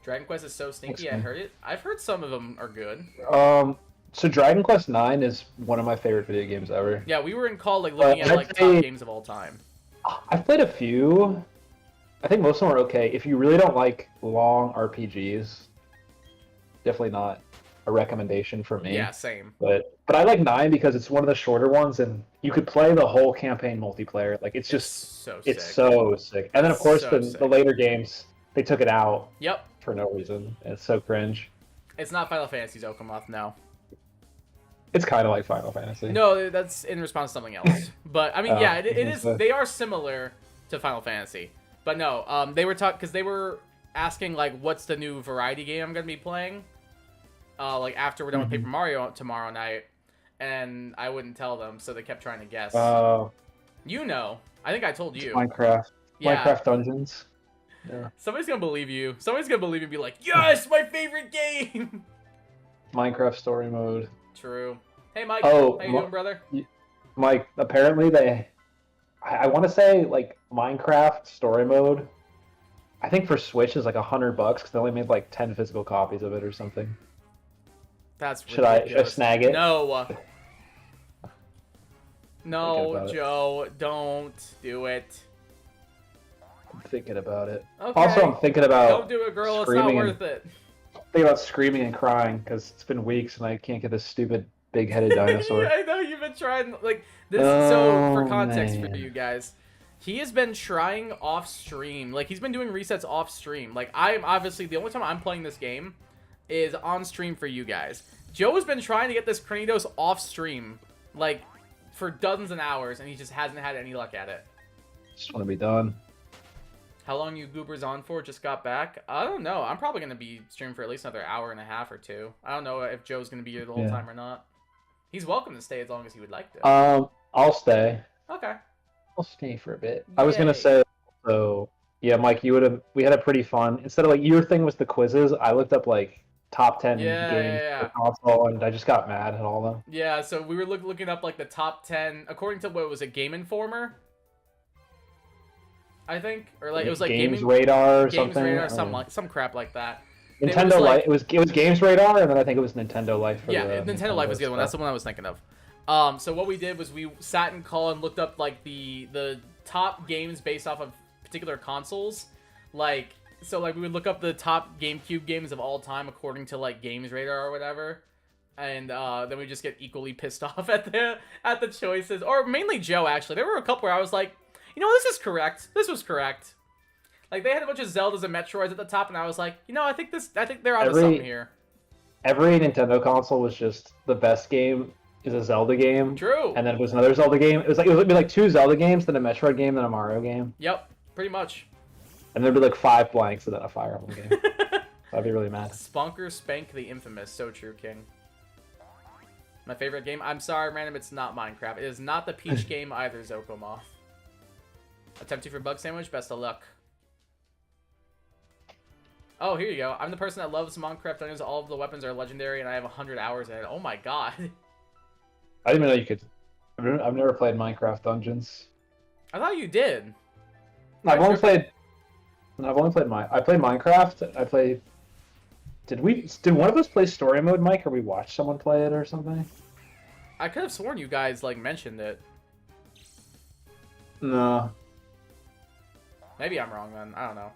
Dragon Quest is so stinky. I heard it. I've heard some of them are good. So Dragon Quest IX is one of my favorite video games ever. Yeah, we were in call like looking at I'd like say- top games of all time. I've played a few. I think most of them are okay. If you really don't like long RPGs, definitely not a recommendation for me. Yeah, same. But I like 9 because it's one of the shorter ones, and you could play the whole campaign multiplayer. Like it's just so sick. it's so sick. And then of course So the sick. later games they took it out Yep. for no reason. It's so cringe. It's not Final Fantasy Zokomoth, no. It's kind of like Final Fantasy. No, that's in response to something else. But I mean, yeah, it is. They are similar to Final Fantasy, but no. They were talking because they were asking like, what's the new variety game I'm gonna be playing? Like after we're done with Paper Mario tomorrow night, and I wouldn't tell them, so they kept trying to guess. You know, I think I told you. Minecraft. Yeah. Minecraft Dungeons. Yeah. Somebody's gonna believe you. Somebody's gonna believe you and be like, yes, my favorite game. Minecraft story mode. True. Hey, Mike. Oh, how you doing, brother? Mike, apparently I want to say like Minecraft story mode. I think for Switch is like $100 because they only made like 10 physical copies of it or something. That's Should I ridiculous. snag it? No. Thinking No, about it. Joe, don't do it. I'm thinking about it. Okay. Also, I'm thinking about Don't do it, girl. It's not screaming worth it. thinking about screaming and crying because it's been weeks and I can't get this stupid big-headed dinosaur. I know you've been trying. Like this. So for Oh, context for man. you guys, he has been trying off stream. Like he's been doing resets off stream. Like I'm obviously the only time I'm playing this game is on stream for you guys. Joe has been trying to get this Cranidos off stream, like for dozens of hours, and he just hasn't had any luck at it. Just want to be done. How long you goobers on for? Just got back? I don't know. I'm probably going to be streaming for at least another hour and a half or two. I don't know if Joe's going to be here the whole time or not. He's welcome to stay as long as he would like to. I'll stay. Okay. I'll stay for a bit. I was gonna Yay. say, so yeah, Mike, we had a pretty fun. Instead of like your thing was the quizzes, I looked up like top 10 Yeah, games yeah, for console, and I just got mad at all of them. Yeah, so we were looking up like the top 10 according to what was it, Game Informer? I think, or like it was like Games Gaming Radar or Games something. Radar, some crap like that. Nintendo was, like- Life. It was Games Radar, and then I think it was Nintendo Life. For Yeah, the Nintendo Life was the other one. stuff. That's the one I was thinking of. So what we did was we sat in call and looked up like the top games based off of particular consoles. Like so like we would look up the top GameCube games of all time according to like Games Radar or whatever. And then we just get equally pissed off at the choices. Or mainly Joe actually. There were a couple where I was like, you know, this is correct. This was correct. Like they had a bunch of Zeldas and Metroids at the top, and I was like, you know, I think they're onto something here. Every Nintendo console was just the best game is a Zelda game. True. And then it was another Zelda game. It would be like 2 Zelda games, then a Metroid game, then a Mario game. Yep, pretty much. And there'd be like 5 blanks and then a Fire Emblem game. I'd be really mad. Spunker Spank the Infamous. So true, King. My favorite game. I'm sorry, random. It's not Minecraft. It is not the Peach game either, Zokomoth. Attempt 2 for Bug Sandwich. Best of luck. Oh, here you go. I'm the person that loves Minecraft Dungeons. All of the weapons are legendary, and I have 100 hours in it. Oh my god. I didn't even know you could. I've never played Minecraft Dungeons. I thought you did. I've Sure. only played I played Minecraft. I played. Did one of us play story mode, Mike, or we watched someone play it or something? I could have sworn you guys like mentioned it. No, Maybe I'm wrong then. I don't know.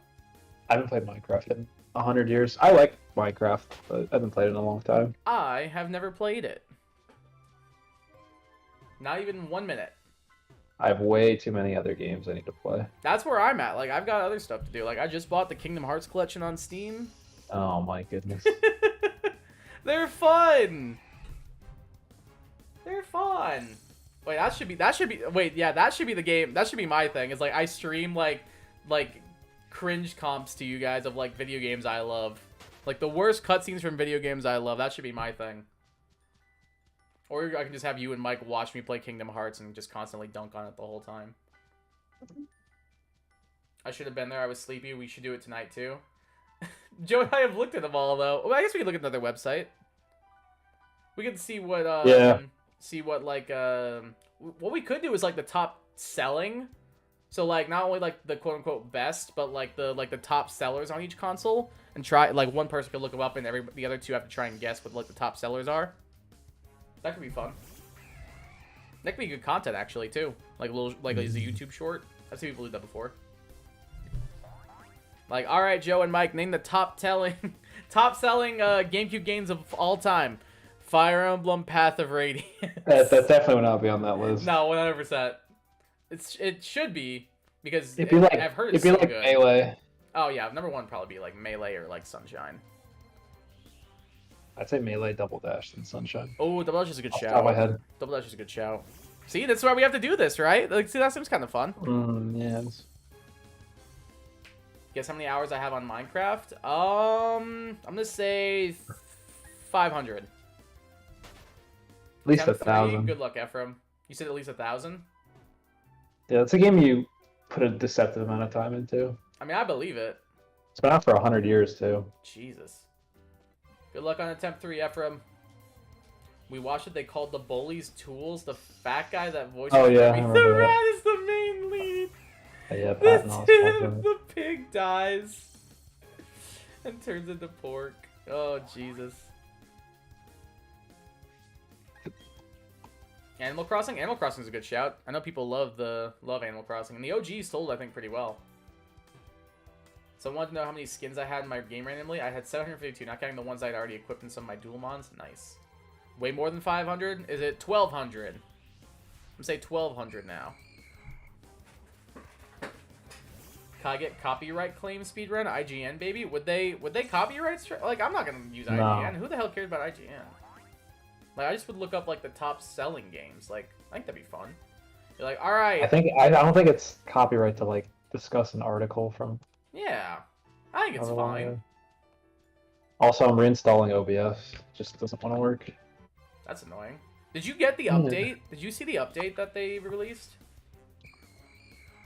I haven't played Minecraft in 100 years. I like Minecraft, but I haven't played it in a long time. I have never played it. Not even 1 minute. I have way too many other games I need to play. That's where I'm at. Like, I've got other stuff to do. Like, I just bought the Kingdom Hearts collection on Steam. Oh my goodness. They're fun. They're fun. Wait, that should be wait, yeah, that should be the game. That should be my thing. It's like I stream like cringe comps to you guys of like video games I love. Like the worst cutscenes from video games I love. That should be my thing. Or I can just have you and Mike watch me play Kingdom Hearts and just constantly dunk on it the whole time. I should have been there. I was sleepy. We should do it tonight too. Joe and I have looked at them all though. Well, I guess we could look at another website. We could see what Yeah. see what like what we could do is like the top selling. So like not only like the quote unquote best, but like the top sellers on each console, and try like one person could look them up and the other two have to try and guess what like the top sellers are. That could be fun. That could be good content actually too. Like as a YouTube short. I've seen people do that before. Like, all right, Joe and Mike, name the top selling GameCube games of all time. Fire Emblem, Path of Radiance. That definitely would not be on that list. No, 100%. It should be because I've heard it's so good. Melee. Oh yeah, number one would probably be like Melee or like Sunshine. I'd say Melee, Double Dash, and Sunshine. Oh, Double Dash is a good shout. Off my head. Double Dash is a good shout. See, that's why we have to do this, right? Like, see, that seems kind of fun. Yes. Guess how many hours I have on Minecraft? I'm gonna say 500. At least 1,000. Good luck, Ephraim. You said at least 1,000? Yeah, it's a game you put a deceptive amount of time into. I mean, I believe it. It's been out for 100 years, too. Jesus. Good luck on attempt 3, Ephraim. We watched it. They called the bullies tools. The fat guy that voiced. Oh yeah, the rat is the main lead. Yeah, the pig dies and turns into pork. Oh Jesus. Animal Crossing. Animal Crossing is a good shout. I know people love Animal Crossing, and the OG sold I think pretty well. So I wanted to know how many skins I had in my game randomly. I had 752, not counting the ones I'd already equipped in some of my dual mons. Nice. Way more than 500? Is it 1,200? I'm gonna say 1,200 now. Can I get copyright claim speedrun? IGN, baby? Would they copyright? Like, I'm not gonna use IGN. Who the hell cares about IGN? Like, I just would look up like the top selling games. Like, I think that'd be fun. You're like, all right. I don't think it's copyright to like discuss an article from. Yeah, I think it's fine. Also, I'm reinstalling OBS. Just doesn't want to work. That's annoying. Did you get the update? Did you see the update that they released?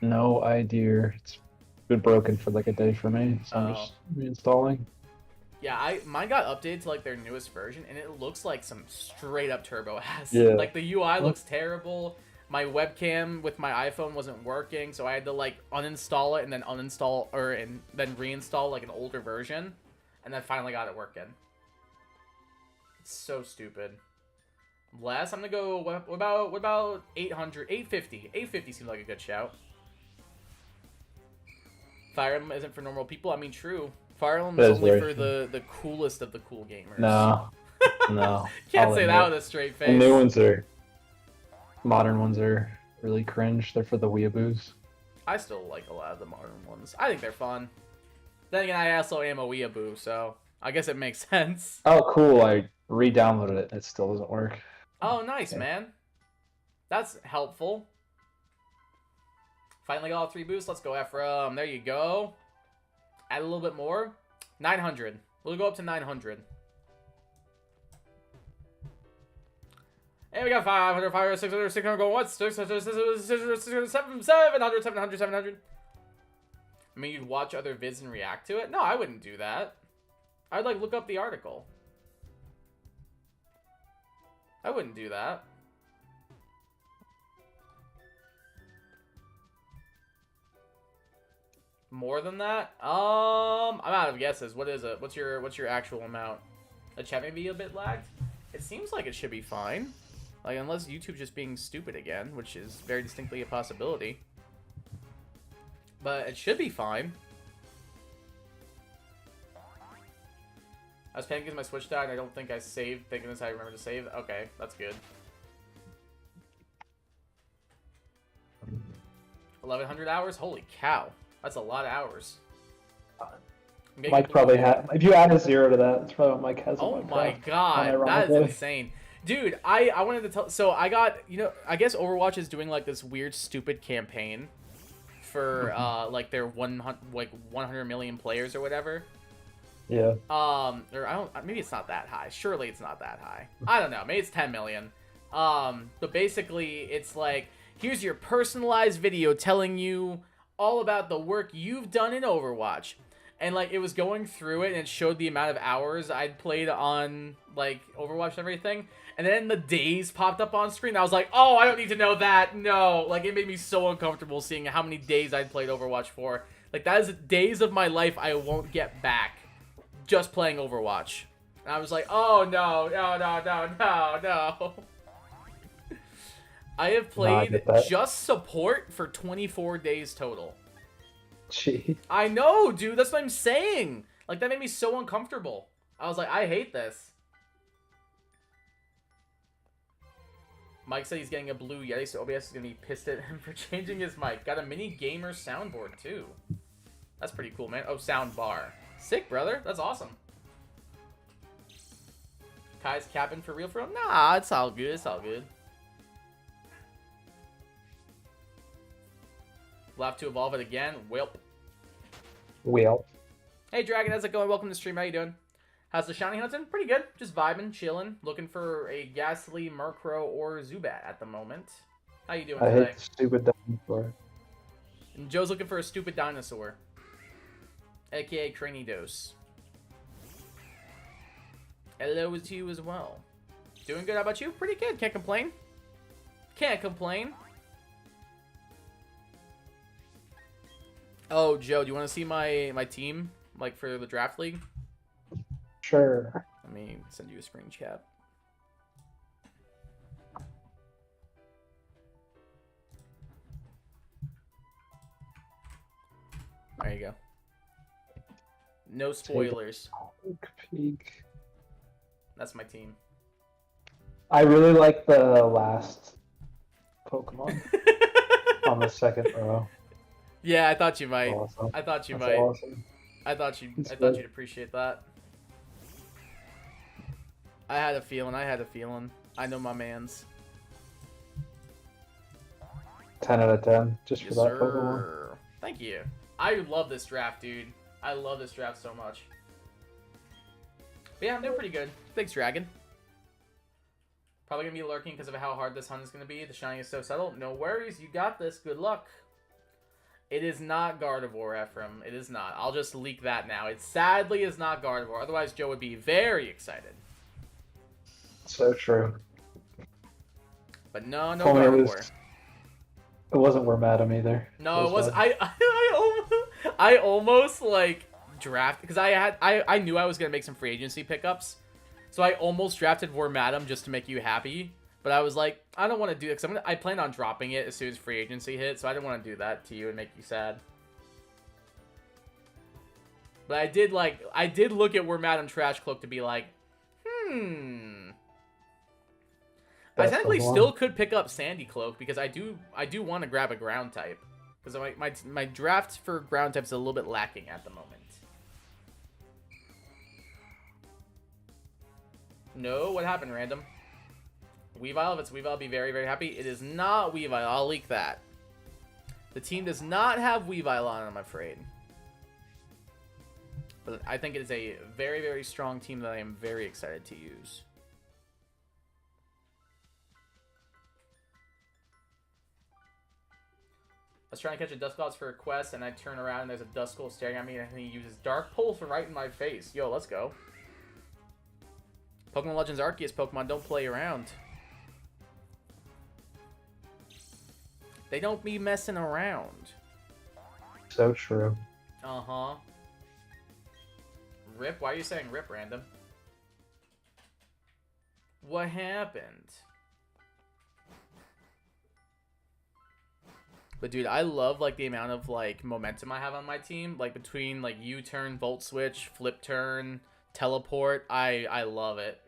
No idea. It's been broken for like a day for me, so I'm just reinstalling. Yeah, mine got updated to like their newest version, and it looks like some straight up turbo ass. Yeah. Like the UI looks terrible. My webcam with my iPhone wasn't working, so I had to like uninstall it and then then reinstall like an older version, and then finally got it working. It's so stupid. Less, I'm gonna go. What about 800, 850? 850 seems like a good shout. Fire Emblem isn't for normal people. I mean, true. Fire Emblem is only for the coolest of the cool gamers. No. Can't say that with a straight face. The new ones modern ones are really cringe. They're for the weeaboos. I still like a lot of the modern ones. I think they're fun. Then again, I also am a weeaboo, so I guess it makes sense. Oh, cool. I re-downloaded it. It still doesn't work. Oh, nice, man. That's helpful. Finally got all 3 boosts. Let's go, Ephraim. There you go. Add a little bit more. 900. We'll go up to 900. And we got 500, 500, 600, 600, going once, 600, 700, 700. I mean, you'd watch other vids and react to it? No, I wouldn't do that. I'd, like, look up the article. I wouldn't do that. More than that? I'm out of guesses. What is it? What's your actual amount? The chat may be a bit lagged. It seems like it should be fine. Like, unless YouTube's just being stupid again, which is very distinctly a possibility. But it should be fine. I was panicking because my Switch died and I don't think I saved. Thank goodness I remember to save. Okay, that's good. 1,100 hours? Holy cow. That's a lot of hours. Mike probably had. If you add a 0 to that, that's probably what Mike has. Oh my god, that is insane. Dude, I wanted to tell. So I got, I guess Overwatch is doing like this weird, stupid campaign for like their 100 million players or whatever. Yeah. Or maybe it's not that high. Surely it's not that high. I don't know. Maybe it's 10 million. But basically, it's like, here's your personalized video telling you all about the work you've done in Overwatch. And, like, it was going through it, and it showed the amount of hours I'd played on, like, Overwatch and everything. And then the days popped up on screen. I was like, oh, I don't need to know that. No. Like, it made me so uncomfortable seeing how many days I'd played Overwatch for. Like, that is days of my life I won't get back just playing Overwatch. And I was like, oh, no. I have No, I played get that. just support for 24 days total. Gee. I know, dude. That's what I'm saying. Like, that made me so uncomfortable. I was like, I hate this. Mike said he's getting a blue Yeti, so OBS is going to be pissed at him for changing his mic. Got a mini gamer soundboard, too. That's pretty cool, man. Oh, sound bar. Sick, brother. That's awesome. Kai's capping for real? Nah, it's all good. It's all good. We'll have to evolve it again. Welp. Well. Hey, Dragon. How's it going? Welcome to the stream. How you doing? How's the shiny hunting? Pretty good. Just vibing, chilling. Looking for a Ghastly, Murkrow, or Zubat at the moment. How you doing I today? hate the stupid dinosaur. And Joe's looking for a stupid dinosaur. AKA Cranidos. Hello to you as well. Doing good. How about you? Pretty good. Can't complain. Can't complain. Oh, Joe, do you want to see my team, like, for the draft league? Sure. Let me send you a screen cap. There you go. No spoilers. Peek. That's my team. I really like the last Pokemon on the second row. Yeah, I thought you might. Awesome. I thought you That's might. awesome. I thought It's you'd good. appreciate that. I had a feeling. I know my mans. 10 out of 10, just Yes, for that Pokemon. sir. Thank you. I love this draft, dude. I love this draft so much. But yeah, I'm doing pretty good. Thanks, Dragon. Probably gonna be lurking because of how hard this hunt is gonna be. The shiny is so subtle. No worries, you got this. Good luck. It is not Gardevoir, Ephraim. It is not. I'll just leak that now. It sadly is not Gardevoir. Otherwise, Joe would be very excited. So true. But no Told me Gardevoir. it wasn't Wormadam either. No, it was I almost like draft because I knew I was gonna make some free agency pickups, so I almost drafted Wormadam just to make you happy. But I was like, I don't want to do it because I plan on dropping it as soon as free agency hit, so I didn't want to do that to you and make you sad. But I did look at Wormadam Trash Cloak to be like, I That's technically the one. still could pick up Sandy Cloak because I do want to grab a ground type because my draft for ground types is a little bit lacking at the moment. No, what happened, random? Weavile, if it's Weavile, I'll be very, very happy. It is not Weavile. I'll leak that. The team does not have Weavile on, I'm afraid. But I think it is a very, very strong team that I am very excited to use. I was trying to catch a Dusclops for a quest, and I turn around and there's a Duskull staring at me, and he uses Dark Pulse right in my face. Yo, let's go. Pokemon Legends Arceus Pokemon don't play around. They don't be messing around. So true. Uh-huh. Rip? Why are you saying rip, random? What happened? But dude, I love like the amount of like momentum I have on my team. Like between like U-turn, Volt Switch, Flip Turn, Teleport. I love it.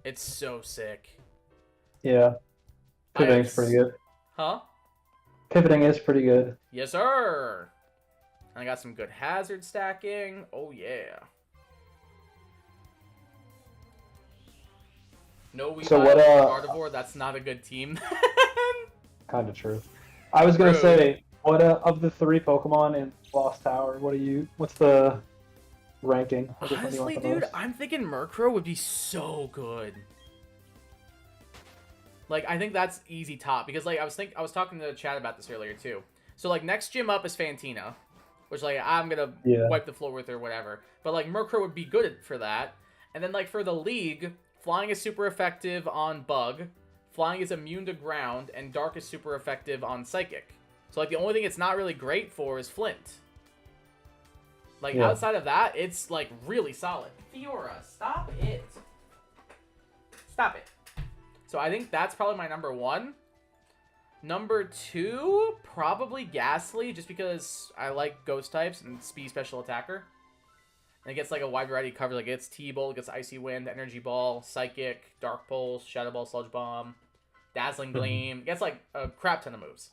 It's so sick. Yeah. Pivoting's pretty good. Huh? Pivoting is pretty good. Yes, sir. And I got some good hazard stacking. Oh, yeah. No Weavile So what, Gardevoir, that's not a good team. Kind of true. I was gonna True. say, what of the 3 Pokemon in Lost Tower? What's the ranking? Which one do you want Honestly, the dude, most? I'm thinking Murkrow would be so good. Like, I think that's easy top because, like, I was talking to Chad about this earlier too. So, like, next gym up is Fantina, which, like, I'm gonna wipe the floor with or whatever. But like, Murkrow would be good for that. And then, like, for the league, Flying is super effective on Bug. Flying is immune to ground, and Dark is super effective on Psychic. So, like, the only thing it's not really great for is Flint. Like, outside of that, it's, like, really solid. Fiora, stop it. Stop it. So, I think that's probably my number 1. Number 2, probably Ghastly, just because I like ghost types and speed special attacker. And it gets like a wide variety of coverage. Like it gets T-Bolt, it gets Icy Wind, Energy Ball, Psychic, Dark Pulse, Shadow Ball, Sludge Bomb, Dazzling Gleam. It gets like a crap ton of moves.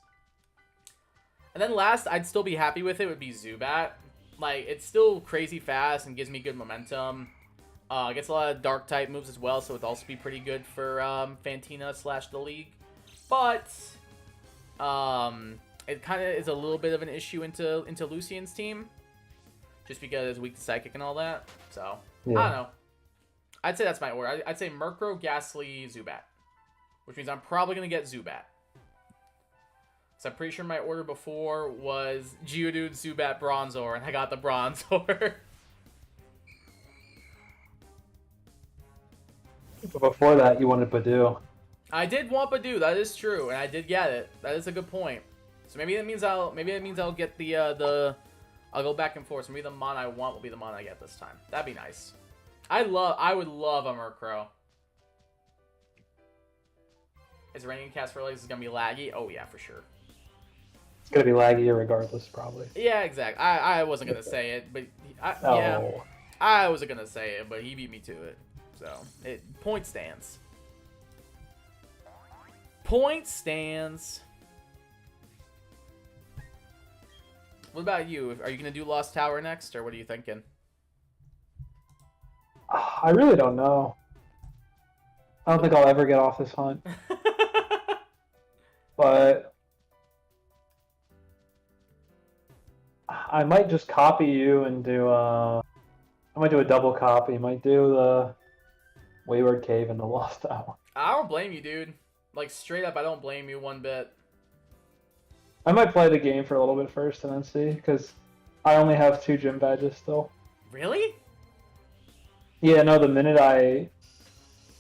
And then last, I'd still be happy with it, would be Zubat. Like, it's still crazy fast and gives me good momentum. Gets a lot of dark type moves as well, so it'd also be pretty good for Fantina / the league. But it kind of is a little bit of an issue into Lucian's team, just because it's weak to Psychic and all that. So yeah. I don't know. I'd say that's my order. I'd say Murkrow, Ghastly, Zubat, which means I'm probably gonna get Zubat. So I'm pretty sure my order before was Geodude, Zubat, Bronzor, and I got the Bronzor. But before that, you wanted Badoo. I did want Badoo. That is true, and I did get it. That is a good point. So maybe that means I'll get the I'll go back and forth. So maybe the mon I want will be the mon I get this time. That'd be nice. I would love a Murkrow. Is Raining Cast for Legs gonna be laggy? Oh yeah, for sure. It's gonna be laggy regardless, probably. Yeah, exactly. I wasn't gonna say it, but yeah, I wasn't gonna say it, but he beat me to it. So point stands. Point stands. What about you? Are you gonna do Lost Tower next, or what are you thinking? I really don't know. I don't think I'll ever get off this hunt. But I might just copy you and do I might do a double copy. I might do the Wayward Cave and the Lost Tower. I don't blame you, dude. Like, straight up, I don't blame you one bit. I might play the game for a little bit first and then see, because I only have 2 gym badges still. Really? Yeah, no, the minute I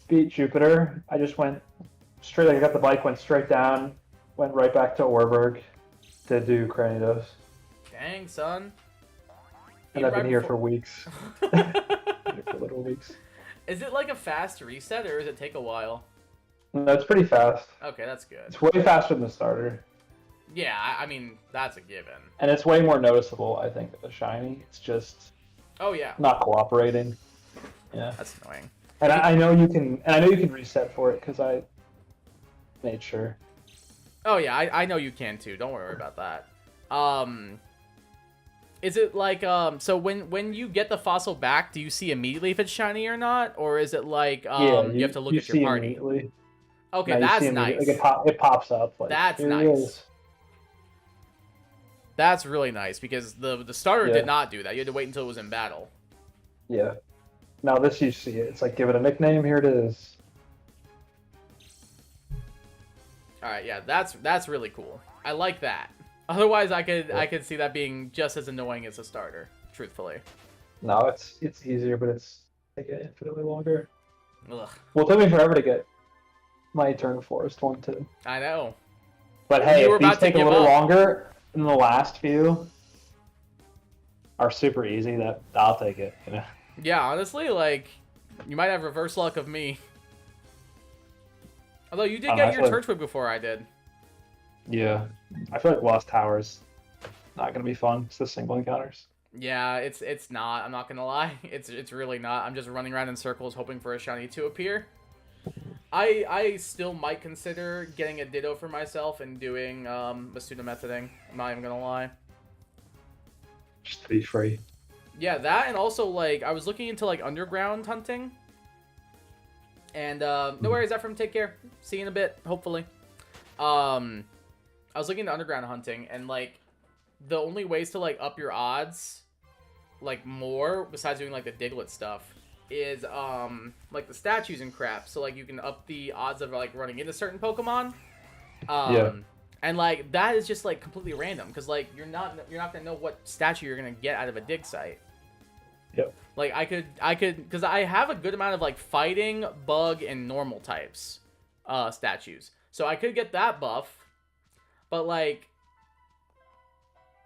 beat Jupiter, I just went straight, like I got the bike, went straight down, went right back to Orberg to do Cranidos. Dang, son. And I've been here for weeks. Here for little weeks. Is it like a fast reset, or does it take a while? No, it's pretty fast. Okay, that's good. It's way faster than the starter. Yeah, I mean, that's a given. And it's way more noticeable, I think, than the shiny. It's just... Oh, yeah. Not cooperating. Yeah. That's annoying. And I know you can reset for it, because I made sure. Oh, yeah, I know you can, too. Don't worry about that. Is it like, so when you get the fossil back, do you see immediately if it's shiny or not? Or is it like, you have to look at your party? Immediately. Okay, no, that's nice. Like it pops up. Like, that's nice. That's really nice, because the starter did not do that. You had to wait until it was in battle. Yeah. Now this you see it. It's like, give it a nickname, here it is. Alright, yeah, that's really cool. I like that. Otherwise, I could see that being just as annoying as a starter, truthfully. No, it's easier, but it's taking infinitely longer. Ugh. Well, it took me forever to get my Eternal Forest one, too. I know. But hey, if these take a little longer than the last few are super easy, that I'll take it, you know? Yeah, honestly, like, you might have reverse luck of me. Although you did get your Turtwig before I did. Yeah. I feel like Lost Tower's not going to be fun. It's the single encounters. Yeah, it's not. I'm not going to lie. It's really not. I'm just running around in circles hoping for a shiny to appear. I still might consider getting a Ditto for myself and doing Masuda methoding. I'm not even going to lie. Just to be free. Yeah, that, and also, like, I was looking into, like, underground hunting. And, no worries, Ephraim, take care. See you in a bit, hopefully. I was looking into underground hunting, and, like, the only ways to, like, up your odds, like, more, besides doing, like, the Diglett stuff, is, like, the statues and crap. So, like, you can up the odds of, like, running into certain Pokemon. Yeah. And, like, that is just, like, completely random, because, like, you're not gonna know what statue you're gonna get out of a dig site. Yep. Like, I could, because I have a good amount of, like, fighting, bug, and normal types, statues. So I could get that buff, but, like,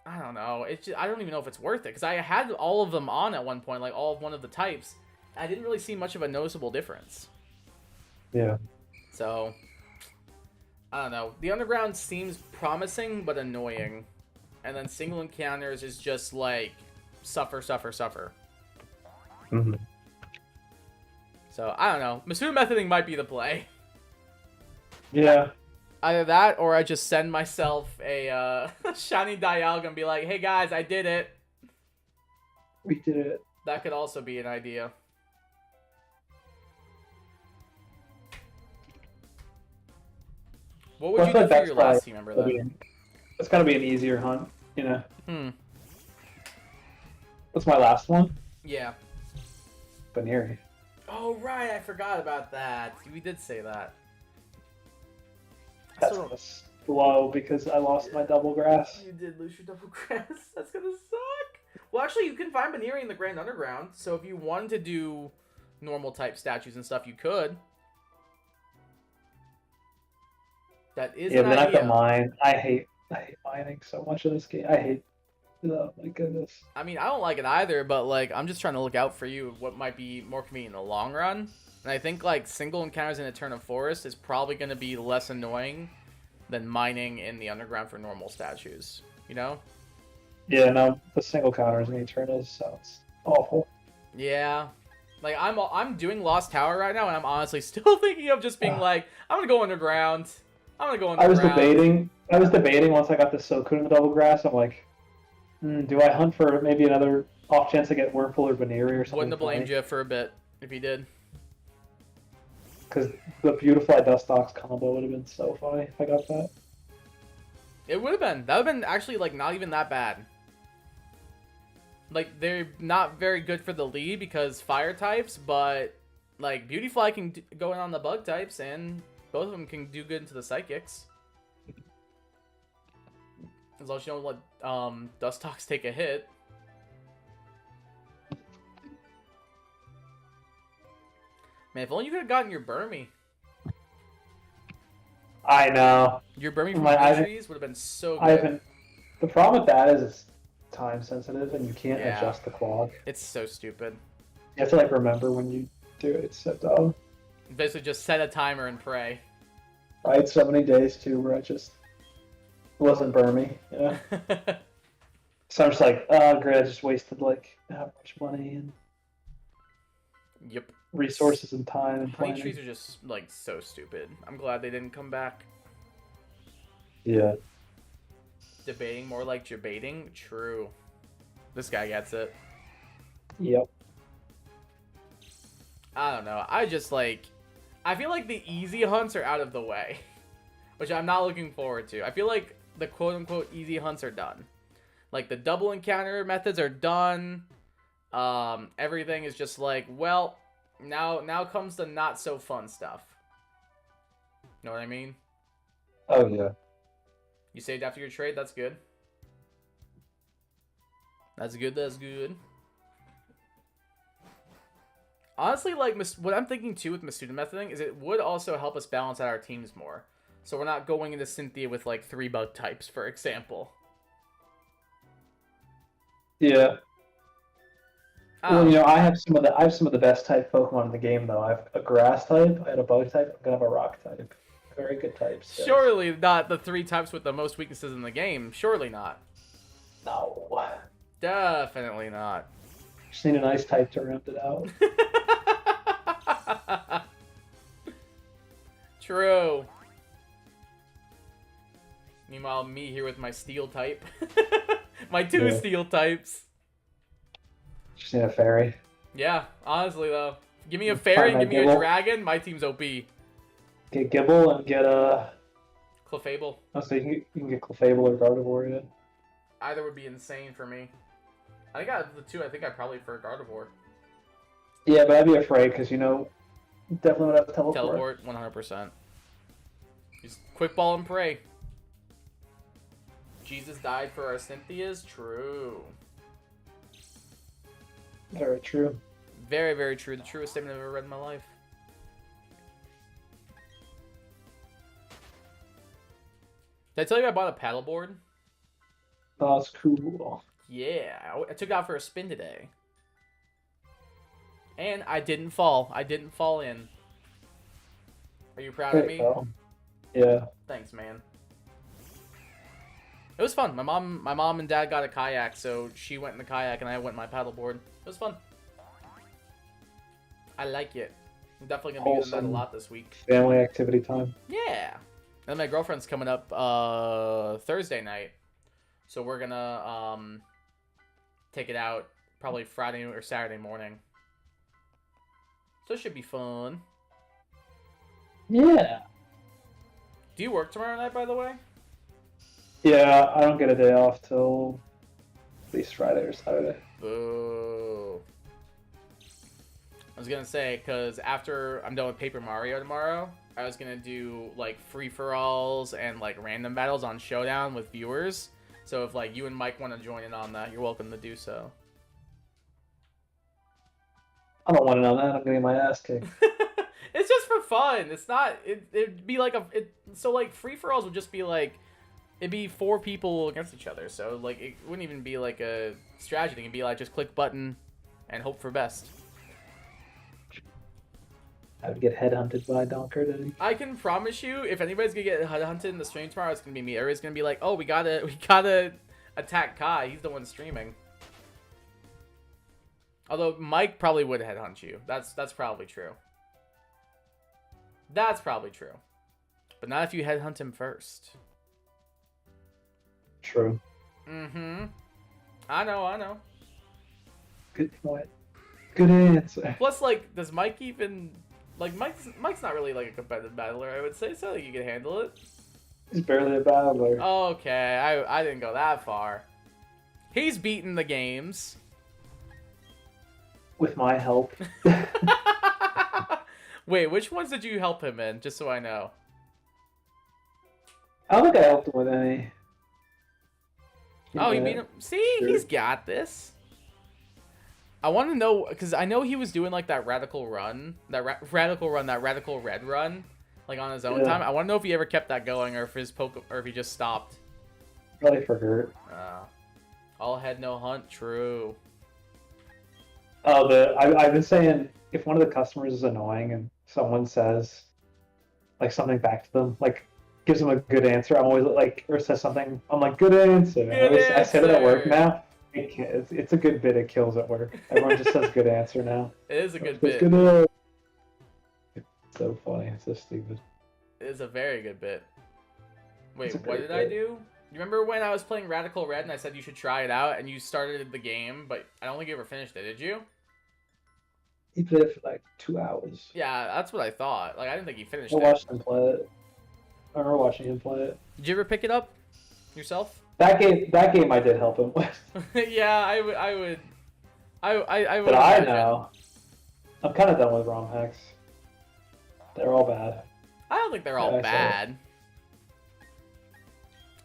I don't know. It's just, I don't even know if it's worth it, because I had all of them on at one point, like, all of one of the types. I didn't really see much of a noticeable difference. Yeah. So, I don't know. The underground seems promising but annoying, and then single encounters is just like suffer. Mm-hmm. So I don't know. Masuda methoding might be the play. Yeah. Either that, or I just send myself a shiny Dialga and be like, "Hey guys, I did it." We did it. That could also be an idea. What would you do for your last team member then? It's gotta be an easier hunt, you know. What's my last one? Yeah. Baneri. Oh right, I forgot about that. We did say that. That's gonna blow because I lost my double grass. You did lose your double grass. That's gonna suck. Well, actually, you can find Baneri in the Grand Underground, so if you wanted to do normal type statues and stuff, you could. That is an then I have idea. to mine. I hate mining so much in this game. Oh my goodness. I mean, I don't like it either, but like, I'm just trying to look out for you. What might be more convenient in the long run? And I think like single encounters in Eterna Forest is probably going to be less annoying than mining in the underground for normal statues. You know? Yeah, no, the single counters in Eterna sounds awful. Yeah. Like, I'm doing Lost Tower right now, and I'm honestly still thinking of just being like, I'm going to go underground. I'm going to go underground. I was debating once I got the Sokun in the double grass. I'm like, do I hunt for maybe another off chance to get Wurmple or Baneri or something? Wouldn't have blamed you for a bit if you did. Because the Beautifly Dustox combo would have been so funny if I got that. It would have been. That would have been actually, like, not even that bad. Like, they're not very good for the lead because fire types, but, like, Beautyfly can go in on the bug types, and both of them can do good into the psychics. As long as you don't let Dustox take a hit. Man, if only you could have gotten your Burmy. I know. Your Burmy from the trees would have been so good. The problem with that is it's time sensitive and you can't adjust the clock. It's so stupid. You have to like remember when you do it. It's so dumb. Basically just set a timer and pray. Right, so many days too where I just wasn't Burmy, you know? So I'm just like, oh great, I just wasted like how much money and resources and time and planning. Honey trees are just like so stupid. I'm glad they didn't come back. Yeah. Debating more like debating? True. This guy gets it. Yep. I don't know. I feel like the easy hunts are out of the way. Which I'm not looking forward to. I feel like the quote-unquote easy hunts are done. Like, the double encounter methods are done. Everything is just like, well, now comes the not-so-fun stuff. Know what I mean? Oh, yeah. You saved after your trade? That's good. That's good, that's good. Honestly, like, what I'm thinking, too, with Masuda methoding is it would also help us balance out our teams more. So we're not going into Cynthia with, like, 3 bug types, for example. Yeah. Well, you know, I have some of the best type Pokemon in the game, though. I have a grass type, I had a bug type, I'm gonna have a rock type. Very good types. So. Surely not the 3 types with the most weaknesses in the game. Surely not. No. Definitely not. Just need an ice type to round it out. True. Meanwhile, me here with my steel type. My 2 steel types. Just need a fairy. Yeah, honestly though. Give me a fairy and give me a dragon, my team's OP. Get Gible and get Clefable. Oh, so you can get Clefable or Gardevoir, yeah. Either would be insane for me. I think out of the 2, I think I'd probably prefer Gardevoir. Yeah, but I'd be afraid because, you know, definitely would have to teleport. Teleport, 100%. Just quick ball and pray. Jesus died for our Cynthias? True. Very true. Very, very true. The truest statement I've ever read in my life. Did I tell you I bought a paddleboard? Oh, that's cool. Yeah, I took it out for a spin today. And I didn't fall. I didn't fall in. Are you proud of me? Yeah. Thanks, man. It was fun. My mom and dad got a kayak, so she went in the kayak and I went in my paddleboard. It was fun. I like it. I'm definitely gonna be using that a Wholesome. lot this week. Family activity time. Yeah. And my girlfriend's coming up Thursday night, so we're gonna take it out probably Friday or Saturday morning. So it should be fun. Yeah. Do you work tomorrow night, by the way? Yeah, I don't get a day off till at least Friday or Saturday. Boo. I was gonna say, because after I'm done with Paper Mario tomorrow, I was gonna do like free-for-alls and like random battles on Showdown with viewers. So if like you and Mike want to join in on that, you're welcome to do so. I don't want to know that. I'm gonna get my ass kicked. It's just for fun. It's not. It'd be like so like free-for-alls would just be like, it'd be 4 people against each other. So like it wouldn't even be like a strategy thing. It'd be like just click button and hope for best. I would get headhunted by Donker Diddy. I can promise you, if anybody's gonna get hunted in the stream tomorrow, it's gonna be me. Everybody's gonna be like, "Oh, we gotta attack Kai. He's the one streaming." Although Mike probably would headhunt you. That's probably true. That's probably true. But not if you headhunt him first. True. Mm-hmm. I know. Good point. Good answer. Plus, like, does Mike even... Like, Mike's not really, like, a competitive battler, I would say, so you can handle it. He's barely a battler. Okay, I didn't go that far. He's beaten the games. With my help. Wait, which ones did you help him in, just so I know? I don't think I helped him with any. Oh, you Yeah, beat him? See, sure. he's got this. I want to know, because I know he was doing, like, that radical run, that radical red run, like, on his own Yeah. time. I want to know if he ever kept that going, or if or if he just stopped. Probably for hurt. All head, no hunt, true. Oh, I've been saying if one of the customers is annoying and someone says like something back to them, like gives them a good answer, I'm always like, or says something, I'm like, good answer. Good I say that at work answer. now. It's a good bit. It kills at work. Everyone just says good answer now. It is a good It's bit. good. It's so funny. It's so stupid. It is a very good bit. Wait, It's a what great did I bit. do? You remember when I was playing Radical Red and I said you should try it out, and you started the game, but I don't think you ever finished it, did you? He played it for like 2 hours. Yeah, that's what I thought. Like, I didn't think you finished I it. watched him play it. I remember watching him play it. Did you ever pick it up yourself? That game I did help him with. Yeah, I would. But I know. I'm kind of done with ROM hacks. They're all bad. I don't think they're all Yeah, I saw it. bad.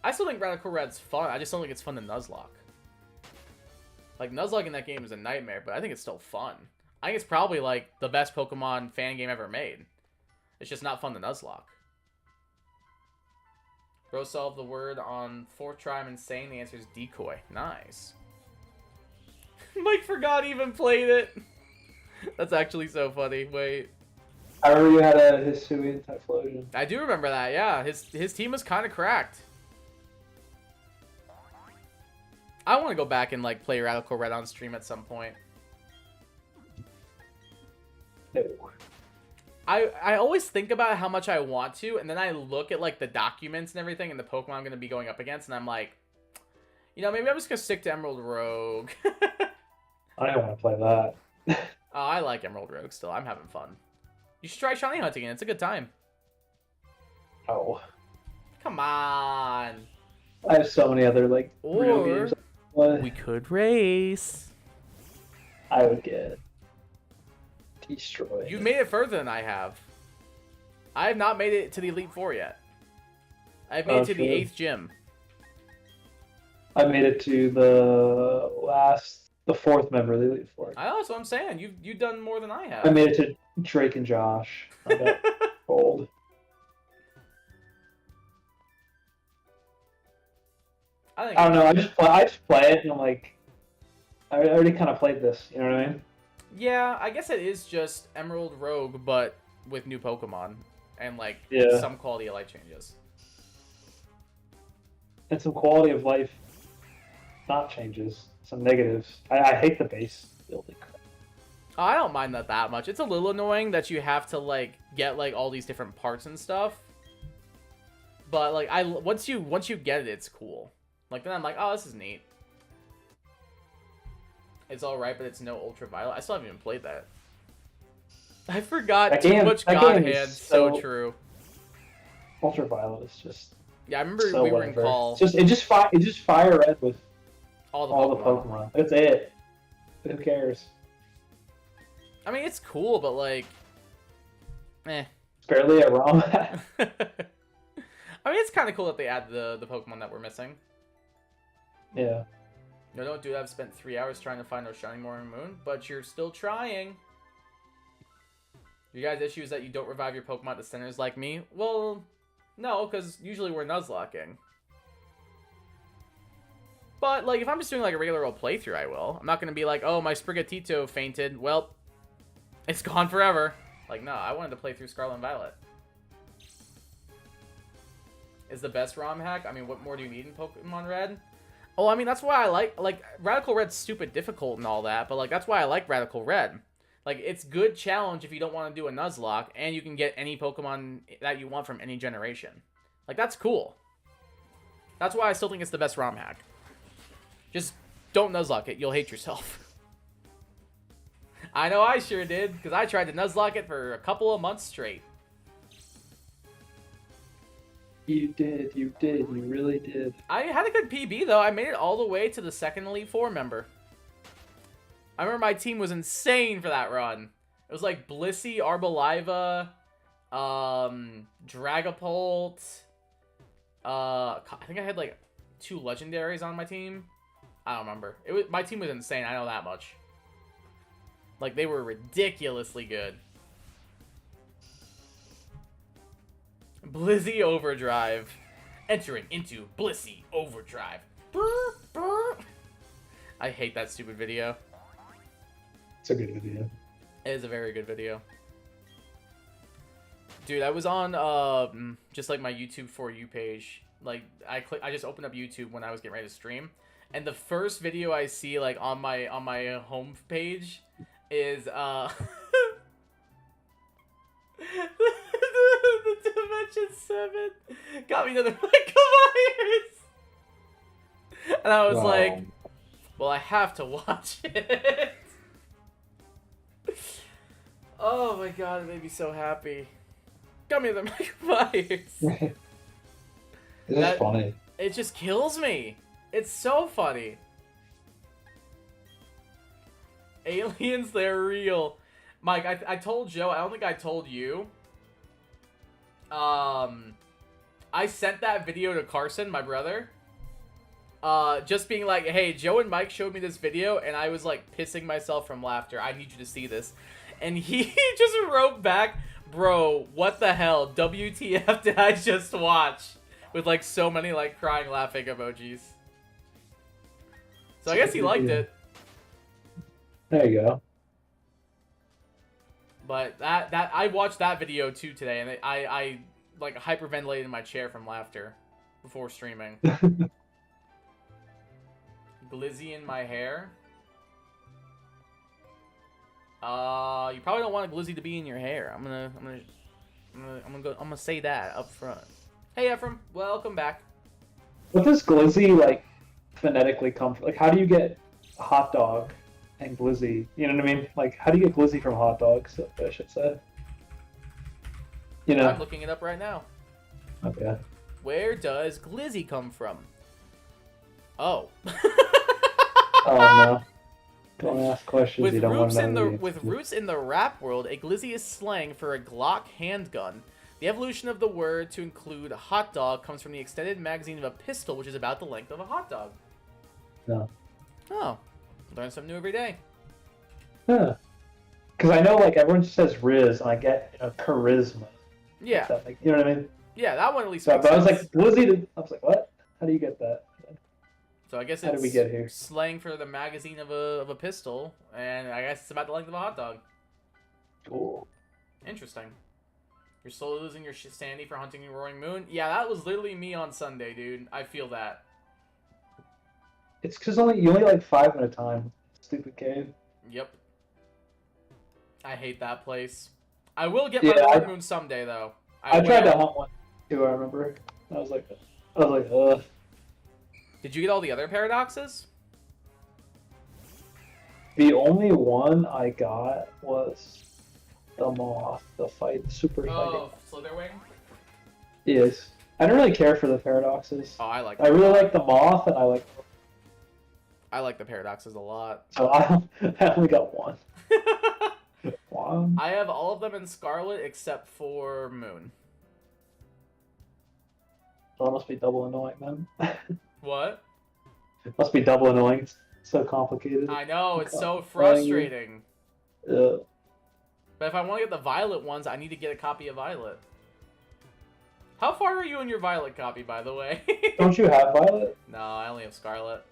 I still think Radical Red's fun. I just don't think it's fun to Nuzlocke. Like, Nuzlocke in that game is a nightmare, but I think it's still fun. I think it's probably, like, the best Pokemon fan game ever made. It's just not fun to Nuzlocke. Bro solved the word on 4th try. I'm insane. The answer is decoy. Nice. Mike forgot he even played it. That's actually so funny. Wait. I remember you had a Hisui Typhlosion. I do remember that, yeah. His team was kind of cracked. I want to go back and, like, play Radical Red on stream at some point. No. I always think about how much I want to, and then I look at, like, the documents and everything and the Pokemon I'm going to be going up against, and I'm like, you know, maybe I'm just going to stick to Emerald Rogue. I don't want to play that. Oh, I like Emerald Rogue still. I'm having fun. You should try Shiny Hunting again. It's a good time. Oh. Come on. I have so many other, like, real Or games I play. we could race. I would get destroyed. You've made it further than I have. I have not made it to the Elite Four yet. I've made it to the Okay. 8th gym. I made it to the 4th member of the Elite Four. I know, that's what I'm saying. You've done more than I have. I made it to Drake and Josh. I got gold. I think I don't know. I just play it, and I'm like, I already kind of played this. You know what I mean? Yeah, I guess it is just Emerald Rogue, but with new Pokemon. and like Yeah. some quality of life changes. And some quality of life not changes. Some negatives. I hate the base building. Oh, I don't mind that much. It's a little annoying that you have to like get like all these different parts and stuff. But like once you get it, it's cool. Like then I'm like, oh, this is neat. It's all right, but it's no ultraviolet. I still haven't even played that. I forgot That too game- much that God game Hand. is So so- true. Ultraviolet is just Yeah, I remember so we were in whatever. call. It just fire red with all the Pokemon. That's it. Who cares? I mean, it's cool, but like, eh. It's barely a ROM. I mean, it's kind of cool that they add the Pokemon that we're missing. Yeah. No, don't do that. I've spent 3 hours trying to find those Shining Morning Moon, but you're still trying. You guys' issue is that you don't revive your Pokemon at the centers like me? Well, no, because usually we're Nuzlocking. But, like, if I'm just doing, like, a regular old playthrough, I will. I'm not going to be like, oh, my Sprigatito fainted. Well, it's gone forever. Like, no, I wanted to play through Scarlet and Violet. Is the best ROM hack? I mean, what more do you need in Pokemon Red? Oh, I mean, that's why I like, Radical Red's stupid difficult and all that, but, like, that's why I like Radical Red. Like, it's good challenge if you don't want to do a Nuzlocke, and you can get any Pokemon that you want from any generation. Like, that's cool. That's why I still think it's the best ROM hack. Just don't Nuzlocke it. You'll hate yourself. I know I sure did, because I tried to Nuzlocke it for a couple of months straight. You did. You really did. I had a good PB, though. I made it all the way to the second Elite Four member. I remember my team was insane for that run. It was like Blissey, Arboliva, Dragapult. I think I had like 2 legendaries on my team. I don't remember. My team was insane. I know that much. Like, they were ridiculously good. Blissey Overdrive. Entering into Blissey Overdrive. Brr, brr. I hate that stupid video. It's a good video. It is a very good video. Dude, I was on just like my YouTube For You page. Like, I just opened up YouTube when I was getting ready to stream, and the first video I see like on my home page is the Dimension 7 got me another Michael Myers, and I was like, well, I have to watch it. Oh my god, it made me so happy. Got me the Michael Myers. It's funny. It just kills me. It's so funny. Aliens, they're real. Mike, I told Joe, I don't think I told you. I sent that video to Carson, my brother. Just being like, hey, Joe and Mike showed me this video, and I was like pissing myself from laughter. I need you to see this. And he just wrote back, bro, what the hell? WTF did I just watch? With like so many like crying, laughing emojis. So I guess he liked it. There you go. But that I watched that video too today, and I like hyperventilated in my chair from laughter before streaming. Glizzy in my hair. You probably don't want a Glizzy to be in your hair. I'm gonna say that up front. Hey Ephraim, welcome back. What does Glizzy like phonetically come from? Like, how do you get hot dog and Glizzy? You know what I mean? Like, how do you get Glizzy from hot dogs? I should say. You know. I'm looking it up right now. Okay. Where does Glizzy come from? Oh. Oh no. Don't ask questions With you don't want roots to know. in the the answer with to. roots in the rap world, a glizzy is slang for a Glock handgun. The evolution of the word to include hot dog comes from the extended magazine of a pistol, which is about the length of a hot dog. No. Oh, learn something new every day. Huh. Because I know, like, everyone just says Riz, and I get, charisma. Yeah, That, like, you know what I mean? yeah, that one at least So, makes but I was sense. like, Glizzy. I was like, what? How do you get that? So I guess How it's did we get here? slang for the magazine of a pistol, and I guess it's about the length of a hot dog. Cool. Interesting. You're slowly losing your sanity for hunting a Roaring Moon. Yeah, that was literally me on Sunday, dude. I feel that. It's because you only get like 5 at a time. Stupid cave. Yep. I hate that place. I will get my Roaring Moon someday, though. I tried to hunt one too. I remember. I was like, ugh. Did you get all the other paradoxes? The only one I got was the moth, the super fighting. Oh, Slitherwing? Yes. I don't really care for the paradoxes. Oh, I like them. I really like the moth, and I like the paradoxes a lot. So I only got one. I have all of them in Scarlet except for Moon. Well, it must be double annoying then. What? It must be double annoying. It's so complicated. I know, it's so frustrating. Yeah. But if I want to get the Violet ones, I need to get a copy of Violet. How far are you in your Violet copy, by the way? Don't you have Violet? No, I only have Scarlet.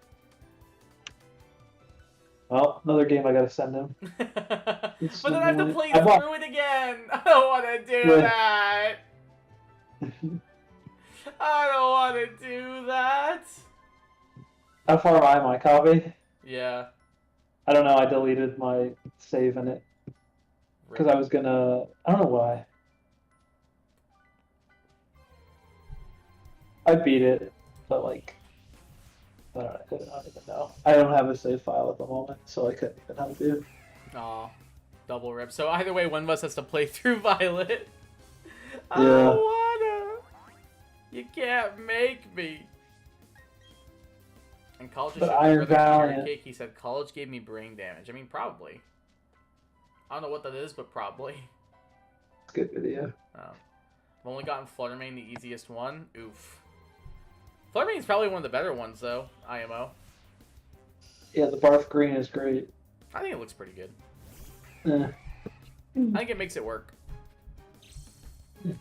Well, another game I gotta send him. But then I have to play through it again. I don't want to do that. I don't want to do that. How far am I in my copy? Yeah. I don't know. I deleted my save in it because I was gonna. I don't know why. I beat it, but like, I don't even know. I don't have a save file at the moment, so I couldn't even have it. Aw, double rip. So either way, one of us has to play through Violet. I Yeah. don't wanna. You can't make me. And college is Iron Valiant. cake. He said college gave me brain damage. I mean, probably. I don't know what that is, but probably. It's a good video. I've only gotten Fluttermane, the easiest one. Oof. Fluttermane's probably one of the better ones, though. IMO. Yeah, the Barf Green is great. I think it looks pretty good. Eh. I think it makes it work.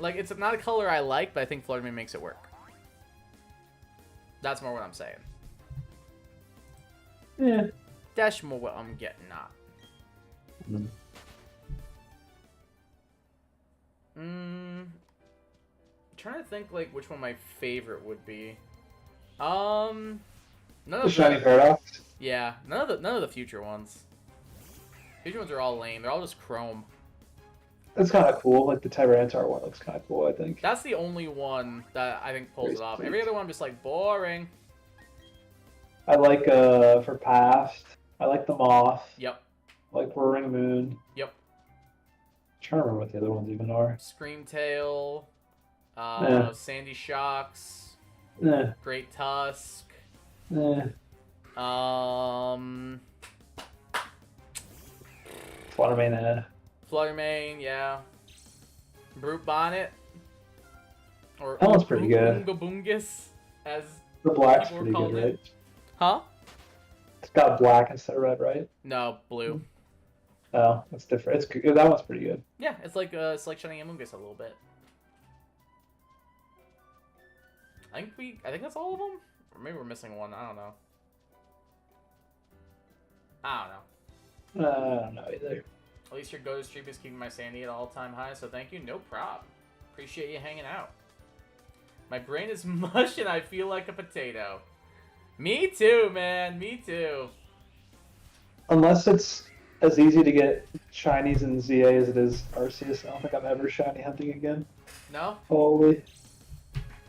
Like, it's not a color I like, but I think Fluttermane makes it work. That's more what I'm saying. Yeah. That's more what I'm getting at. Trying to think, like, which one my favorite would be. None of The Shiny Paradox. Yeah, none of the future ones. Future ones are all lame. They're all just chrome. That's kind of cool. Like the Tyranitar one looks kind of cool, I think. That's the only one that I think pulls it off. Every other one I'm just like boring. I like for past. I like the Moth. Yep. I like Roaring Moon. Yep. I'm trying to remember what the other ones even are. Screamtail. Sandy Shocks. Great Tusk. Fluttermane. Fluttermane, yeah. Brute Bonnet. Or that one's pretty good. Oonga Boongus, as the black's people pretty good, right? Huh? It's got black instead of red, right? No, blue. Oh, that's different. It's good. That one's pretty good. Yeah, it's like Shining Amoonguss a little bit. I think that's all of them? Or maybe we're missing one, I don't know. I don't know. I don't know either. At least your go-to stream is keeping my sanity at all-time high, so thank you. No prob. Appreciate you hanging out. My brain is mush and I feel like a potato. Me too, man. Me too. Unless it's as easy to get shinies in ZA as it is Arceus, I don't think I'm ever shiny hunting again. No? Probably.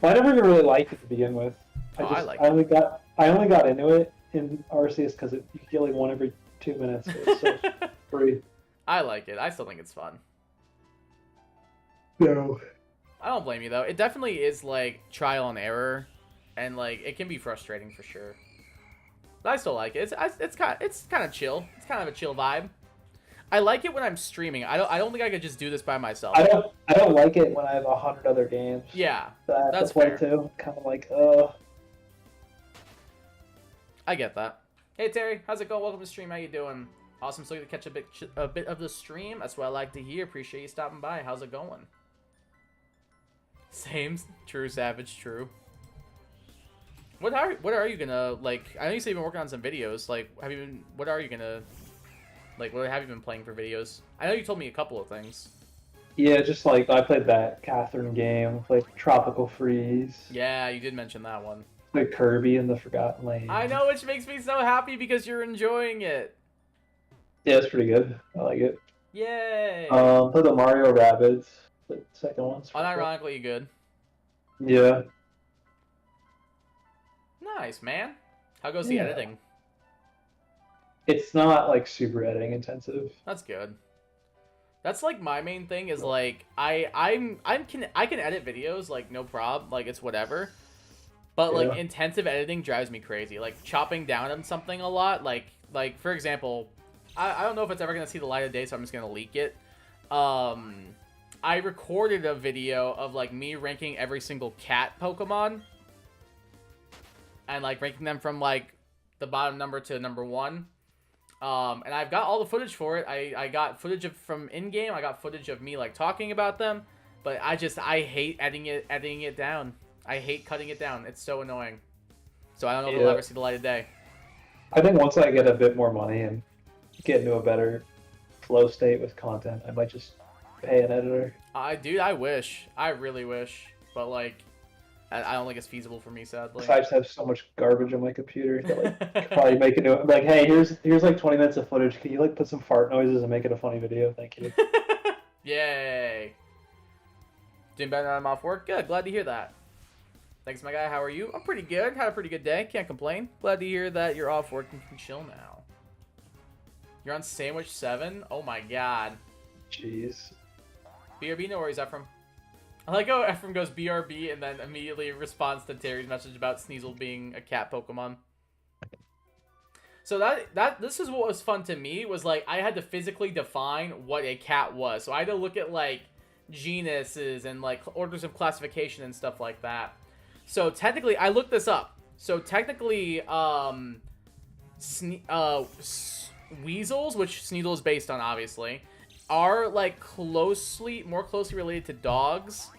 Well, I never even really liked it to begin with. I only got into it in Arceus because you could get like one every 2 minutes. So it's so free. I like it. I still think it's fun. No. I don't blame you though. It definitely is like trial and error, and like it can be frustrating for sure. But I still like it. It's kind of chill. It's kind of a chill vibe. I like it when I'm streaming. I don't think I could just do this by myself. I don't like it when I have 100 other games. Yeah, that I have that's to play fair. too. Kind of like I get that. Hey Terry, how's it going? Welcome to the stream. How you doing? Awesome. So you to catch a bit of the stream. That's what I like to hear. Appreciate you stopping by. How's it going? Same. True, Savage. True. What are you gonna like? I know you said you've been working on some videos. Like, what are you gonna like? What have you been playing for videos? I know you told me a couple of things. Yeah, just like I played that Catherine game, played Tropical Freeze, Yeah, you did mention that one. played Kirby in the Forgotten Land. I know, which makes me so happy because you're enjoying it. Yeah, it's pretty good. I like it. Yay! Played the Mario Rabbids, the second one. Unironically good. Yeah. Nice, man. How goes the Yeah. editing? It's not like super editing intensive. That's good. That's like my main thing is like I can edit videos like no problem, like it's whatever. But like Yeah. intensive editing drives me crazy. Like chopping down on something a lot, like for example, I don't know if it's ever gonna see the light of day, so I'm just gonna leak it. I recorded a video of like me ranking every single cat Pokemon. And like ranking them from like the bottom number to number 1. And I've got all the footage for it. I got footage from in-game. I got footage of me like talking about them. But I hate editing it down. I hate cutting it down. It's so annoying. So I don't know if it'll ever see the light of day. I think once I get a bit more money and get into a better flow state with content, I might just pay an editor. Dude, I wish. I really wish. But like, I don't think it's feasible for me, sadly. I just have so much garbage on my computer that like probably make it like, hey, here's like 20 minutes of footage. Can you like put some fart noises and make it a funny video? Thank you. Yay. Doing better now I'm off work? Good. Glad to hear that. Thanks, my guy. How are you? I'm pretty good. Had a pretty good day. Can't complain. Glad to hear that you're off work and can chill now. You're on Sandwich 7? Oh my god. Jeez. BRB, no worries, Ephraim. I like how Ephraim goes BRB and then immediately responds to Terry's message about Sneasel being a cat Pokemon. So this is what was fun to me, was like I had to physically define what a cat was. So I had to look at like genuses and like orders of classification and stuff like that. So technically, I looked this up. So technically, weasels, which Sneasel is based on, obviously, are like more closely related to dogs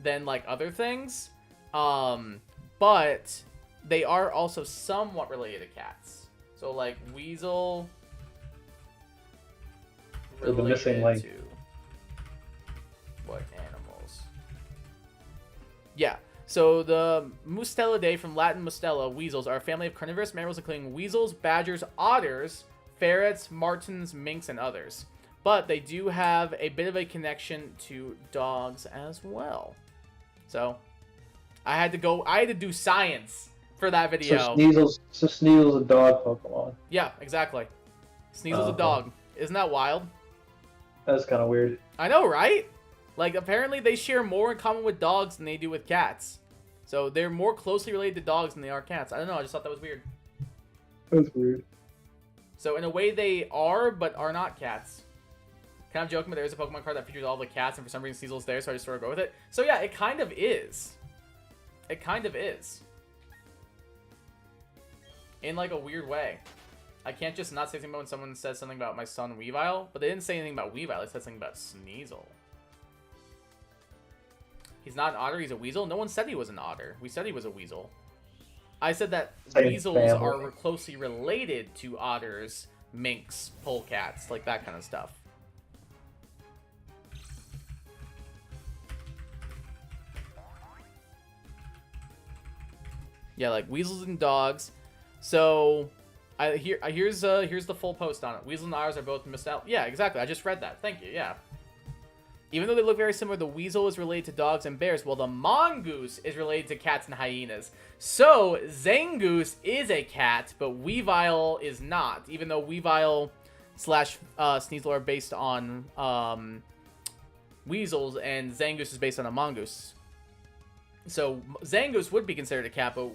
than like other things. But they are also somewhat related to cats. So like weasel Or the missing link. to what animals? Yeah. So the Mustelidae, from Latin mustela, weasels, are a family of carnivorous mammals including weasels, badgers, otters, ferrets, martens, minks, and others. But they do have a bit of a connection to dogs as well. So I had to do science for that video. So Sneasel's a dog Pokemon. Yeah, exactly. Sneasel's a Okay. dog. Isn't that wild? That's kind of weird. I know, right? Like, apparently they share more in common with dogs than they do with cats. So they're more closely related to dogs than they are cats. I don't know, I just thought that was weird. That's weird. So in a way they are, but are not cats. Kind of joking, but there is a Pokemon card that features all the cats, and for some reason Sneasel's there, so I just sort of go with it. So yeah, it kind of is. It kind of is. In like a weird way. I can't just not say something about when someone says something about my son Weavile, but they didn't say anything about Weavile, they said something about Sneasel. He's not an otter, he's a weasel? No one said he was an otter. We said he was a weasel. I said that Same weasels family. are closely related to otters, minks, polecats, like that kind of stuff. Yeah, like weasels and dogs. So, here's the full post on it. Weasels and otters are both misspelled. Yeah, exactly. I just read that. Thank you. Yeah. Even though they look very similar, the weasel is related to dogs and bears, while the mongoose is related to cats and hyenas. So, Zangoose is a cat, but Weavile is not, even though Weavile slash Sneasel are based on weasels, and Zangoose is based on a mongoose. So, Zangoose would be considered a cat, but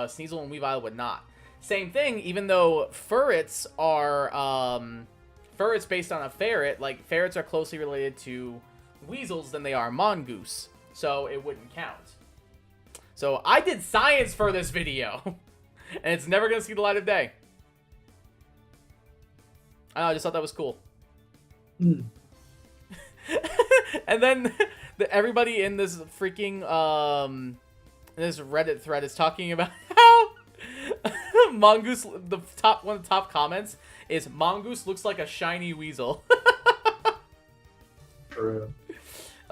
Sneasel and Weavile would not. Same thing, even though ferrets are ferrets based on a ferret, like ferrets are closely related to weasels than they are mongoose, so it wouldn't count. So I did science for this video, and it's never gonna see the light of day. I just thought that was cool. Mm. And then everybody in this freaking this Reddit thread is talking about how Mongoose, one of the top comments is Mongoose looks like a shiny weasel. True.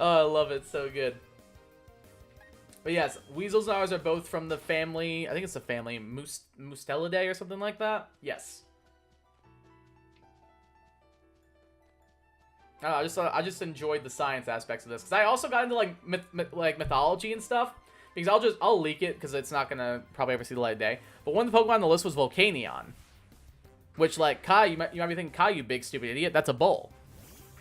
Oh, I love it. So good. But yes, Weasels and ours are both from the family. I think it's the family Mustelidae or something like that. Yes. I just enjoyed the science aspects of this because I also got into like mythology and stuff. Because I'll leak it because it's not gonna probably ever see the light of day. But one of the Pokemon on the list was Volcanion, which like Kai, you might be thinking, Kai, you big stupid idiot, that's a bull.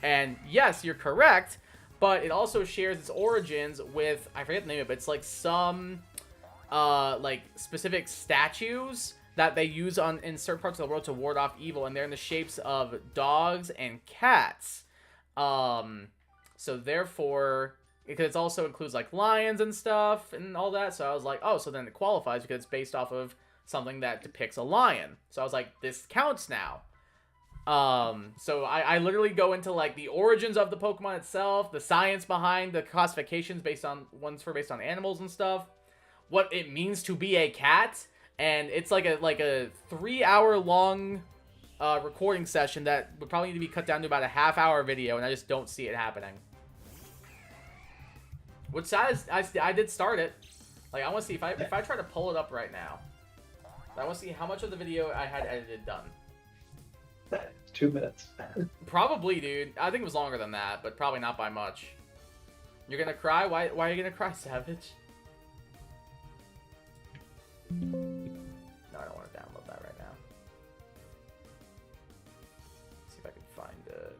And yes, you're correct. But it also shares its origins with, I forget the name of it, but it's like some like specific statues that they use in certain parts of the world to ward off evil, and they're in the shapes of dogs and cats. So therefore, because it also includes like lions and stuff and all that, so I was like, oh, so then it qualifies because it's based off of something that depicts a lion. So I was like, this counts now. So I literally go into like the origins of the Pokemon itself, the science behind the classifications based on animals and stuff, what it means to be a cat, and it's like a 3-hour long recording session that would probably need to be cut down to about a half-hour video, and I just don't see it happening. Which sad is, I did start it. Like, I want to see if I try to pull it up right now. I want to see how much of the video I had edited done. 2 minutes. Probably, dude. I think it was longer than that, but probably not by much. You're gonna cry? Why are you gonna cry, Savage? No, I don't want to download that right now. Let's see if I can find it.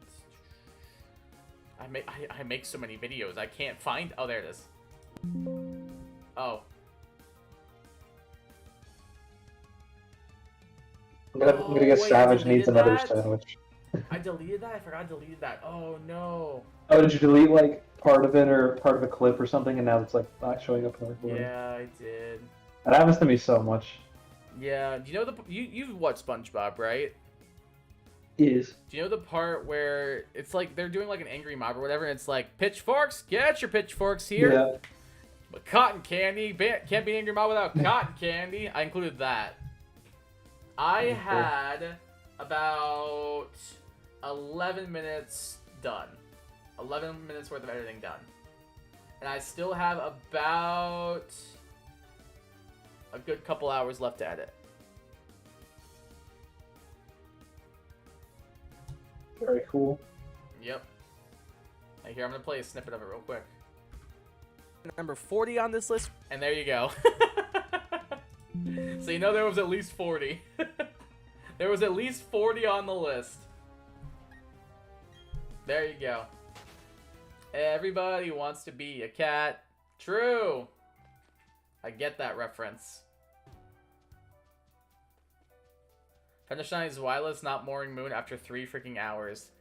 I make so many videos. I can't find. Oh, there it is. Oh. I'm gonna get wait, Savage needs another that? sandwich. I deleted that? I forgot I deleted that. Oh, no. Oh, did you delete like part of it or part of a clip or something, and now it's like not showing up in the recording? Yeah, I did. That happens to me so much. Yeah, do you know you've watched SpongeBob, right? Is. Do you know the part where it's like they're doing like an angry mob or whatever, and it's like, pitchforks, get your pitchforks here. Yeah. But cotton candy, can't be an angry mob without cotton candy. I included that. I had about 11 minutes done. 11 minutes worth of editing done. And I still have about a good couple hours left to edit. Very cool. Yep. Hey, here, I'm going to play a snippet of it real quick. Number 40 on this list, and there you go. So you know there was at least 40. There was at least 40 on the list. There you go. Everybody wants to be a cat. True. I get that reference. Fenishine Zweilous not Mooring Moon after 3 freaking hours.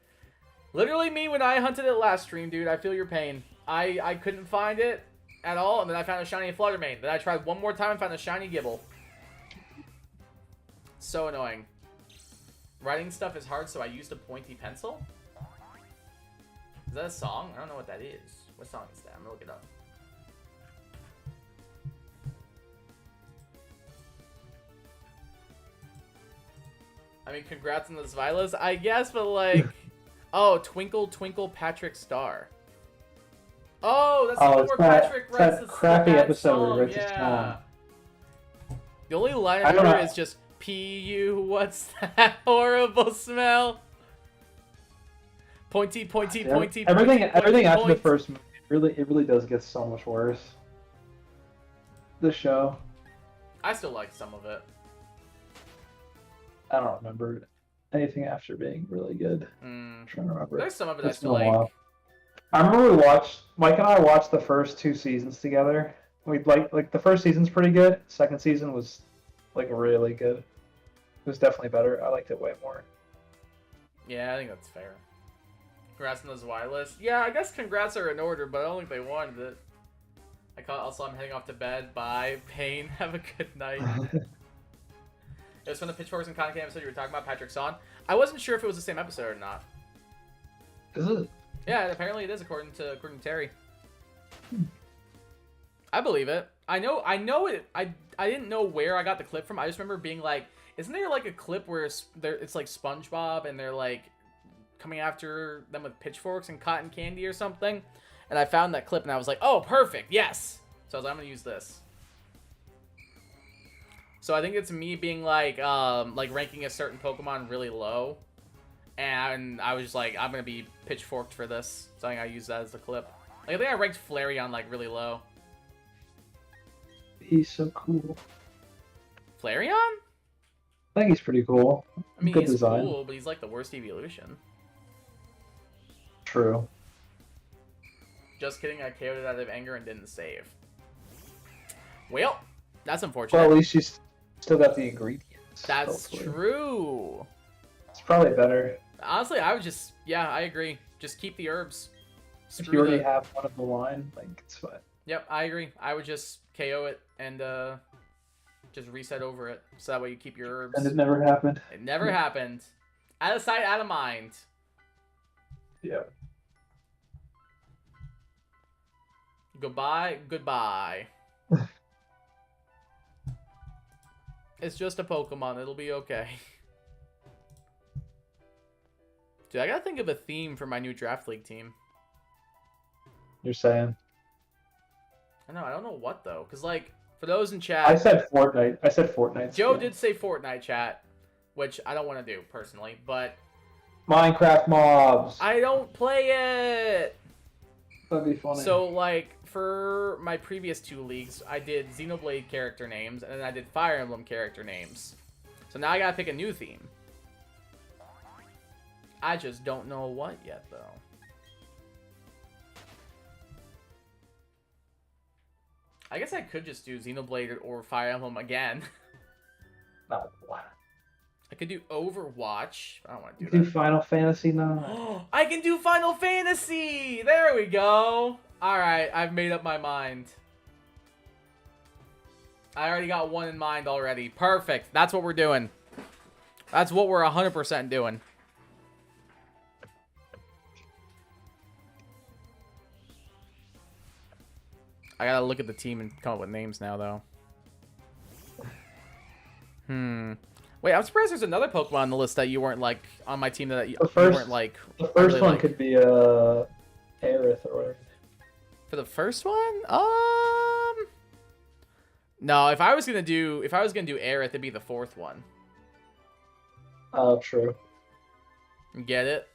Literally me when I hunted it last stream, dude. I feel your pain. I couldn't find it at all, and then I found a shiny Fluttermane. Then I tried one more time and found a shiny Gibble. So annoying. Writing stuff is hard, so I used a pointy pencil? Is that a song? I don't know what that is. What song is that? I'm gonna look it up. I mean, congrats on the Zweilous, I guess, but like... Oh, Twinkle Twinkle Patrick Star. Oh, that's the one where Patrick writes the crappy episode song. where he writes his Yeah. song. The only line I remember is just, P.U., what's that horrible smell? Pointy, pointy, pointy, everything pointy, after point. the first movie, it really does get so much worse. The show. I still like some of it. I don't remember anything after being really good. I'm trying to remember. There's some of it I It's still been a like. while. I remember Mike and I watched the first 2 seasons together. We like the first season's pretty good. Second season was like really good. It was definitely better. I liked it way more. Yeah, I think that's fair. Congrats on the Zweilous. Yeah, I guess congrats are in order, but I don't think they wanted it. I'm heading off to bed. Bye, Pain. Have a good night. It was from the Pitchforks and Cotton Candy episode you were talking about, Patrick Son. I wasn't sure if it was the same episode or not. Is it? Yeah, apparently it is according to Terry. I believe it. I know it. I didn't know where I got the clip from. I just remember being like, isn't there like a clip where it's like SpongeBob and they're like coming after them with pitchforks and cotton candy or something? And I found that clip and I was like, oh, perfect, yes. So I was like, I'm gonna use this. So I think it's me being like ranking a certain Pokemon really low. And I was just like, I'm gonna be pitchforked for this. So I think I use that as the clip. Like, I think I ranked Flareon like really low. He's so cool. Flareon? I think he's pretty cool. I mean, Good he's design. cool, but he's like the worst evolution. True. Just kidding, I KO'd it out of anger and didn't save. Well, that's unfortunate. Well, at least you still got the ingredients. That's hopefully. true. It's probably better. Honestly, I would just, yeah, I agree. Just keep the herbs. If Screw you already the- have one of the line, like, it's fine. Yep, I agree. I would just KO it and just reset over it. So that way you keep your herbs. And it never happened. It never happened. Out of sight, out of mind. Yeah. Goodbye, goodbye. It's just a Pokemon. It'll be okay. Dude, I gotta think of a theme for my new Draft League team. You're saying? I don't know what though. Cause like, for those in chat, I said Fortnite. I said Fortnite. Joe still. did say Fortnite chat, which I don't want to do personally, but Minecraft mobs. I don't play it. That'd be funny. So like, for my previous 2 leagues, I did Xenoblade character names, and then I did Fire Emblem character names. So now I gotta pick a new theme. I just don't know what yet, though. I guess I could just do Xenoblade or Fire Emblem again. Not what? I could do Overwatch. I don't want to You do do that. Final Fantasy 9. I can do Final Fantasy! There we go! Alright, I've made up my mind. I already got one in mind already. Perfect. That's what we're doing. That's what we're 100% doing. I gotta look at the team and come up with names now, though. Wait, I'm surprised there's another Pokemon on the list that you weren't, like, on my team that you weren't, like... The first really one like. could be Aerith or whatever. For the first one? No, if I was gonna do Aerith, it'd be the 4th one. Oh, true. Get it?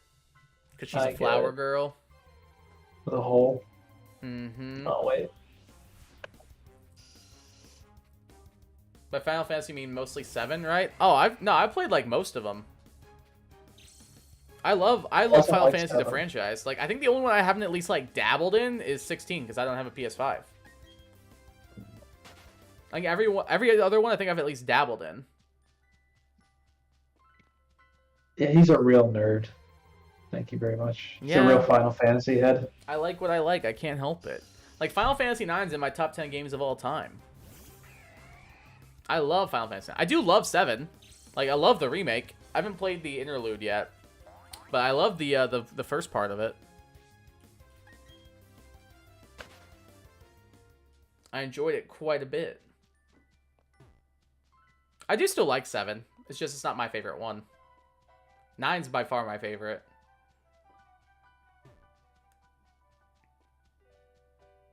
Because she's I a get flower it. girl. The whole. Mm-hmm. Oh, wait. By Final Fantasy, you mean mostly 7, right? Oh, I've played like most of them. I love Wasn't Final like Fantasy the 7. franchise. Like, I think the only one I haven't at least like dabbled in is 16 because I don't have a PS5. Like every other one, I think I've at least dabbled in. Yeah, he's a real nerd. Thank you very much. He's Yeah. a real Final Fantasy head. I like what I like. I can't help it. Like, Final Fantasy IX's in my top 10 games of all time. I love Final Fantasy. I do love 7. Like, I love the remake. I haven't played the interlude yet, but I love the first part of it. I enjoyed it quite a bit. I do still like 7. It's just it's not my favorite one. 9's by far my favorite.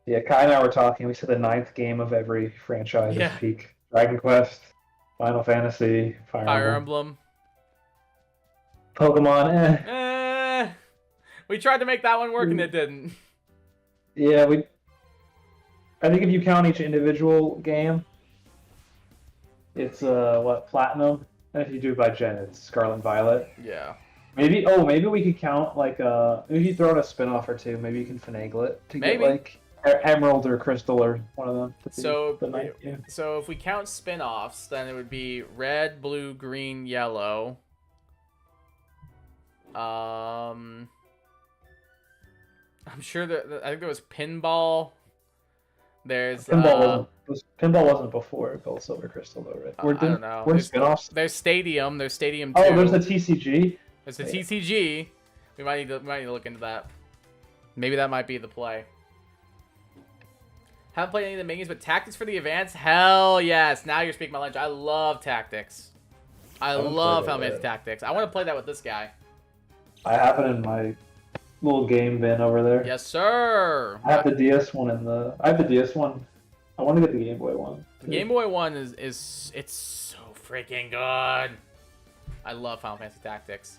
Yeah, Kai and I were talking. We said the 9th game of every franchise Yeah. is peak. Dragon Quest, Final Fantasy, Fire Emblem. Emblem. Pokemon, We tried to make that one work and it didn't. Yeah, I think if you count each individual game, it's Platinum, and if you do it by gen, it's Scarlet and Violet. Yeah. Maybe we could count maybe you throw in a spin-off or two. Maybe you can finagle it to Maybe. get like Emerald or Crystal or one of them. to be So, the ninth game. so if we count spin-offs, then it would be red, blue, green, yellow. I'm sure that I think there was pinball. There's Pinball wasn't before Gold, Silver, Crystal though, right? I don't know. We're There's- spin-offs. There's Stadium. There's Stadium 2. Oh, there's the TCG. There's the Yeah. TCG. We might need to look into that. Maybe that might be the play. Haven't played any of the main games, but Tactics for the Advance? Hell yes. Now you're speaking my language. I love Tactics. I haven't love played Final it Fantasy yet. Tactics. I want to play that with this guy. I have it in my little game bin over there. Yes, sir. I have the DS one I have the DS one. I want to get the Game Boy one. The Game Boy one is it's so freaking good. I love Final Fantasy Tactics.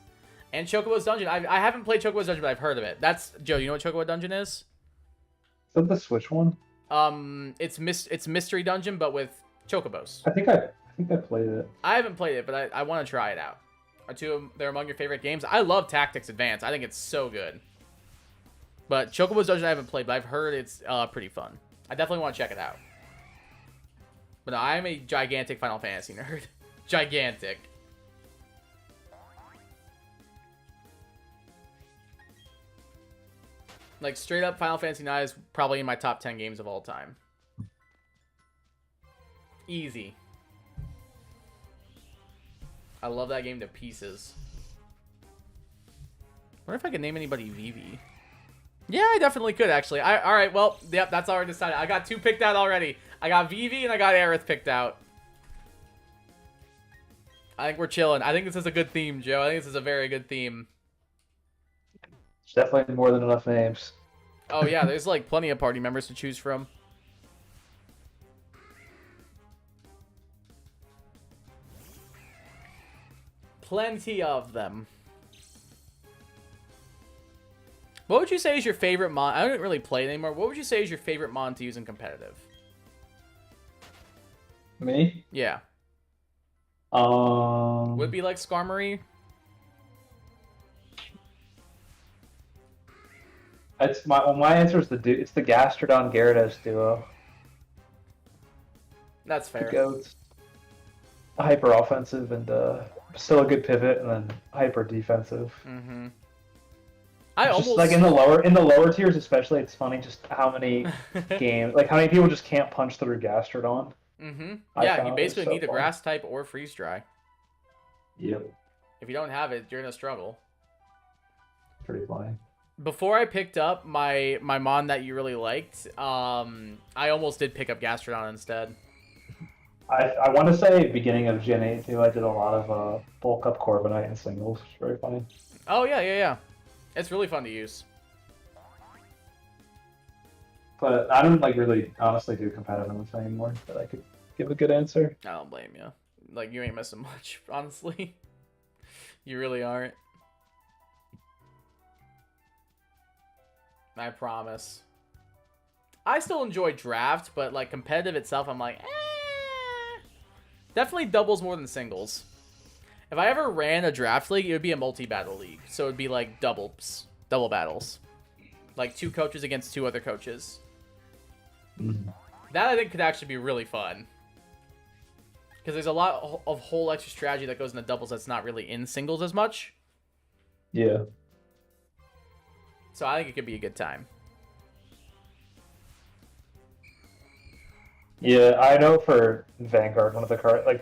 And Chocobo's Dungeon. I haven't played Chocobo's Dungeon, but I've heard of it. That's Joe. You know what Chocobo Dungeon is? Is that the Switch one? It's Mystery Dungeon, but with Chocobos. I think I played it. I haven't played it, but I want to try it out. They're among your favorite games. I love Tactics Advance. I think it's so good. But Chocobo's Dungeon I haven't played, but I've heard it's pretty fun. I definitely want to check it out. But no, I'm a gigantic Final Fantasy nerd. Gigantic. Like, straight up, Final Fantasy IX is probably in my top 10 games of all time. Easy. I love that game to pieces. Wonder if I can name anybody Vivi. Yeah, I definitely could, actually. Alright, well, yep, that's already decided. I got 2 picked out already. I got Vivi and I got Aerith picked out. I think we're chilling. I think this is a good theme, Joe. I think this is a very good theme. It's definitely more than enough names. Oh, yeah, there's, like, plenty of party members to choose from. Plenty of them. What would you say is your favorite mon? I don't really play it anymore. What would you say is your favorite mon to use in competitive? Me? Yeah. Would it be like Skarmory? It's my answer is it's the Gastrodon Gyarados duo. That's fair. The goats. Hyper offensive and still a good pivot, and then hyper defensive. Mm-hmm. Just like in the lower tiers, especially, it's funny just how many games, like how many people just can't punch through Gastrodon. Mm-hmm. Yeah, you basically need a grass type or freeze dry. Yep. If you don't have it, you're gonna struggle. Pretty funny. Before I picked up my mon that you really liked, I almost did pick up Gastrodon instead. I want to say beginning of Gen 8 too, I did a lot of bulk up Corviknight in singles. It's very funny. Oh yeah. It's really fun to use. But I don't really honestly do competitiveness anymore that I could give a good answer. I don't blame you. Like, you ain't missing much, honestly. You really aren't. I promise. I still enjoy draft, but like competitive itself, I'm like, Definitely doubles more than singles. If I ever ran a draft league, it would be a multi-battle league. So it would be like double battles. Like 2 coaches against 2 other coaches. That I think could actually be really fun. Because there's a lot of whole extra strategy that goes into doubles that's not really in singles as much. Yeah. So I think it could be a good time. Yeah, I know for Vanguard, one of the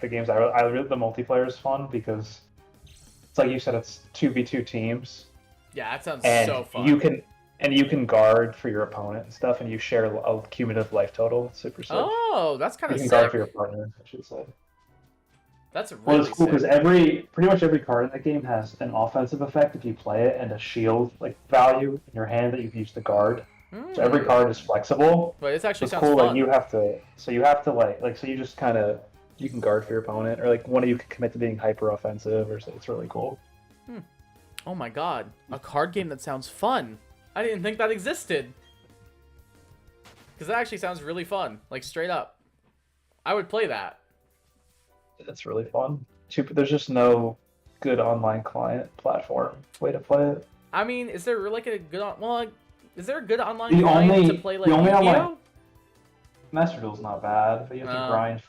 games the multiplayer is fun because it's like you said, it's 2v2 teams. Yeah, that sounds and so fun. You can guard for your opponent and stuff, and you share a cumulative life total. It's super sick. Oh, that's kind of sick. You can guard for your partner, I should say. That's really Well, it's cool because pretty much every card in that game has an offensive effect if you play it, and a shield value in your hand that you can use to guard. So every card is flexible. But it actually sounds cool. fun. Like you have to you just kind of you can guard for your opponent, or like one of you can commit to being hyper offensive, or so. It's really cool. Oh my god, a card game that sounds fun. I didn't think that existed. Because that actually sounds really fun, like straight up. I would play that. It's really fun. There's just no good online client platform way to play it. I mean, is there like a good is there a good online client to play like Yu-Gi-Oh? Master Duel's not bad, but you have to grind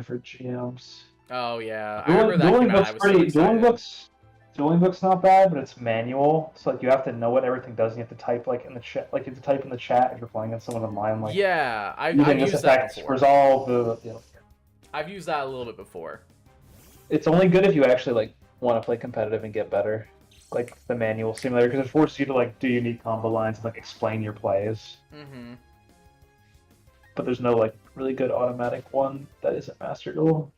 for GMs. Oh yeah, I remember that came out. I was so excited. Dueling Book's not bad, but it's manual, so like you have to know what everything does. And you have to type in the chat, you have to type in the chat if you're playing against someone online. Like yeah, I've used that before. Resolve the. I've used that a little bit before. It's only good if you actually want to play competitive and get better, like the manual simulator, because it forces you to do unique combo lines and explain your plays. Mm-hmm. But there's no really good automatic one that isn't Master Duel.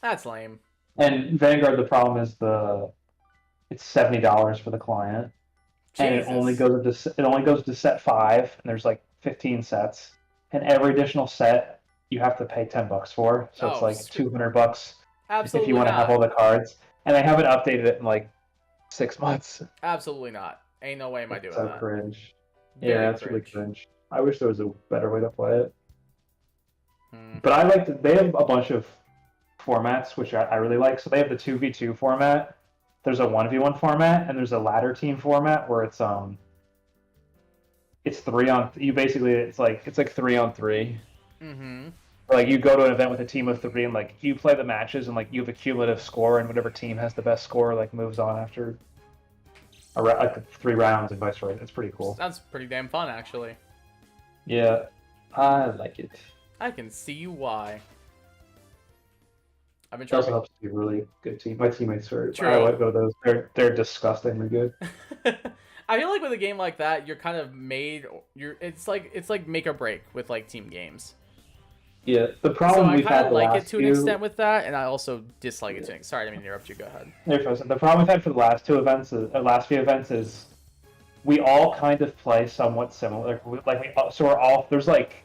That's lame. And Vanguard, the problem is it's $70 for the client. and it only goes to set 5, and there's like 15 sets, and every additional set you have to pay $10 for, so it's like $200 Absolutely if you want to have all the cards. And they haven't updated it in like 6 months. Absolutely not. Ain't no way am I doing so that. Cringe. Very Yeah, it's cringe. really cringe. I wish there was a better way to play it. Hmm. But I like to, they have a bunch of formats which I really like. So they have the 2v2 format. There's a 1v1 format, and there's a ladder team format where it's 3 on you basically it's like 3-on-3. Mm-hmm. Like you go to an event with a team of 3, and like you play the matches, and like you have a cumulative score, and whatever team has the best score like moves on after like 3 rounds and vice versa. It's pretty cool. Sounds pretty damn fun, actually. Yeah, I like it. I can see why. I've been It also trying. helps to be a really good team. My teammates are. True. I like those. They're disgustingly good. I feel like with a game like that, you're kind of made. It's like make or break with like team games. Yeah, the So problem I we've kind had of the like last it to an few. extent with that, and I also dislike it to an extent. Sorry, I didn't mean to interrupt you. Go ahead. The problem we've had for the last last few events is we all kind of play somewhat similar. So we're all there's like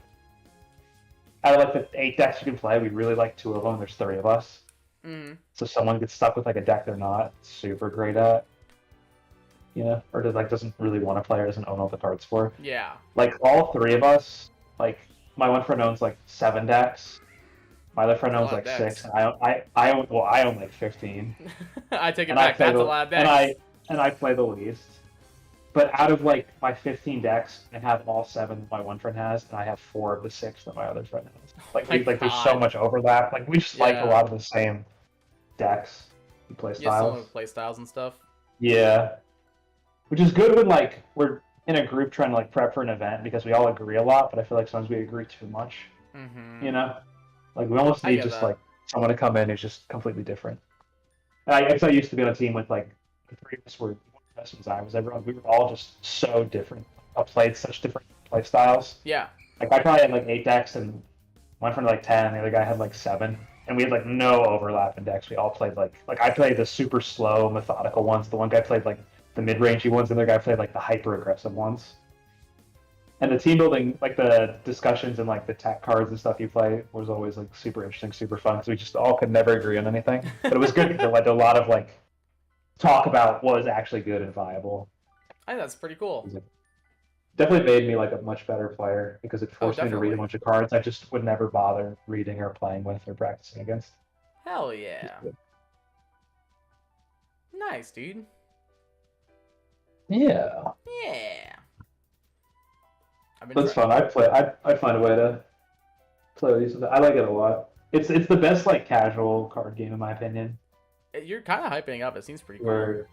out of like the 8 decks you can play, we really like 2 of them. There's 3 of us. Mm-hmm. So someone gets stuck with like a deck they're not super great at, or doesn't really want to play or doesn't own all the cards for. Yeah. Like all 3 of us, like my one friend owns like 7 decks. My other friend A owns lot of like decks. 6. I own like 15. I take it And I back. play That's the, a lot of and decks. I play the least. But out of like my 15 decks, I have all 7 my one friend has, and I have 4 of the 6 that my other friend has. Like my there's God. so much overlap. Like we just like Yeah. a lot of the same decks and play Yeah, some styles. of play styles and stuff. Yeah. Which is good when like we're in a group trying to like prep for an event because we all agree a lot, but I feel like sometimes we agree too much. Mm-hmm. Like we almost I need get just that. like someone to come in who's just completely different. I used to be on a team with like the 3 of us were best as I was. We were all just so different. All played such different play styles. Yeah. Like I probably had like 8 decks, and one friend had like 10, and the other guy had like 7, and we had like no overlap in decks. We all played like I played the super slow, methodical ones. The one guy played like the mid-rangey ones, and the other guy played like the hyper-aggressive ones. And the team building, like the discussions and like the tech cards and stuff you play was always like super interesting, super fun, because we just all could never agree on anything. But it was good because it led to a lot of like talk about what is actually good and viable. I think that's pretty cool. Definitely made me like a much better player because it forced me to read definitely. a bunch of cards I just would never bother reading or playing with or practicing against. Hell yeah. Nice, dude. Yeah, Yeah. I've been that's trying- fun. I'd find a way to play with these. I like it a lot. It's the best like casual card game in my opinion. You're kind of hyping up. It seems pretty cool. Where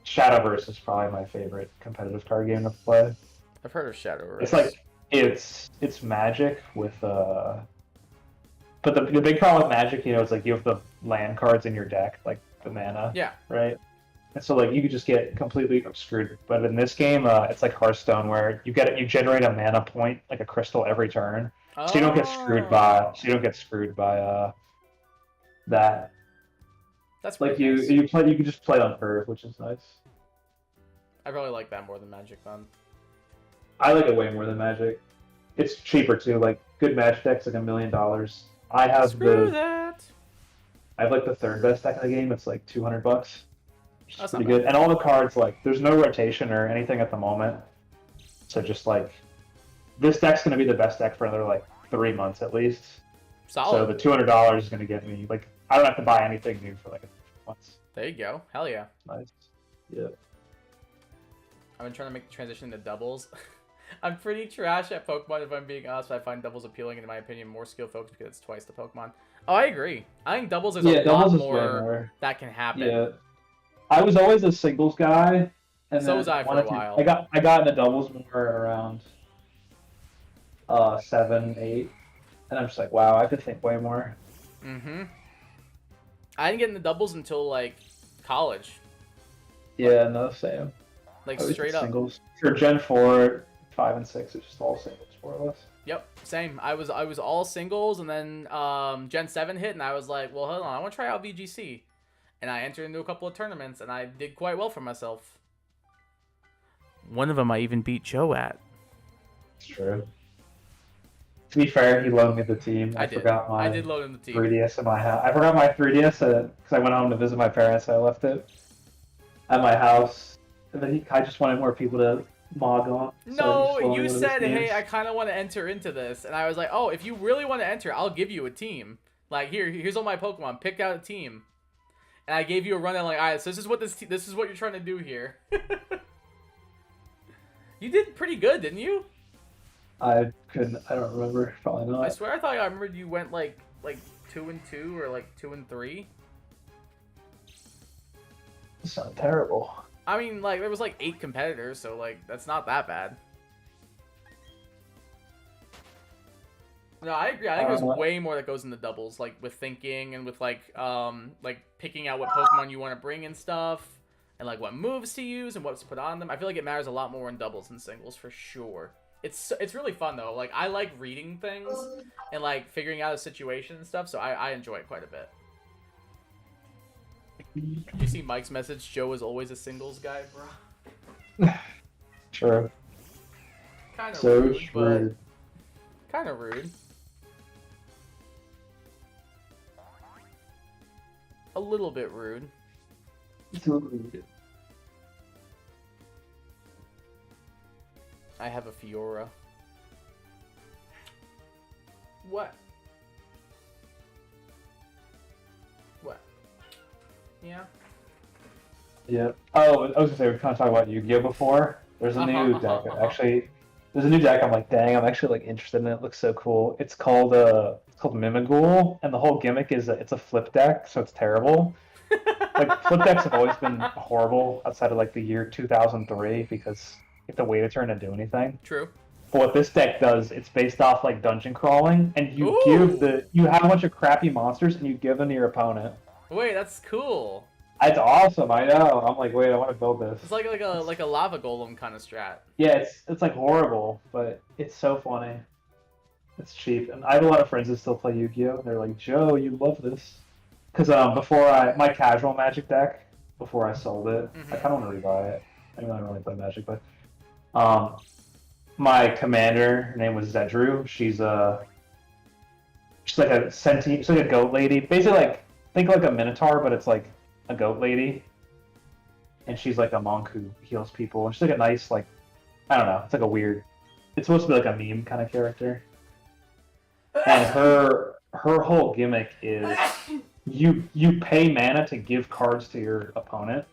Shadowverse is probably my favorite competitive card game to play. I've heard of Shadowverse. It's like it's Magic with but the big problem with Magic, it's like you have the land cards in your deck, like the mana, Yeah. right? And so like you could just get completely screwed. But in this game, it's like Hearthstone where you generate a mana point, like a crystal every turn, so you don't get screwed by that. That's Like pretty nice. you can just play on Earth, which is nice. I probably like that more than Magic then. I like it way more than Magic. It's cheaper too. Like good Magic deck's like $1 million. I have Screw that. I have like the 3rd best deck in the game. It's like $200. Which is That's pretty not bad. good. And all the cards, like there's no rotation or anything at the moment. So just like this deck's gonna be the best deck for another like 3 months at least. So Solid. the $200 is gonna get me like I don't have to buy anything new for like a few months. There you go. Hell yeah. Nice. Yeah. I've been trying to make the transition to doubles. I'm pretty trash at Pokemon if I'm being honest, but I find doubles appealing and in my opinion more skill focused because it's twice the Pokemon. Oh, I agree. I think doubles there's a lot doubles is way more that can happen. Yeah. I was always a singles guy. And So then was I for a wanted to- while. I got into doubles more around 7, 8. And I'm just like, wow, I could think way more. Mm-hmm. I didn't get into doubles until like college. Yeah, no, same. Like I always straight did up. singles. For Gen 4, 5, and 6, it's just all singles more or less. Yep, same. I was all singles, and then Gen 7 hit, and I was like, well, hold on, I want to try out VGC. And I entered into a couple of tournaments, and I did quite well for myself. One of them I even beat Joe at. It's true. To be fair, he loaned me the team. I did. Forgot my I did load in the team. 3DS in my house. I forgot my 3DS because I went home to visit my parents. So I left it at my house, and then I just wanted more people to mod on. No, so you said, "Hey, I kind of want to enter into this," and I was like, "Oh, if you really want to enter, I'll give you a team. Like here's all my Pokemon. Pick out a team." And I gave you a rundown, like, "All right, so this is what this is what you're trying to do here." You did pretty good, didn't you? I couldn't. I don't remember. Probably not. I swear, I thought I remembered you went like 2-2 or like 2-3. It's not terrible. I mean, like there was like 8 competitors, so like that's not that bad. No, I agree. I think there's way more that goes into doubles, like with thinking and with like picking out what Pokemon you want to bring and stuff, and like what moves to use and what to put on them. I feel like it matters a lot more in doubles than singles for sure. It's really fun though. Like I like reading things and like figuring out a situation and stuff, so I enjoy it quite a bit. You see Mike's message? Joe is always a singles guy, bro. True. Kind of So rude, true. but kind of rude. A little bit rude. I have a Fiora. What? What? Yeah. Yeah. Oh, I was gonna say we kind of talked about Yu-Gi-Oh before. There's a new deck. Actually, there's a new deck. I'm like, dang, I'm actually like interested in it. It looks so cool. It's called Mimighoul, and the whole gimmick is that it's a flip deck, so it's terrible. Like flip decks have always been horrible outside of like the year 2003 because you have to wait a turn to do anything. True. But what this deck does, it's based off like dungeon crawling, and you Ooh. you have a bunch of crappy monsters, and you give them to your opponent. Wait, that's cool. It's awesome. I know. I'm like, wait, I want to build this. It's like a lava golem kind of strat. Yeah, it's like horrible, but it's so funny. It's cheap, and I have a lot of friends that still play Yu-Gi-Oh. They're like, Joe, you love this. Because before my casual Magic deck, before I sold it, I kind of want to rebuy it. I don't really play Magic, but my commander, her name was Zedru. She's like a sentient, she's like a goat lady. Basically, like think like a Minotaur, but it's like a goat lady. And she's like a monk who heals people. And she's like a nice, like, I don't know. It's like a weird. It's supposed to be like a meme kind of character. And her whole gimmick is you pay mana to give cards to your opponent.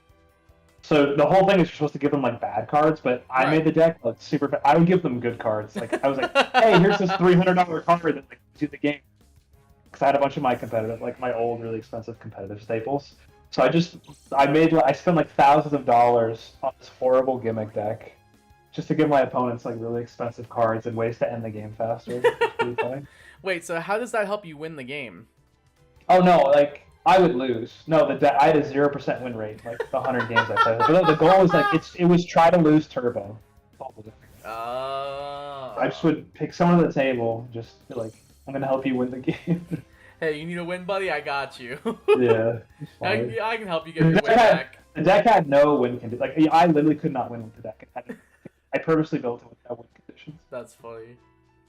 So the whole thing is you're supposed to give them like bad cards, but I made the deck like super. I would give them good cards. Like I was like, hey, here's this $300 card that like do the game. Because I had a bunch of my competitive, like my old really expensive competitive staples. So I spent like thousands of dollars on this horrible gimmick deck, just to give my opponents like really expensive cards and ways to end the game faster. It's pretty funny. Wait, so how does that help you win the game? Oh no, like I would lose. No, I had a 0% win rate, like the 100 games I played. But the goal was like it was try to lose turbo. I just would pick someone at the table, just be like, I'm gonna help you win the game. Hey, you need a win, buddy? I got you. Yeah. I can help you get your win back. The deck had no win conditions. Like I literally could not win with the deck. I purposely built it with no win conditions. That's funny.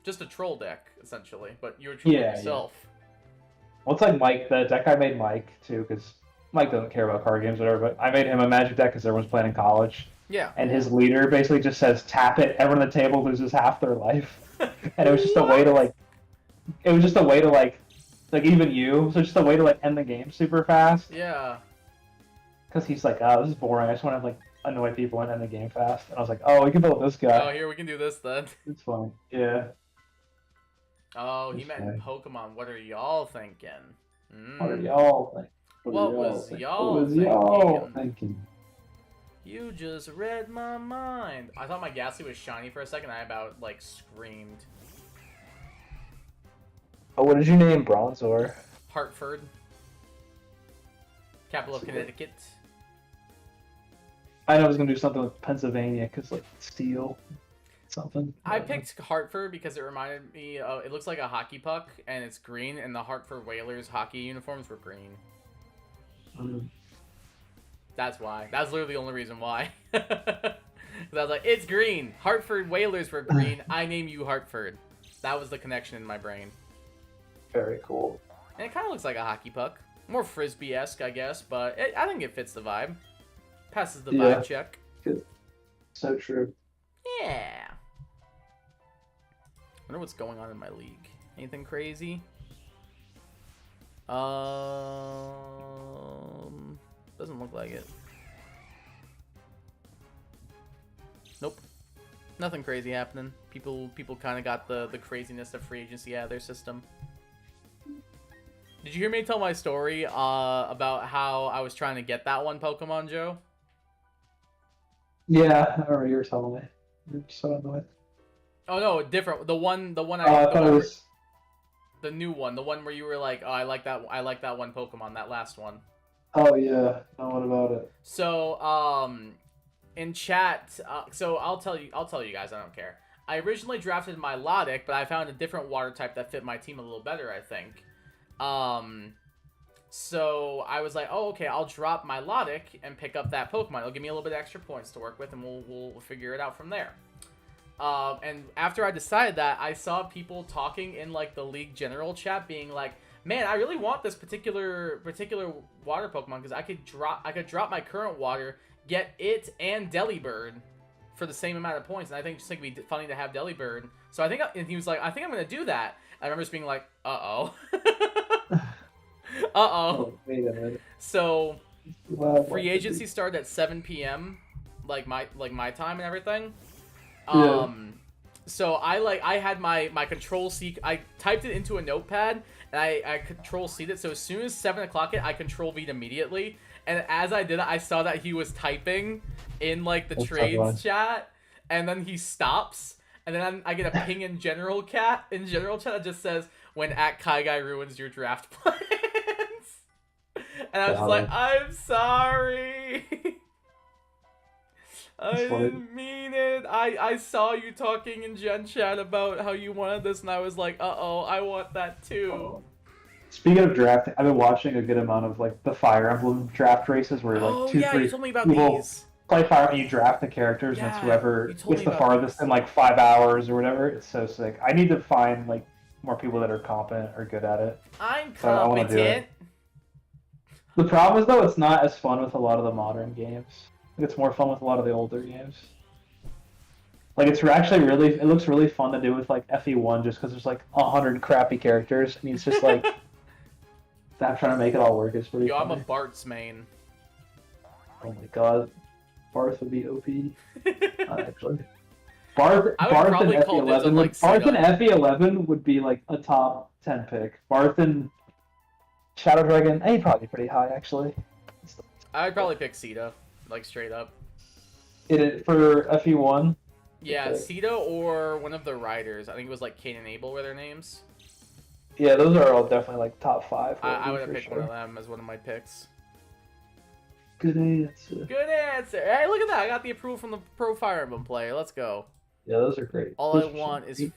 Just a troll deck, essentially, but you were trolling yourself. Yeah. Well, it's like Mike, the deck I made Mike, too, because Mike doesn't care about card games or whatever, but I made him a Magic deck because everyone's playing in college. Yeah. And his leader basically just says, tap it, everyone at the table loses half their life. And it was just a way to, like, even you, so just a way to, like, end the game super fast. Yeah. Because he's like, oh, this is boring, I just want to, like, annoy people and end the game fast. And I was like, oh, we can build this guy. Oh, here, we can do this then. It's fun. Yeah. Oh, he meant Pokemon. What are y'all thinking? What are y'all thinking? What was y'all thinking? You just read my mind. I thought my Ghastly was shiny for a second. I about, like, screamed. Oh, what did you name Bronzor? Hartford. Capital of Connecticut. I know I was going to do something with Pennsylvania, because, like, steel. Something. I picked Hartford because it reminded me of, it looks like a hockey puck and it's green, and the Hartford Whalers hockey uniforms were green. That's why. That's literally the only reason why. I was like, it's green. Hartford Whalers were green. I name you Hartford. That was the connection in my brain. Very cool. And it kind of looks like a hockey puck. More Frisbee-esque, I guess, but I think it fits the vibe. Passes the vibe check. Good. So true. Yeah. Wonder what's going on in my league. Anything crazy? Doesn't look like it. Nope. Nothing crazy happening. People kind of got the craziness of free agency out of their system. Did you hear me tell my story about how I was trying to get that one Pokemon, Joe? Yeah, I remember you were telling me. You're so annoyed. Oh no, different. The one I thought it was the new one, the one where you were like, "Oh, I like that one Pokemon, that last one." Oh yeah, no, what about it? So, in chat, so I'll tell you guys. I don't care. I originally drafted my Milotic, but I found a different water type that fit my team a little better, I think. So I was like, oh, okay, I'll drop my Milotic and pick up that Pokemon. It'll give me a little bit of extra points to work with, and we'll figure it out from there. And after I decided that, I saw people talking in like the League General chat, being like, "Man, I really want this particular water Pokemon because I could drop my current water, get it and Delibird for the same amount of points, and I think it'd be funny to have Delibird." So and he was like, "I think I'm gonna do that." I remember just being like, "Uh-oh." Uh-oh. Wait a minute. So free agency started at 7 p.m. like my time and everything. So I had my control C. I typed it into a notepad and I control C'd it. So as soon as 7 o'clock hit, I control V'd immediately. And as I did it, I saw that he was typing in like the trades chat, and then he stops, and then I get a ping in general chat that just says, "When @KaiGuy ruins your draft plans." And I was just like, "I'm sorry." I didn't mean it. I saw you talking in Gen Chat about how you wanted this, and I was like, uh-oh, I want that too. Speaking of drafting, I've been watching a good amount of like the Fire Emblem draft races where like you told me about these. Play Fire Emblem, you draft the characters, and it's whoever gets the farthest in like 5 hours or whatever. It's so sick. I need to find like more people that are competent or good at it. I'm competent. The problem is though, it's not as fun with a lot of the modern games. It's more fun with a lot of the older games. Like it looks really fun to do with like FE1 just because there's like 100 crappy characters and it's just like that trying to make it all work is pretty. Yo, funny. I'm a Bart's main. Oh my god, Barth would be OP. Actually, Barth and FE11 like Barth and FE11 would be like a top 10 pick. Barth and Shadow Dragon, he'd probably be pretty high actually. I'd probably pick Cedo, like straight up. For FE1? Yeah, okay. Cedo or one of the riders. I think it was like Cain and Abel were their names. Yeah, those are all definitely like top 5. I would have picked one of them as one of my picks. Good answer. Good answer. Hey, look at that. I got the approval from the Pro Fire Emblem player. Let's go. Yeah, those are great. All I want is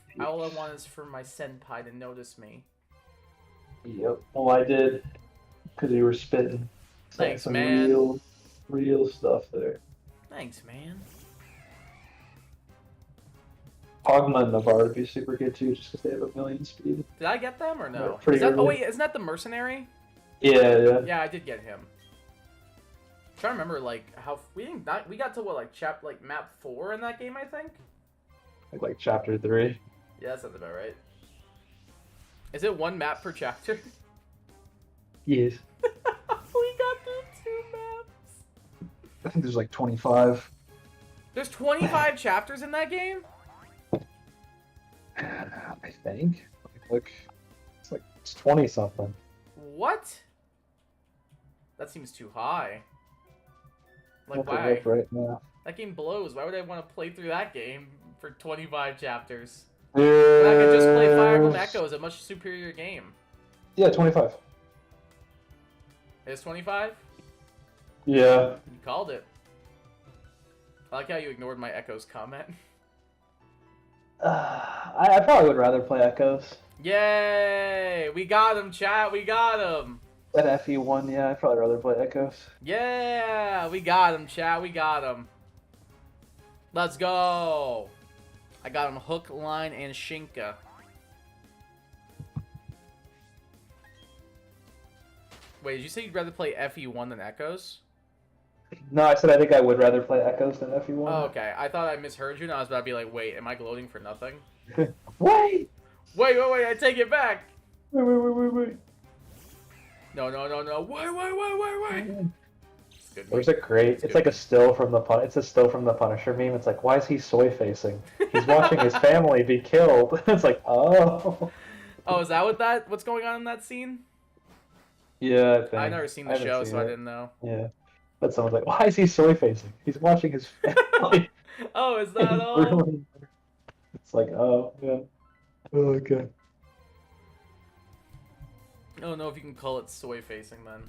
for my senpai to notice me. Yep. Well, I did because you were spitting. Thanks, some man. Real stuff there. Thanks, man. Pogma and Navarre would be super good too, just because they have 1,000,000 speed. Did I get them or no? Oh wait, isn't that the mercenary? Yeah. Yeah, I did get him. I'm trying to remember like how we got to what like map 4 in that game, I think. Like chapter 3. Yeah, that sounds about right. Is it 1 map per chapter? Yes. We got through 2 maps. I think there's like 25. There's 25 chapters in that game? I think. Look, it's 20 something. What? That seems too high. Like why? Right now. That game blows. Why would I want to play through that game for 25 chapters? I could just play Fire Emblem Echoes, a much superior game. Yeah, 25. It's 25? Yeah. You called it. I like how you ignored my Echoes comment. I probably would rather play Echoes. Yay! We got him, chat. We got him. At FE1, yeah, I'd probably rather play Echoes. Yeah! We got him, chat. We got him. Let's go. I got him hook, line, and Shinka. Wait, did you say you'd rather play FE1 than Echoes? No, I said I think I would rather play Echoes than FE1. Oh, okay. I thought I misheard you, and I was about to be like, wait, am I gloating for nothing? Wait! Wait, I take it back! Wait. No. Wait. It's good. There's a great. It's like a still from the It's a still from the Punisher meme. It's like, why is he soy facing? He's watching his family be killed. It's like, oh. Oh, is that what's going on in that scene? Yeah, I think. I've never seen the show, so I didn't know. Yeah. But someone's like, why is he soy facing? He's watching his family. Oh, is that all? It's like, oh, yeah. Oh, okay. I don't know if you can call it soy facing then.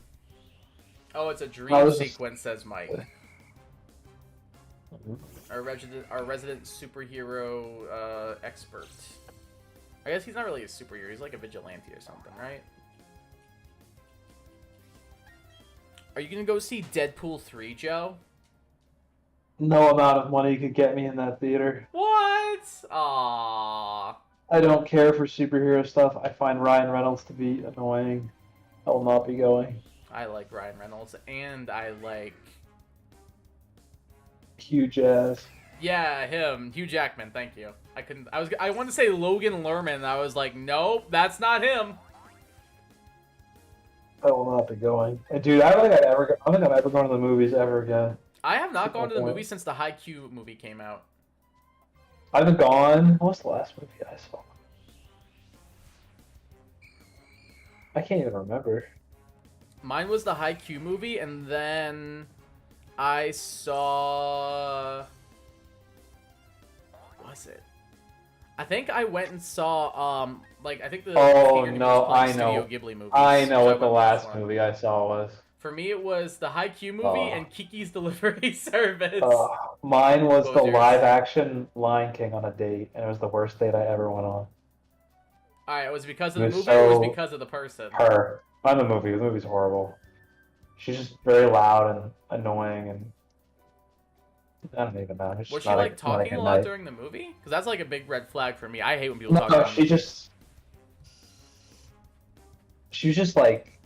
Oh, it's a dream sequence, says Mike. Our resident superhero expert. I guess he's not really a superhero. He's like a vigilante or something, right? Are you gonna go see Deadpool 3, Joe? No amount of money could get me in that theater. What? Aww. I don't care for superhero stuff. I find Ryan Reynolds to be annoying. I will not be going. I like Ryan Reynolds, and I like... Hugh Jazz. Yeah, him. Hugh Jackman, thank you. I wanted to say Logan Lerman, and I was like, nope, that's not him. I will not be going. And dude, I don't think I'm ever going to the movies ever again. I have not gone to the movie since the Haikyuu movie came out. I haven't gone. What was the last movie I saw? I can't even remember. Mine was the Haikyuu movie, and then I saw... What was it? I think I went and saw, I think the... Oh, no, I know. Studio Ghibli movies. I know what the last movie I saw was. For me, it was the Haikyuu movie and Kiki's Delivery Service. Mine was the live-action Lion King on a date, and it was the worst date I ever went on. Alright, it was because of the movie, or it was because of the person? Her. Not the movie. The movie's horrible. She's just very loud and annoying, and I don't even know. Was she like talking a lot during the movie? Because that's like a big red flag for me. I hate when people talk. No, she was just like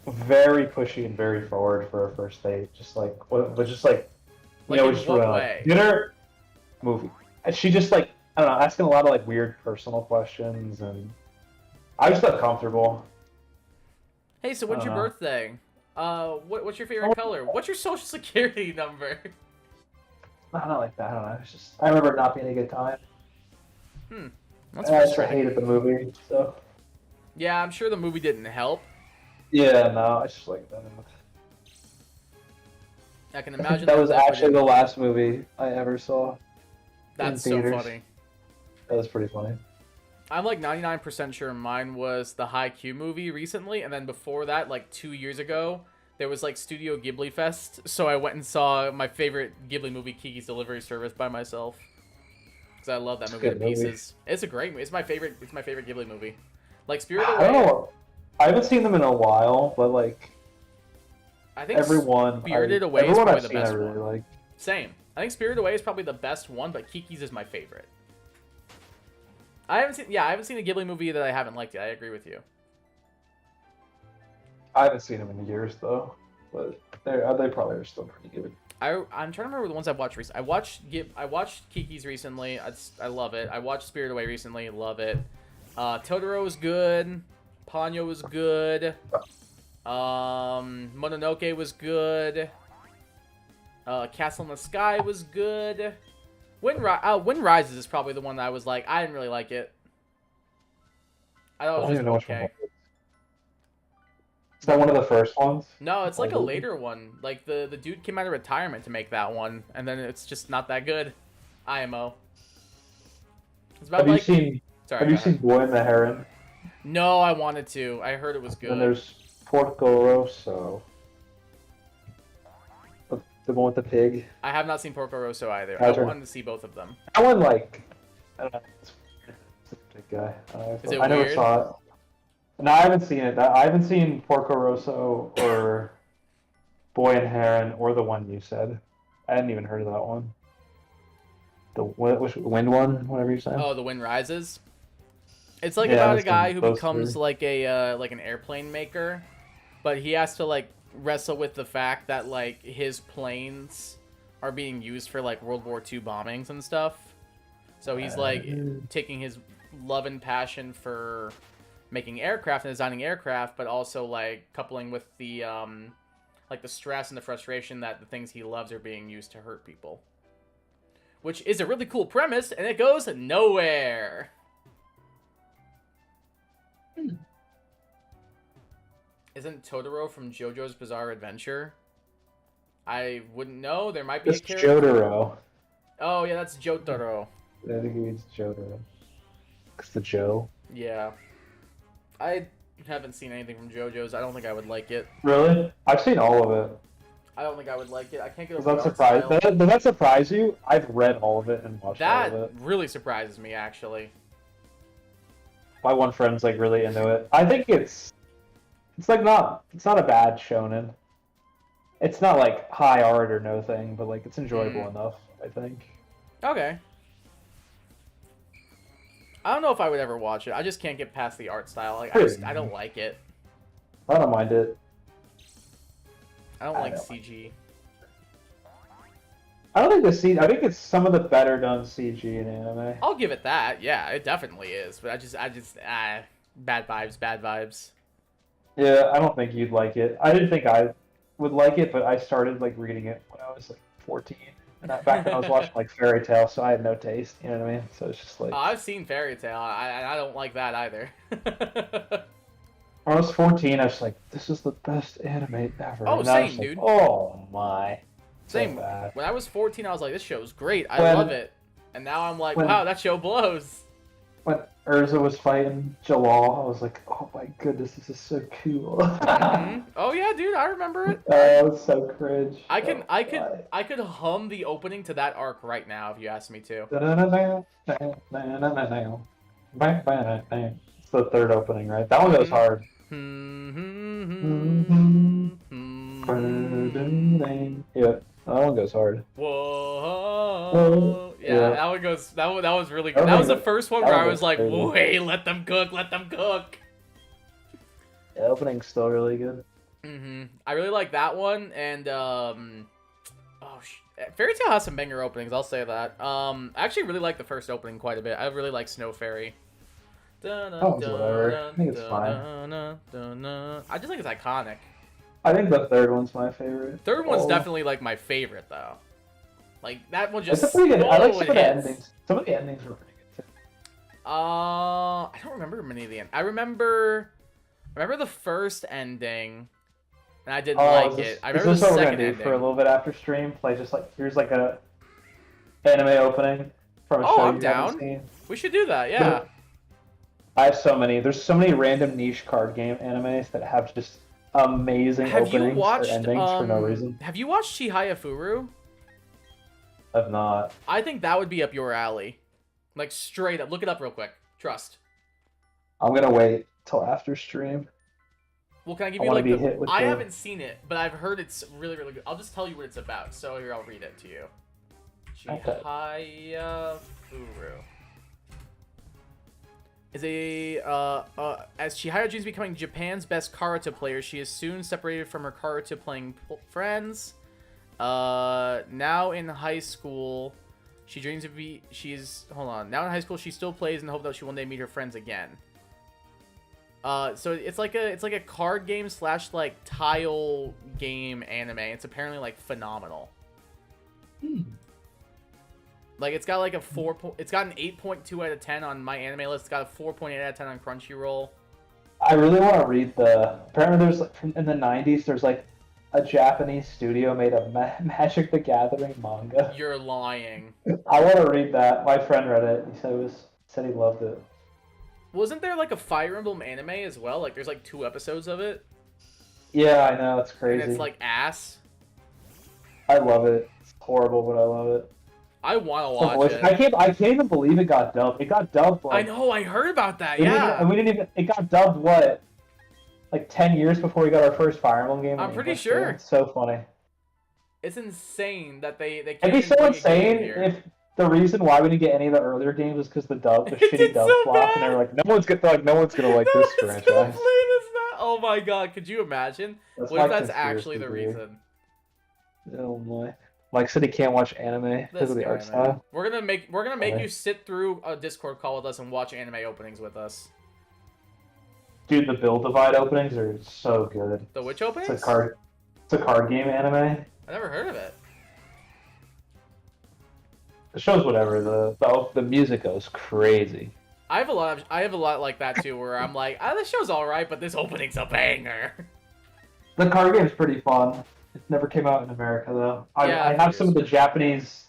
very pushy and very forward for a first date. Just like, but just like, you know, just like dinner, movie. And she just like, I don't know, asking a lot of like weird personal questions, and I just felt comfortable. Hey, so when's your birthday? What's your favorite color? What's your social security number? Not like that. I don't know. It's just I remember it not being a good time. That's I just hated the movie. So. Yeah, I'm sure the movie didn't help. Yeah, no, it's just like I can imagine that was actually the last movie I ever saw. That's so funny. That was pretty funny. I'm like 99% sure mine was the Haikyuu movie recently, and then before that, like 2 years ago, there was like Studio Ghibli Fest, so I went and saw my favorite Ghibli movie, Kiki's Delivery Service, by myself. Because I love that movie to pieces. It's a great movie. It's my favorite Ghibli movie. Like Spirited Away. I don't know. I haven't seen them in a while, but like I think Spirited Away is probably the best one. Like. Same. I think Spirited Away is probably the best one, but Kiki's is my favorite. I haven't seen a Ghibli movie that I haven't liked yet. I agree with you. I haven't seen them in years though, but they probably are still pretty good. I'm trying to remember the ones I've watched recently. I watched Kiki's recently. I love it. I watched Spirited Away recently. Love it. Totoro was good. Ponyo was good. Mononoke was good. Castle in the Sky was good. Wind Rises is probably the one that I was like, I didn't really like it. I thought it was just okay. Is that one of the first ones? No, it's like a later one. Like the dude came out of retirement to make that one, and then it's just not that good. IMO. It's about have you seen Boy and the Heron? No, I wanted to. I heard it was good. And there's Porco Rosso. The one with the pig. I have not seen Porco Rosso either. I wanted to see both of them. That one, like, I don't know. It's a big guy. I never saw it. No, I haven't seen it. I haven't seen Porco Rosso or Boy and Heron or the one you said. I hadn't even heard of that one. which Wind one, whatever you say. Oh, The Wind Rises. It's like Yeah, about a that's guy been who posted. becomes like a like an airplane maker, but he has to like wrestle with the fact that like his planes are being used for like World War II bombings and stuff. So he's like taking his love and passion for making aircraft and designing aircraft, but also like coupling with the like the stress and the frustration that the things he loves are being used to hurt people. Which is a really cool premise, and it goes nowhere. Isn't Totoro from JoJo's Bizarre Adventure? I wouldn't know. There might be It's a character. Jotaro. Oh, yeah, that's Jotaro. I think he means Jotaro. It's the Joe. Yeah. I haven't seen anything from JoJo's. I don't think I would like it. Really? I've seen all of it. I don't think I would like it. I can't get Does over that the art surprise? style. Does that surprise you? I've read all of it and watched all That of it. really surprises me, actually. My one friend's like really into it. I think it's like not a bad shonen. It's not like high art or no thing, but like it's enjoyable enough, I think. Okay. I don't know if I would ever watch it. I just can't get past the art style. Like I don't like it. I don't mind it. I don't I like don't CG. I don't think I think it's some of the better done CG in anime. I'll give it that. Yeah, it definitely is. But bad vibes. Yeah, I don't think you'd like it. I didn't think I would like it, but I started like reading it when I was like 14. And back then I was watching like Fairy Tail, so I had no taste. You know what I mean? So it's just like I've seen Fairy Tail. I don't like that either. when I was 14, I was like, "This is the best anime ever." Oh, and I was same, like, dude. Oh my. So Same. bad. When I was 14, I was like, this show's great. I When- love it. And now I'm like, when- wow, that show blows. When Urza was fighting Jalal, I was like, "Oh my goodness, this is so cool." Mhm. Oh yeah, dude, I remember it. That was so cringe. I Oh, could hum the opening to that arc right now if you asked me to. It's the third opening, right? That one goes hard. Yeah, that one goes hard. Whoa. Yeah, Yeah. that one goes. That was really good. That That one was the goes- first one that where one I was goes like, crazy. wait, let them cook, let them cook. The opening's still really good. I really like that one, and Fairy Tail has some banger openings. I'll say that. I actually really like the first opening quite a bit. I really like Snow Fairy. Oh, it's whatever. I think it's fine. I just think it's iconic. I think the third one's my favorite. Third one's Oh. definitely like my favorite though. Like that one just. It's a pretty good. I like oh, some it of the hits. endings. Some of the endings were pretty good too. I don't remember many of the end. I remember the first ending, and I didn't like it. I remember is the this what we're second gonna do ending. for a little bit after stream? Play just like here's like a anime opening from a Oh, show I'm you down. haven't seen. We should do that. Yeah. I have so many. There's so many random niche card game animes that have just amazing Have you openings watched or endings for no reason. Have you watched Chihaya Furu? I've not. I think that would be up your alley. Like straight up. Look it up real quick. Trust. I'm gonna wait till after stream. Well, can I give I you wanna like be hit with I the- haven't seen it, but I've heard it's really, really good. I'll just tell you what it's about. So here, I'll read it to you. Okay. Chihaya Furu is as Chihaya dreams of becoming Japan's best karate player, she is soon separated from her karate playing friends. Now in high school, she dreams of now in high school she still plays in the hope that she will one day meet her friends again. So it's like a card game / like tile game anime. It's apparently like phenomenal. Like it's got like it's got an 8.2 out of 10 on my anime list. It's got a 4.8 out of 10 on Crunchyroll. I really want to read the. Apparently, there's like in the '90s. There's like a Japanese studio made a Magic the Gathering manga. You're lying. I want to read that. My friend read it. He said he loved it. Wasn't there like a Fire Emblem anime as well? Like there's like 2 episodes of it, Yeah, I know it's crazy. and it's like ass. I love it. It's horrible, but I love it. I want to The watch voice- it. I can't even believe it got dubbed. It got dubbed. I Like, know. I heard about that. we didn't Yeah. even- we didn't even. It got dubbed what? Like 10 years before we got our first Fire Emblem game. in I'm pretty English, sure. too. It's so funny. It's insane that they can't It'd be even so bring a game insane here. if the reason why we didn't get any of the earlier games is because the It shitty did dub so flopped, and they bad. were like, no one's gonna like No this one's gonna franchise. play this now. Oh my god, could you imagine? That's What if my that's actually the conspiracy reason? theory. Oh my! Mike said he can't watch anime because This of the guy, art man. style. We're gonna make Okay. you sit through a Discord call with us and watch anime openings with us. Dude, the Build Divide openings are so good. The which It's openings? a card game anime. I never heard of it. The show's whatever. The music goes crazy. I have a lot like that too, where I'm like, this show's all right, but this opening's a banger. The card game's pretty fun. It never came out in America though. Yeah, I have some of the figures. Japanese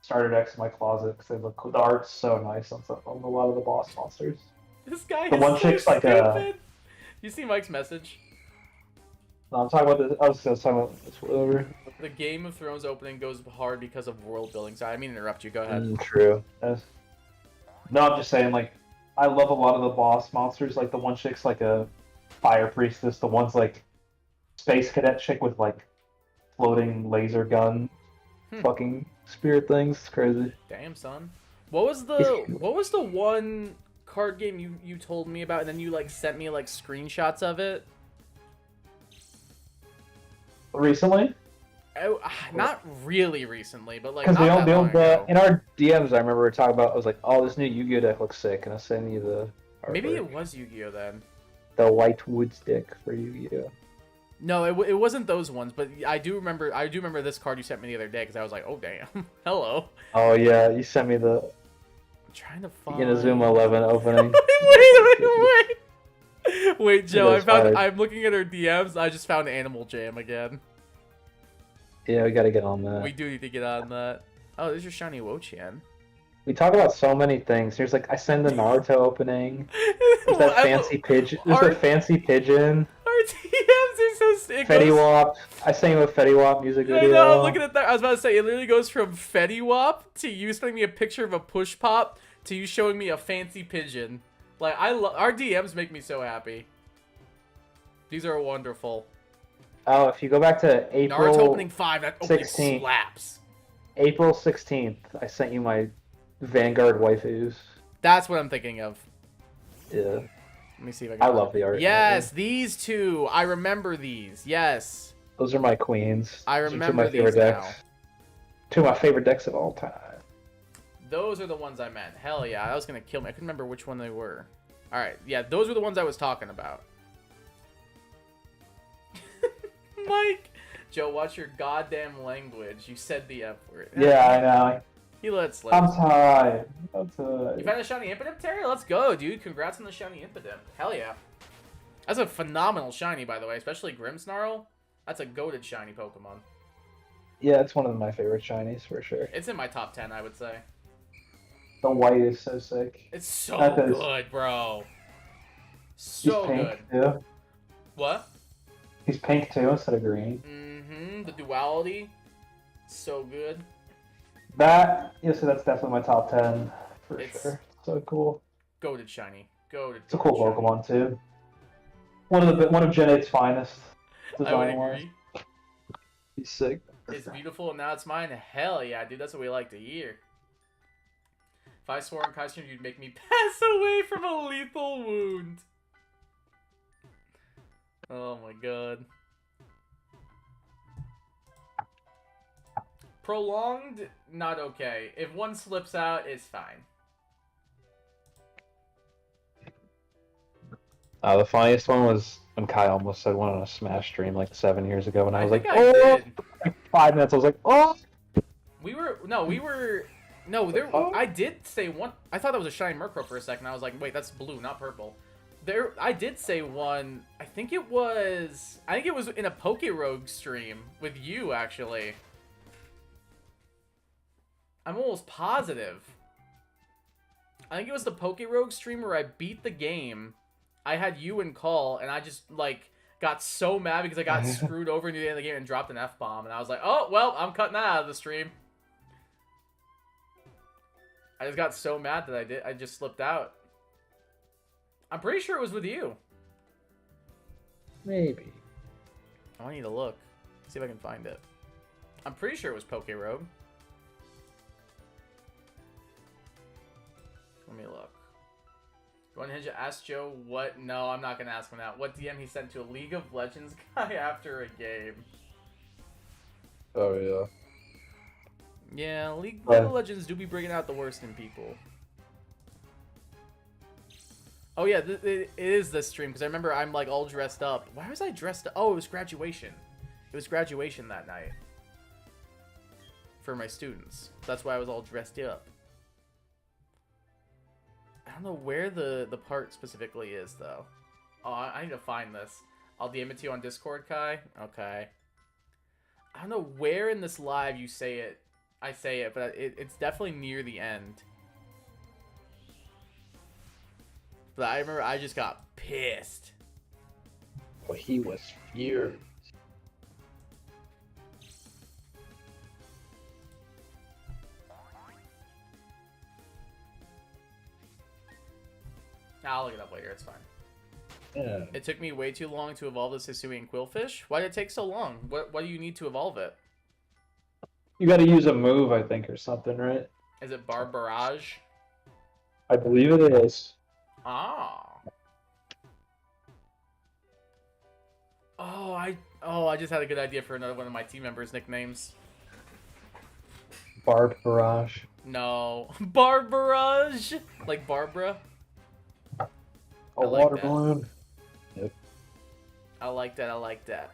starter decks in my closet because they look cool. The art's so nice on a lot of the boss monsters. This guy The is one so chick's like stupid. You see Mike's message? No, I'm talking about this. I was talking about this. Whatever. The Game of Thrones opening goes hard because of world building. Sorry, I didn't mean to interrupt you. Go ahead. True. Yes. No, I'm just saying, like, I love a lot of the boss monsters. Like, the one chick's like a fire priestess. The one's like space cadet chick with like floating laser gun, fucking spirit things. It's crazy. Damn, son. What was the one card game you told me about, and then you like sent me like screenshots of it? Recently? Not really recently, but like Because not that long ago. in our DMs, I remember we were talking about. I was like, "Oh, this new Yu-Gi-Oh deck looks sick," and I sent you the. Maybe artwork. it was Yu-Gi-Oh then. The White Woods deck for Yu-Gi-Oh. No, it wasn't those ones, but I do remember this card you sent me the other day because I was like, oh damn, hello. Oh yeah, you sent me the I'm trying to find. Inazuma 11 opening. Wait, Joe, It was hard. I'm looking at her DMs. I just found Animal Jam again. Yeah, we gotta get on that. We do need to get on that. Oh, there's your shiny Wo-Chien. We talk about so many things. There's like I send the Naruto opening. There's that fancy pigeon. There's Our- that fancy pigeon. Our DMs are so sick. Fetty Wap. I sang a Fetty Wap music I video. know, I'm looking at that. I was about to say, it literally goes from Fetty Wap to you sending me a picture of a push pop to you showing me a fancy pigeon. Like, our DMs make me so happy. These are wonderful. Oh, if you go back to April Naruto opening 5, that opening 16th. slaps. April 16th, I sent you my Vanguard waifus. That's what I'm thinking of. Yeah. Let me see if I can. I find love it. the art. Yes, these two. I remember these. Yes. Those are my queens. I Those are remember two of my favorite these now. decks. Two of my favorite decks of all time. Those are the ones I meant. Hell yeah, that was gonna kill me. I couldn't remember which one they were. All right, yeah, those were the ones I was talking about. Mike, Joe, watch your goddamn language. You said the F word. Yeah, I know. He let it slip. I'm tired. I'm You tired. found a shiny Impidimp, Terry? Let's go, dude. Congrats on the shiny Impidimp. Hell yeah. That's a phenomenal shiny, by the way, especially Grimmsnarl. That's a goated shiny Pokemon. Yeah, it's one of my favorite shinies for sure. It's in my top 10, I would say. The white is so sick. It's so That is- good, bro. He's So pink good. too. What? He's pink too instead of green. Mm-hmm. The duality. So good. That, so that's definitely my top 10 for It's- sure. So cool. Goated shiny. Goated. It's a cool shiny. Pokemon too. One of Gen 8's finest. I would Design-wise. agree. He's sick. It's beautiful, and now it's mine. Hell yeah, dude. That's what we like to hear. If I swore on costume, you'd make me pass away from a lethal wound. Oh my god. Prolonged, not okay. If one slips out, it's fine. The funniest one was when Kai almost said one on a Smash stream like 7 years ago, and I was like, think I oh! did. Like 5 minutes, I was like, oh! I did say one. I thought that was a shiny Murkrow for a second. I was like, wait, that's blue, not purple. I did say one. I think it was in a Pokerogue stream with you, actually. I'm almost positive. I think it was the Pokerogue stream where I beat the game. I had you in call, and I just, like, got so mad because I got screwed over near the end of the game and dropped an F-bomb. And I was like, oh, well, I'm cutting that out of the stream. I just got so mad that I just slipped out. I'm pretty sure it was with you. Maybe. I need to look. See if I can find it. I'm pretty sure it was Pokerogue. Let me look. One Ninja asked Joe what... No, I'm not going to ask him that. What DM he sent to a League of Legends guy after a game. Oh, yeah. Yeah, League of Legends do be bringing out the worst in people. Oh, yeah, it is this stream, because I remember I'm, like, all dressed up. Why was I dressed up? Oh, it was graduation. It was graduation that night. For my students. That's why I was all dressed up. I don't know where the part specifically is, though. Oh, I need to find this. I'll DM it to you on Discord, Kai. Okay. I don't know where in this live you say it. I say it, but it's definitely near the end. But I remember I just got pissed. Well, he was furious. I'll look it up later, it's fine. Yeah. It took me way too long to evolve the Hisuian Quillfish. Why did it take so long? What do you need to evolve it? You got to use a move, I think, or something, right? Is it Bar Barrage? I believe it is. Ah. Oh, I just had a good idea for another one of my team members' nicknames. Barb Barrage. No. Bar Barrage! Like Barbara? A like water that. balloon. Yep. I like that, I like that.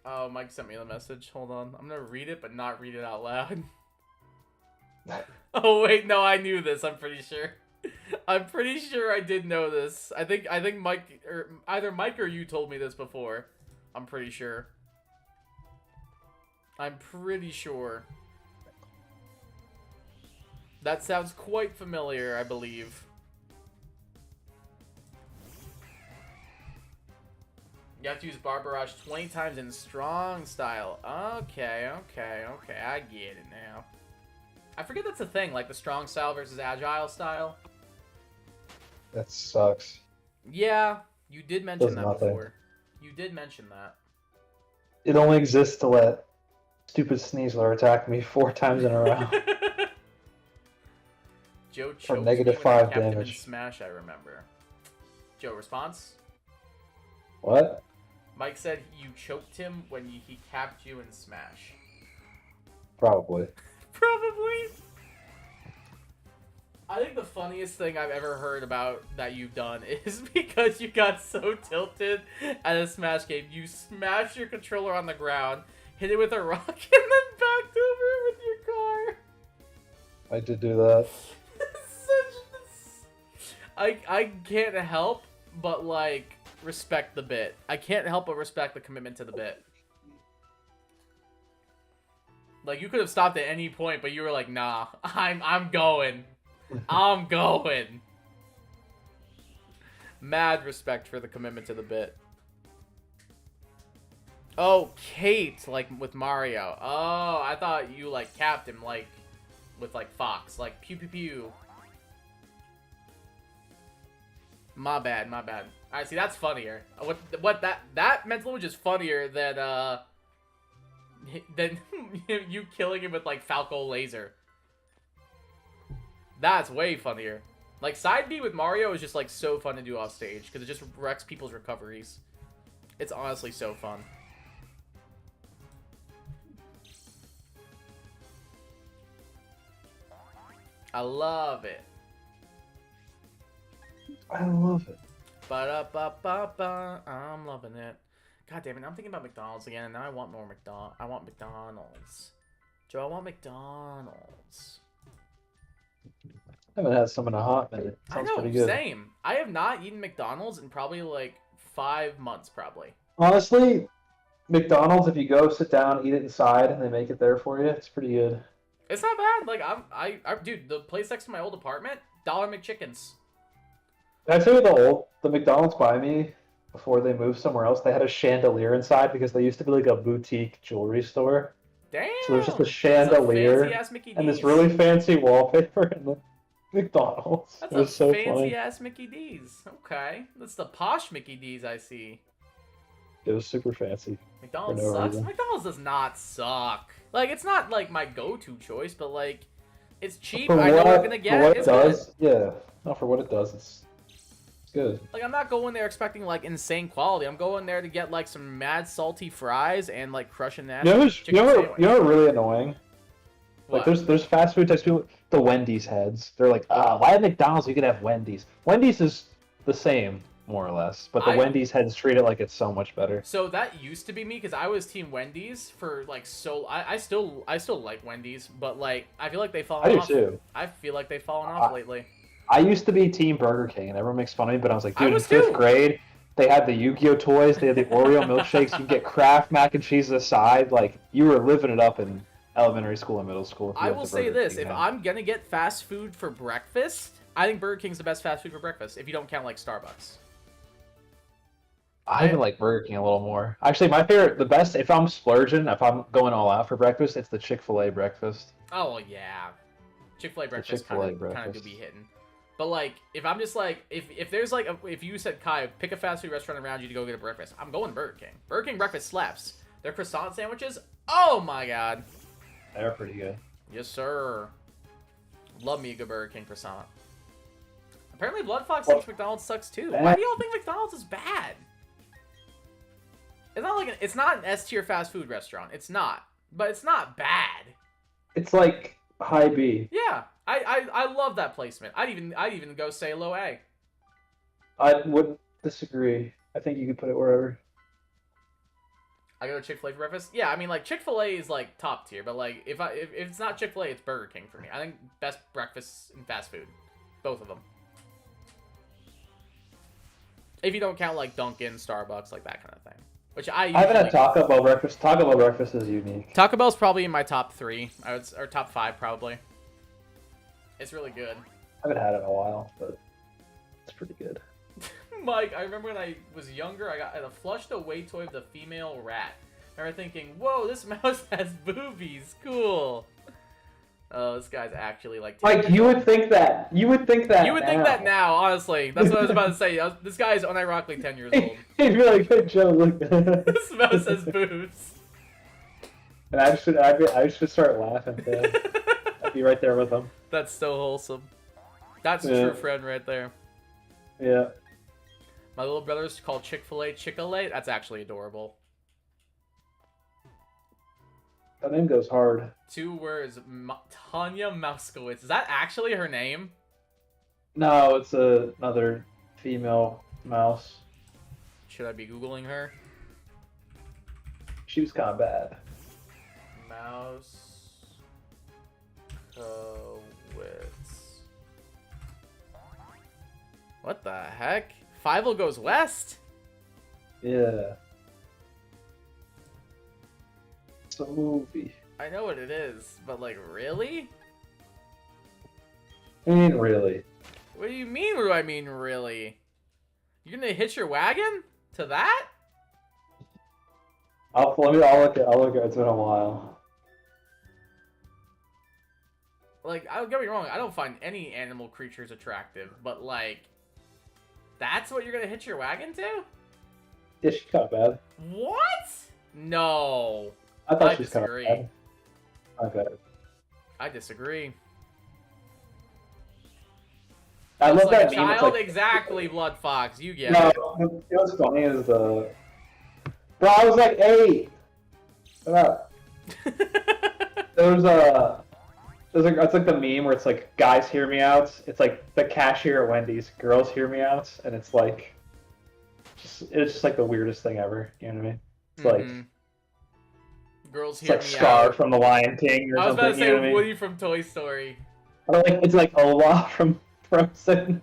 Oh, Mike sent me the message. Hold on. I'm gonna read it, but not read it out loud. Oh, wait, no, I knew this, I'm pretty sure. I'm pretty sure I did know this. I think Mike, or either Mike or you told me this before. I'm pretty sure. I'm pretty sure. That sounds quite familiar, I believe. You have to use Bar Barrage 20 times in strong style. Okay, I get it now. I forget that's a thing, like the strong style versus agile style. That sucks. Yeah, you did mention Does that nothing. before. You did mention that. It only exists to let stupid Sneasler attack me 4 times in a row. Joe For choked negative me when I 5 capped him in damage. Smash, I remember. Joe, response? What? Mike said you choked him when he capped you in Smash. Probably. Probably. I think the funniest thing I've ever heard about that you've done is because you got so tilted at a Smash game, you smashed your controller on the ground, hit it with a rock, and then backed over it with your car. I did do that. I can't help but, like, respect the bit. I can't help but respect the commitment to the bit. Like, you could have stopped at any point, but you were like, nah, I'm going. I'm going. Mad respect for the commitment to the bit. Oh, Kate, like, with Mario. Oh, I thought you, like, capped him, like, with, like, Fox. Like, pew pew pew. My bad, my bad. Alright, see, that's funnier. What that mental image is funnier than you killing him with, like, Falco Laser. That's way funnier. Like, side B with Mario is just, like, so fun to do off stage, because it just wrecks people's recoveries. It's honestly so fun. I love it. I love it. Ba-da-ba-ba-ba. I'm loving it. God damn it, I'm thinking about McDonald's again, and now I want more McDonald's. I want McDonald's. Joe, I want McDonald's. I haven't had some in a hot minute. I Sounds know, pretty good. same. I have not eaten McDonald's in probably like 5 months, probably. Honestly, McDonald's, if you go sit down, eat it inside, and they make it there for you, it's pretty good. It's not bad. Like dude, the place next to my old apartment, Dollar McChickens. Can I tell you the McDonald's by me, before they moved somewhere else, they had a chandelier inside because they used to be like a boutique jewelry store. Damn. So there's just a chandelier fancy-ass Mickey and this D's. really fancy wallpaper in the McDonald's. That's It was a so fancy funny. ass Mickey D's. Okay, that's the posh Mickey D's I see. It was super fancy. McDonald's For no sucks? reason. McDonald's does not suck. Like, it's not, like, my go-to choice, but, like, it's cheap. For I know what I'm gonna for get. what it It's good. does, yeah. No, for what it does, it's good. Like, I'm not going there expecting, like, insane quality. I'm going there to get, like, some mad salty fries and, like, crushing that chicken sandwich. You know what really annoying? What? Like there's fast food types of people, the Wendy's heads. They're like, why at McDonald's you could have Wendy's? Wendy's is the same, more or less, but the Wendy's heads treat it like it's so much better. So that used to be me, because I was Team Wendy's for, like, so... I still like Wendy's, but, like, I feel like they've fallen I do off. too. I feel like they've fallen off lately. I used to be Team Burger King, and everyone makes fun of me, but I was like, I dude, in was fifth too. grade, they had the Yu-Gi-Oh toys, they had the Oreo milkshakes, you get Kraft mac and cheese aside, like, you were living it up in elementary school and middle school. If you I went will to say Burger this, King if now. I'm gonna get fast food for breakfast, I think Burger King's the best fast food for breakfast, if you don't count, like, Starbucks. I even like Burger King a little more. Actually, my favorite, the best, if I'm splurging, if I'm going all out for breakfast, it's the Chick-fil-A breakfast. Oh, yeah. Chick-fil-A breakfast Chick-fil-A kind of do breakfast. be hitting. But, like, if I'm just, like, if there's, like, if you said, Kai, pick a fast food restaurant around you to go get a breakfast, I'm going to Burger King. Burger King breakfast slaps. Their croissant sandwiches, oh, my God. They're pretty good. Yes, sir. Love me a good Burger King croissant. Apparently, Blood Fox thinks McDonald's sucks, too. Why do y'all think McDonald's is bad? It's not like it's not an S tier fast food restaurant. It's not, but it's not bad. It's like high B. Yeah, I love that placement. I'd even go say low A. I wouldn't disagree. I think you could put it wherever. I go to Chick-fil-A for breakfast. Yeah, I mean, like, Chick-fil-A is like top tier, but like if it's not Chick-fil-A, it's Burger King for me. I think best breakfast in fast food, both of them. If you don't count like Dunkin', Starbucks, like that kind of thing. Which I haven't had usually... Taco Bell breakfast. Taco Bell breakfast is unique. Taco Bell's probably in my top 3. Or top 5 probably. It's really good. I haven't had it in a while, but it's pretty good. Mike, I remember when I was younger, I got a flushed away toy of the female rat. I remember thinking, whoa, this mouse has boobies. Cool. Oh, this guy's actually like... Like, you would think that. You would think that. You would think that now, honestly. That's what I was about to say. This guy's unironically 10 years old. He'd be like, hey, Joe, look. This mouse has boobs. And I should start laughing, too. I'd be right there with him. That's so wholesome. That's a Yeah. true friend right there. Yeah. My little brother's called Chick-fil-A Chick-fil-A. That's actually adorable. That name goes hard. 2 words. Tanya Mouskowitz. Is that actually her name? No, it's another female mouse. Should I be Googling her? She was kind of bad. Mouskowitz. What the heck? Fievel Goes West? Yeah. It's a movie. I know what it is, but like, really? I mean, really. What do you mean, what do I mean, really? You're gonna hitch your wagon to that? I'll look at. It's been a while. Like, don't get me wrong, I don't find any animal creatures attractive, but like, that's what you're gonna hitch your wagon to? Yeah, she's kind of bad. What? No. I thought I she was kind of disagree. bad. Okay. I disagree. I It's love like that a meme. It's child, like, exactly, Blood Fox. You get no, it. you know what's funny is the. Bro, I was like 8. Shut up. It's like the meme where it's like, guys hear me out. It's like the cashier at Wendy's, girls hear me out, and it's like, it's just like the weirdest thing ever. You know what I mean? It's like, Mhm. Girls it's hear like me Scar out. from The Lion King or I was something. about to say you know what I mean? Woody from Toy Story. Or like it's like Olaf from Frozen.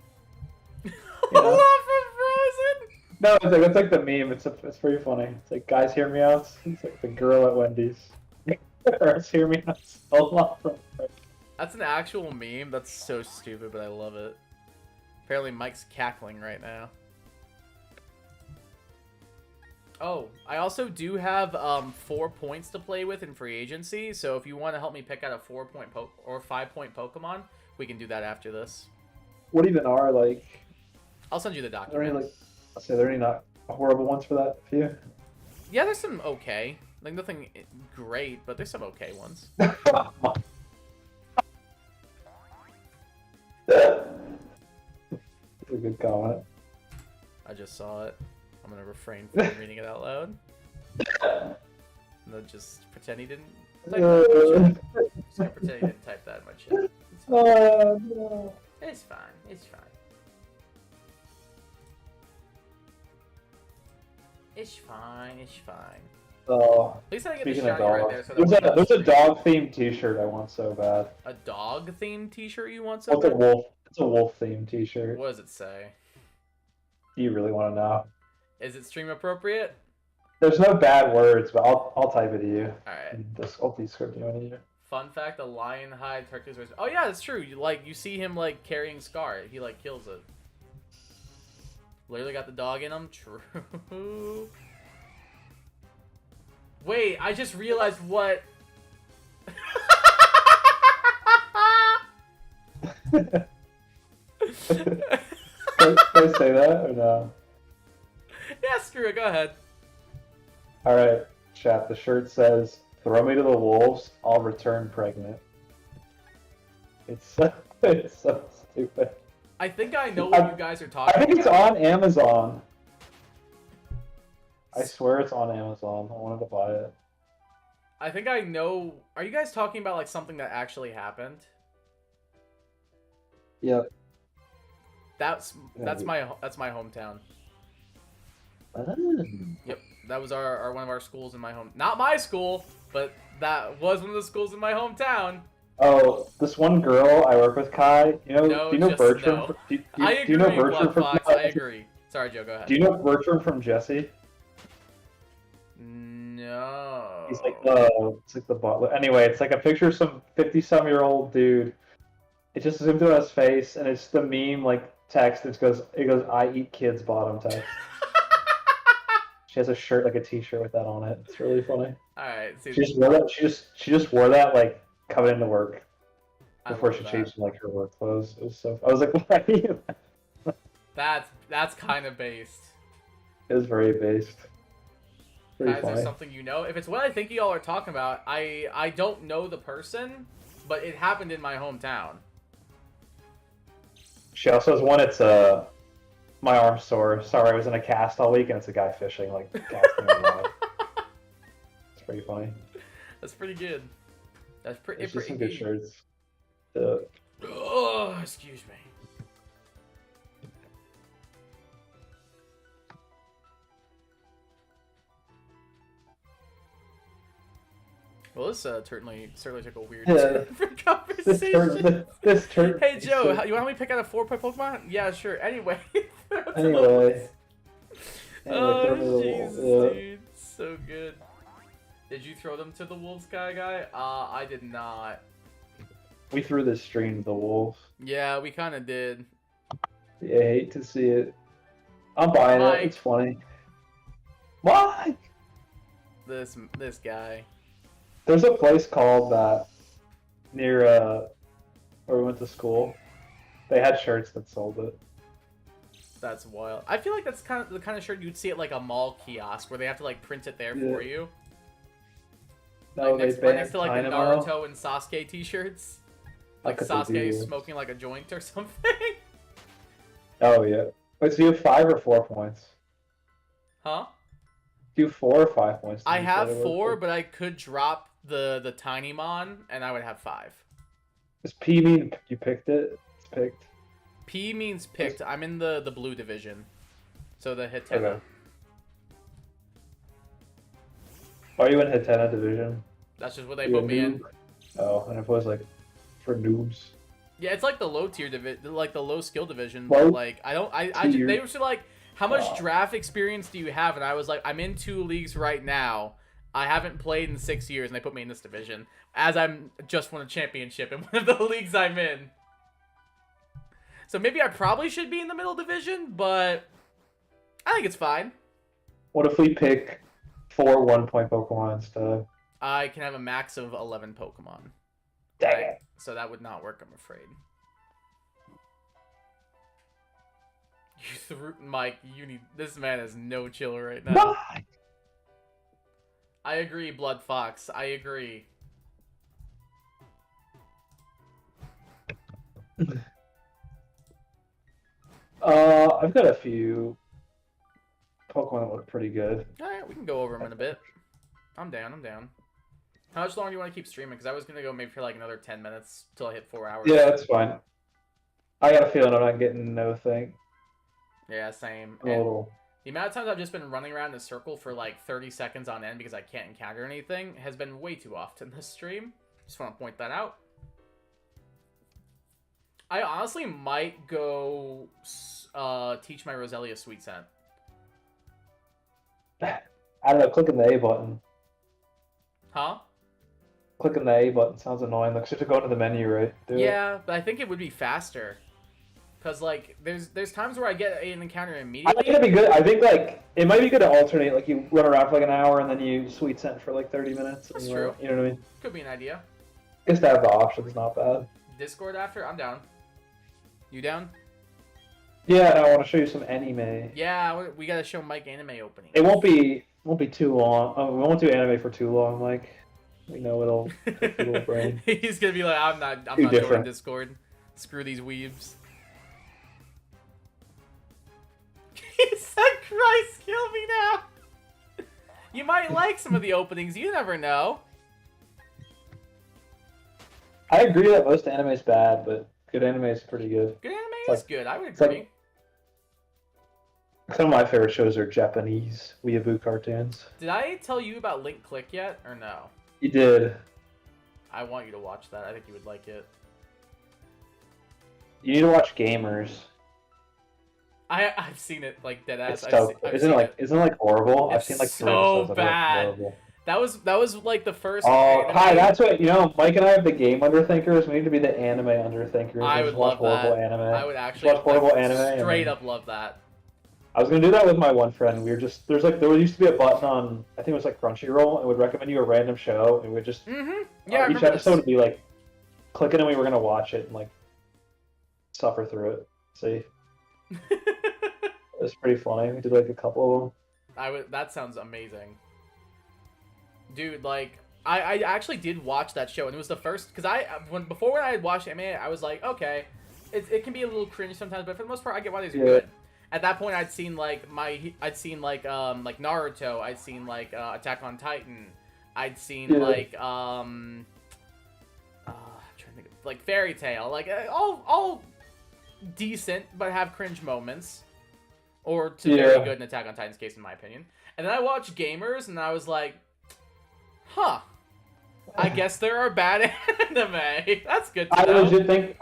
Yeah. Olaf from Frozen? No, it's like the meme. It's pretty funny. It's like, guys hear me out. It's like the girl at Wendy's. Girls hear me out. Olaf from Frozen. That's an actual meme. That's so stupid, but I love it. Apparently Mike's cackling right now. Oh, I also do have 4 points to play with in free agency, so if you want to help me pick out a 4-point or 5-point Pokemon, we can do that after this. What even are like? I'll send you the Are there any document. like? I'll say, are there any not horrible ones for that for you? Yeah, there's some okay. Like, nothing great, but there's some okay ones. That's a good comment. I just saw it. I'm gonna refrain from reading it out loud. No, just pretend he didn't type that in my chat. Just gonna pretend he didn't type that in my chat. It's fine. No. It's fine. It's fine. It's fine. It's fine. Oh, At least I get the speaking of shiny right dogs, there. So there's a dog themed T-shirt I want so bad. A dog themed T-shirt you want? So What's a bad? wolf? It's a wolf themed T-shirt. What does it say? Do you really want to know? Is it stream appropriate? There's no bad words, but I'll type it to you. All right. I'll describe you in here. Fun fact: a lion hide turkey's. Oh yeah, that's true. You see him like carrying Scar. He like kills it. Literally got the dog in him. True. Wait, I just realized what. Did I say that or no? Yeah, screw it. Go ahead. All right, chat. The shirt says, "Throw me to the wolves. I'll return pregnant." It's so stupid. I think I know what you guys are I talking think it's about. on Amazon. I swear it's on Amazon. I wanted to buy it. I think I know. Are you guys talking about like something that actually happened? Yep. That's my hometown. Yep, that was our one of our schools in my home. Not my school, but that was one of the schools in my hometown. Oh, this one girl I work with, Kai. No, do you know just Bertram? no. Do I agree, you know Bertram Blood from? Fox, I agree. Sorry, Joe. Go ahead. Do you know Bertram from Jesse? No. He's like it's like the butler. Anyway, it's like a picture of some 50-some-year-old dude. It just zoomed in on his face, and it's the meme like text. It goes, "I eat kids" bottom text. She has a shirt, like a T-shirt with that on it. It's really funny. All right. See, She just wore that. She just wore that like coming into work I before love she that. changed like her work clothes. It was so. I was like, why are you? That's kind of based. It was very based. Pretty Guys, there's funny. something you know. If it's what I think y'all are talking about, I don't know the person, but it happened in my hometown. She also has one. It's my arm's sore. Sorry, I was in a cast all week, and it's a guy fishing like casting. It's pretty funny. That's pretty good. That's pretty. It's just some good good. shirts. Oh, excuse me. Well, this certainly took a weird turn for conversation. This turn. Hey Joe, you want me to pick out a 4-point Pokemon? Yeah, sure. Anyway. Anyway. Oh, Anyway, Jesus, dude. So good. Did you throw them to the wolves, guy? I did not. We threw this stream to the wolves. Yeah, we kind of did. Yeah, I hate to see it. I'm buying Mike. it. It's funny. Why? This guy. There's a place called that near where we went to school. They had shirts that sold it. That's wild. I feel like that's kind of the kind of shirt you'd see at like a mall kiosk where they have to like print it there Yeah. for you. No, Like they next to like the Dynamo. Naruto and Sasuke t-shirts. How Like could they do Sasuke this? smoking like a joint or something. Oh yeah. Wait, so you have 5 or 4 points? Huh? Do you have 4 or 5 points? I Did you have say there 4, were? but I could drop the Tiny Mon and I would have 5. Does P mean you picked it? It's picked. P means picked. I'm in the blue division. So the Hitena. Okay. Why are you in Hitena division? That's just what they You a put me in. noob? Oh, and if it was like for noobs. Yeah, it's like the low tier division, like the low skill division. Low But like tier. they were just like, how much Wow. draft experience do you have? And I was like, I'm in 2 leagues right now. I haven't played in 6 years, and they put me in this division as I'm just won a championship in one of the leagues I'm in. So maybe I probably should be in the middle division, but I think it's fine. What if we pick 4 1-point Pokemon instead? I can have a max of 11 Pokemon. Dang Right. it. So that would not work, I'm afraid. You threw Mike. You need this man has no chill right now. Why? I agree, Blood Fox. I agree. I've got a few Pokemon that look pretty good. Alright, we can go over them in a bit. I'm down, I'm down. How much longer do you want to keep streaming? Because I was going to go maybe for like another 10 minutes till I hit 4 hours. Yeah, that's fine. I got a feeling I'm not getting no thing. Yeah, same. A little. The amount of times I've just been running around in a circle for like 30 seconds on end because I can't encounter anything has been way too often this stream. Just want to point that out. I honestly might go teach my Roselia Sweet Scent. I don't know, clicking the A button. Huh? Clicking the A button sounds annoying. Like, you have to go into the menu, right? Yeah, but I think it would be faster. Because, like, there's times where I get an encounter immediately. I think it'd be good. I think, like, it might be good to alternate. Like, you run around for like an hour and then you sweet scent for like 30 minutes. That's and true. You know what I mean? Could be an idea. I guess to have the option's not bad. Discord after? I'm down. You down? Yeah, and I want to show you some anime. Yeah, we gotta show Mike anime opening. It won't be too long. Oh, we won't do anime for too long, Mike. We know it'll take a little brain. He's gonna be like, I'm not Too joining different. Discord. Screw these weebs. He said, Christ, kill me now. You might like some of the openings, you never know. I agree that most anime is bad, but good anime is pretty good. Good anime It's is good, I would it's agree. like- Some of my favorite shows are Japanese weeaboo cartoons. Did I tell you about Link Click yet, or no? You did. I want you to watch that, I think you would like it. You need to watch Gamers. I've seen it, like, deadass. It's so. Isn't it like horrible? I've It's seen like 3 so episodes of it. It's bad. horrible. That was like the first Oh, anime- hi, that's what, Mike and I have the game underthinkers. We need to be the anime underthinkers. I We would just watch love horrible that. anime. I would actually watch horrible anime and straight then- up love that. I was gonna do that with my one friend. We were just there used to be a button on, I think it was like Crunchyroll, and it would recommend you a random show, and we would just Mm-hmm. Yeah, I each remember episode this. would be like clicking, and we were gonna watch it and like suffer through it. See, it was pretty funny. We did like a couple of them. That sounds amazing. Dude, like, I actually did watch that show, and it was the first, because before when I had watched anime, I was like, okay, it can be a little cringe sometimes, but for the most part, I get why these are Yeah. good. At that point, I'd seen like Naruto, I'd seen like Attack on Titan, I'd seen Yeah. like I'm trying to think of, like Fairy Tail, like all decent but have cringe moments, or to very Yeah. good in Attack on Titan's case, in my opinion. And then I watched Gamers, and I was like, huh. I guess there are bad anime. That's good to I know. legit think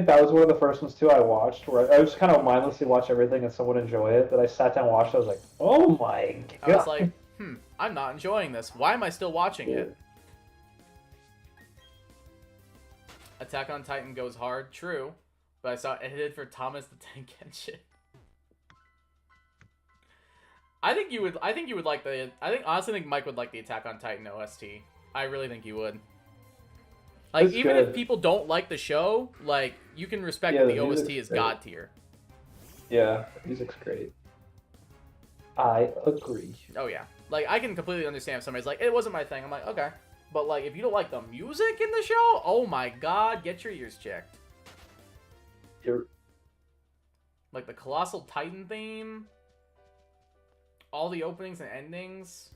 that was one of the first ones too I watched, where I just kind of mindlessly watch everything and someone enjoy it. That I sat down and watched. I was like, oh my god! I was like, I'm not enjoying this. Why am I still watching it? Attack on Titan goes hard, true, but I saw it edited for Thomas the Tank Engine. I think you would like honestly think Mike would like the Attack on Titan OST. I really think you would. Like, It's even good. if people don't like the show, like, you can respect Yeah, that the the OST music's is great. god tier. Yeah, music's great. I agree. Oh yeah. Like, I can completely understand if somebody's like, it wasn't my thing. I'm like, okay. But, like, if you don't like the music in the show, oh my god, get your ears checked. You're Like, the Colossal Titan theme, all the openings and endings,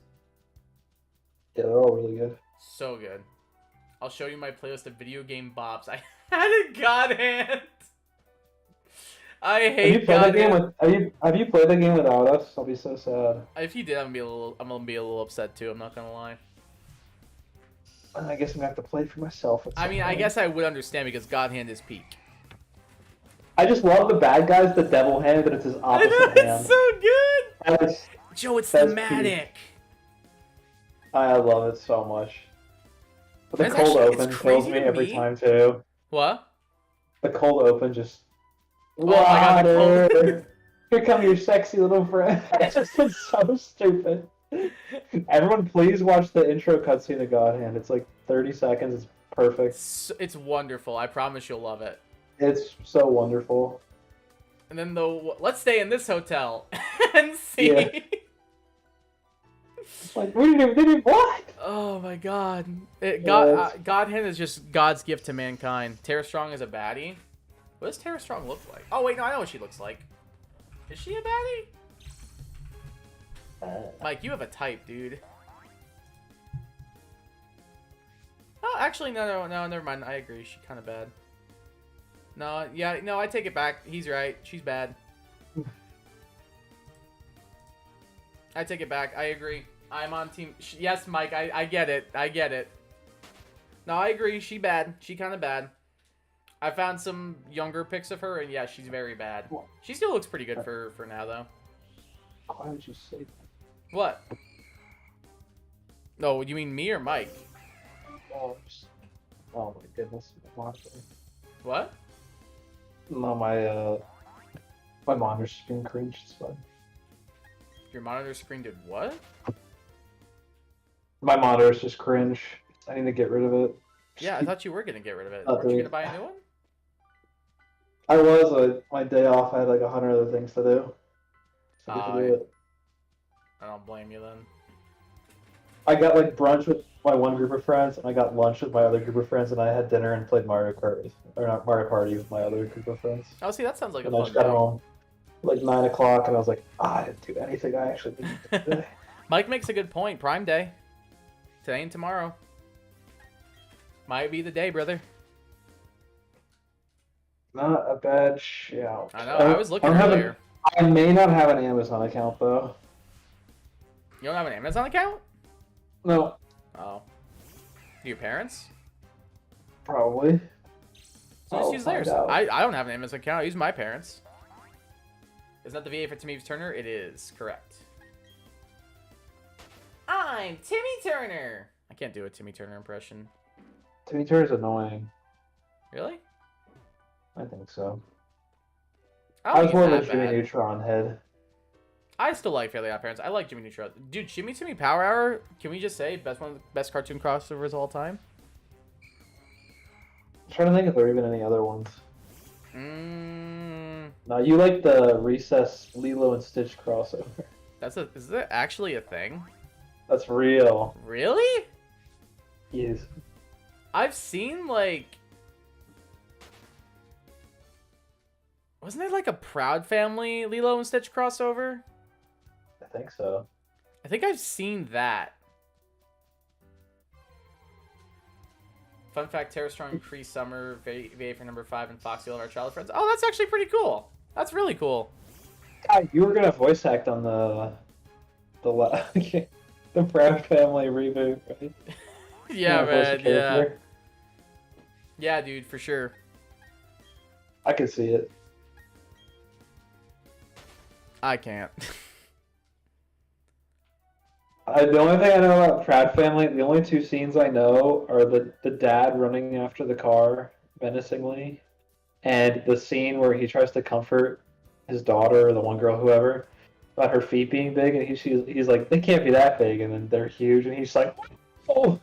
yeah, they're all really good. so good. I'll show you my playlist of video game bops. I had a God Hand. I Have you hate played that God game Hand. with? Have you played that game without us? I'll be so sad. If you did, I'm gonna be a little upset too. I'm not gonna lie. I guess I'm gonna have to play it for myself. At I some mean, I point. guess I would understand because God Hand is peak. I just love the bad guy's the devil hand, but it's his I know, opposite it's hand. so good. That's- Joe, it's That's thematic. I love it so much. But the It's cold actually- it's open kills crazy me to every me. time too. What? The cold open just. Oh my God, the cold- Water. Here come your sexy little friend. It's just been so stupid. Everyone, please watch the intro cutscene of God Hand. It's like 30 seconds. It's perfect. It's wonderful. I promise you'll love it. It's so wonderful. And then let's stay in this hotel and see. Yeah. Like, they didn't what? Oh my god. Yes. Godhand is just God's gift to mankind. Tara Strong is a baddie. What does Tara Strong look like? Oh wait, no, I know what she looks like. Is she a baddie? Mike, you have a type, dude. Oh, actually, no, never mind. I agree. She's kind of bad. No, yeah, no, I take it back. He's right. She's bad. I take it back. I agree. I'm on team. Yes, Mike, I get it. I get it. No, I agree. She bad. She kind of bad. I found some younger pics of her, and yeah, she's very bad. She still looks pretty good for now, though. Why would you say that? What? No, you mean me or Mike? Oh my goodness. What? No, my monitor's just being cringe. It's fine. Your monitor screen did what? My monitor's just cringe. I need to get rid of it. Yeah, I thought you were gonna get rid of it. Not Weren't you doing- gonna buy a new one? I was. My day off, I had like 100 other things to do. So I get to Oh, do it. I don't blame you then. I got like brunch with my one group of friends, and I got lunch with my other group of friends, and I had dinner and played Mario Kart, or not Mario Party with my other group of friends. Oh, see, that sounds like a And I fun just got day. home like 9 o'clock, and I was like, I didn't do anything I actually needed to do today. Mike makes a good point. Prime Day. Today and tomorrow. Might be the day, brother. Not a bad shout. I know. I was looking don't have earlier. I may not have an Amazon account though. You don't have an Amazon account? No, Oh. Do your parents? probably. So I'll just use find theirs. out. I don't have an Amazon account. I use my parents. Isn't that the VA for Timmy Turner? It is. Correct. I'm Timmy Turner. I can't do a Timmy Turner impression. Timmy Turner's annoying. Really? I think so. I I was don't more think of a it's that Jimmy bad. Neutron head. I still like Fairly Odd Parents. I like Jimmy Neutron. Dude, Jimmy Timmy Power Hour, can we just say best one of the best cartoon crossovers of all time? I'm trying to think if there are even any other ones. No, you like the Recess Lilo and Stitch crossover. Is that actually a thing? That's real. Really? Yes. I've seen like wasn't there like a Proud Family Lilo and Stitch crossover? I think so. I think I've seen that. Fun fact, Tara Strong pre-summer VA for number 5 and Foxy All of Our Childhood Friends. Oh, that's actually pretty cool. That's really cool. God, you were gonna voice act on the the Proud Family reboot, right? Yeah, You wanna voice a man. Yeah. character? Yeah, dude, for sure. I can see it. I can't. The only thing I know about Proud Family, the only two scenes I know are the dad running after the car menacingly, and the scene where he tries to comfort his daughter or the one girl, whoever, about her feet being big, and he's like, they can't be that big, and then they're huge, and he's like, oh.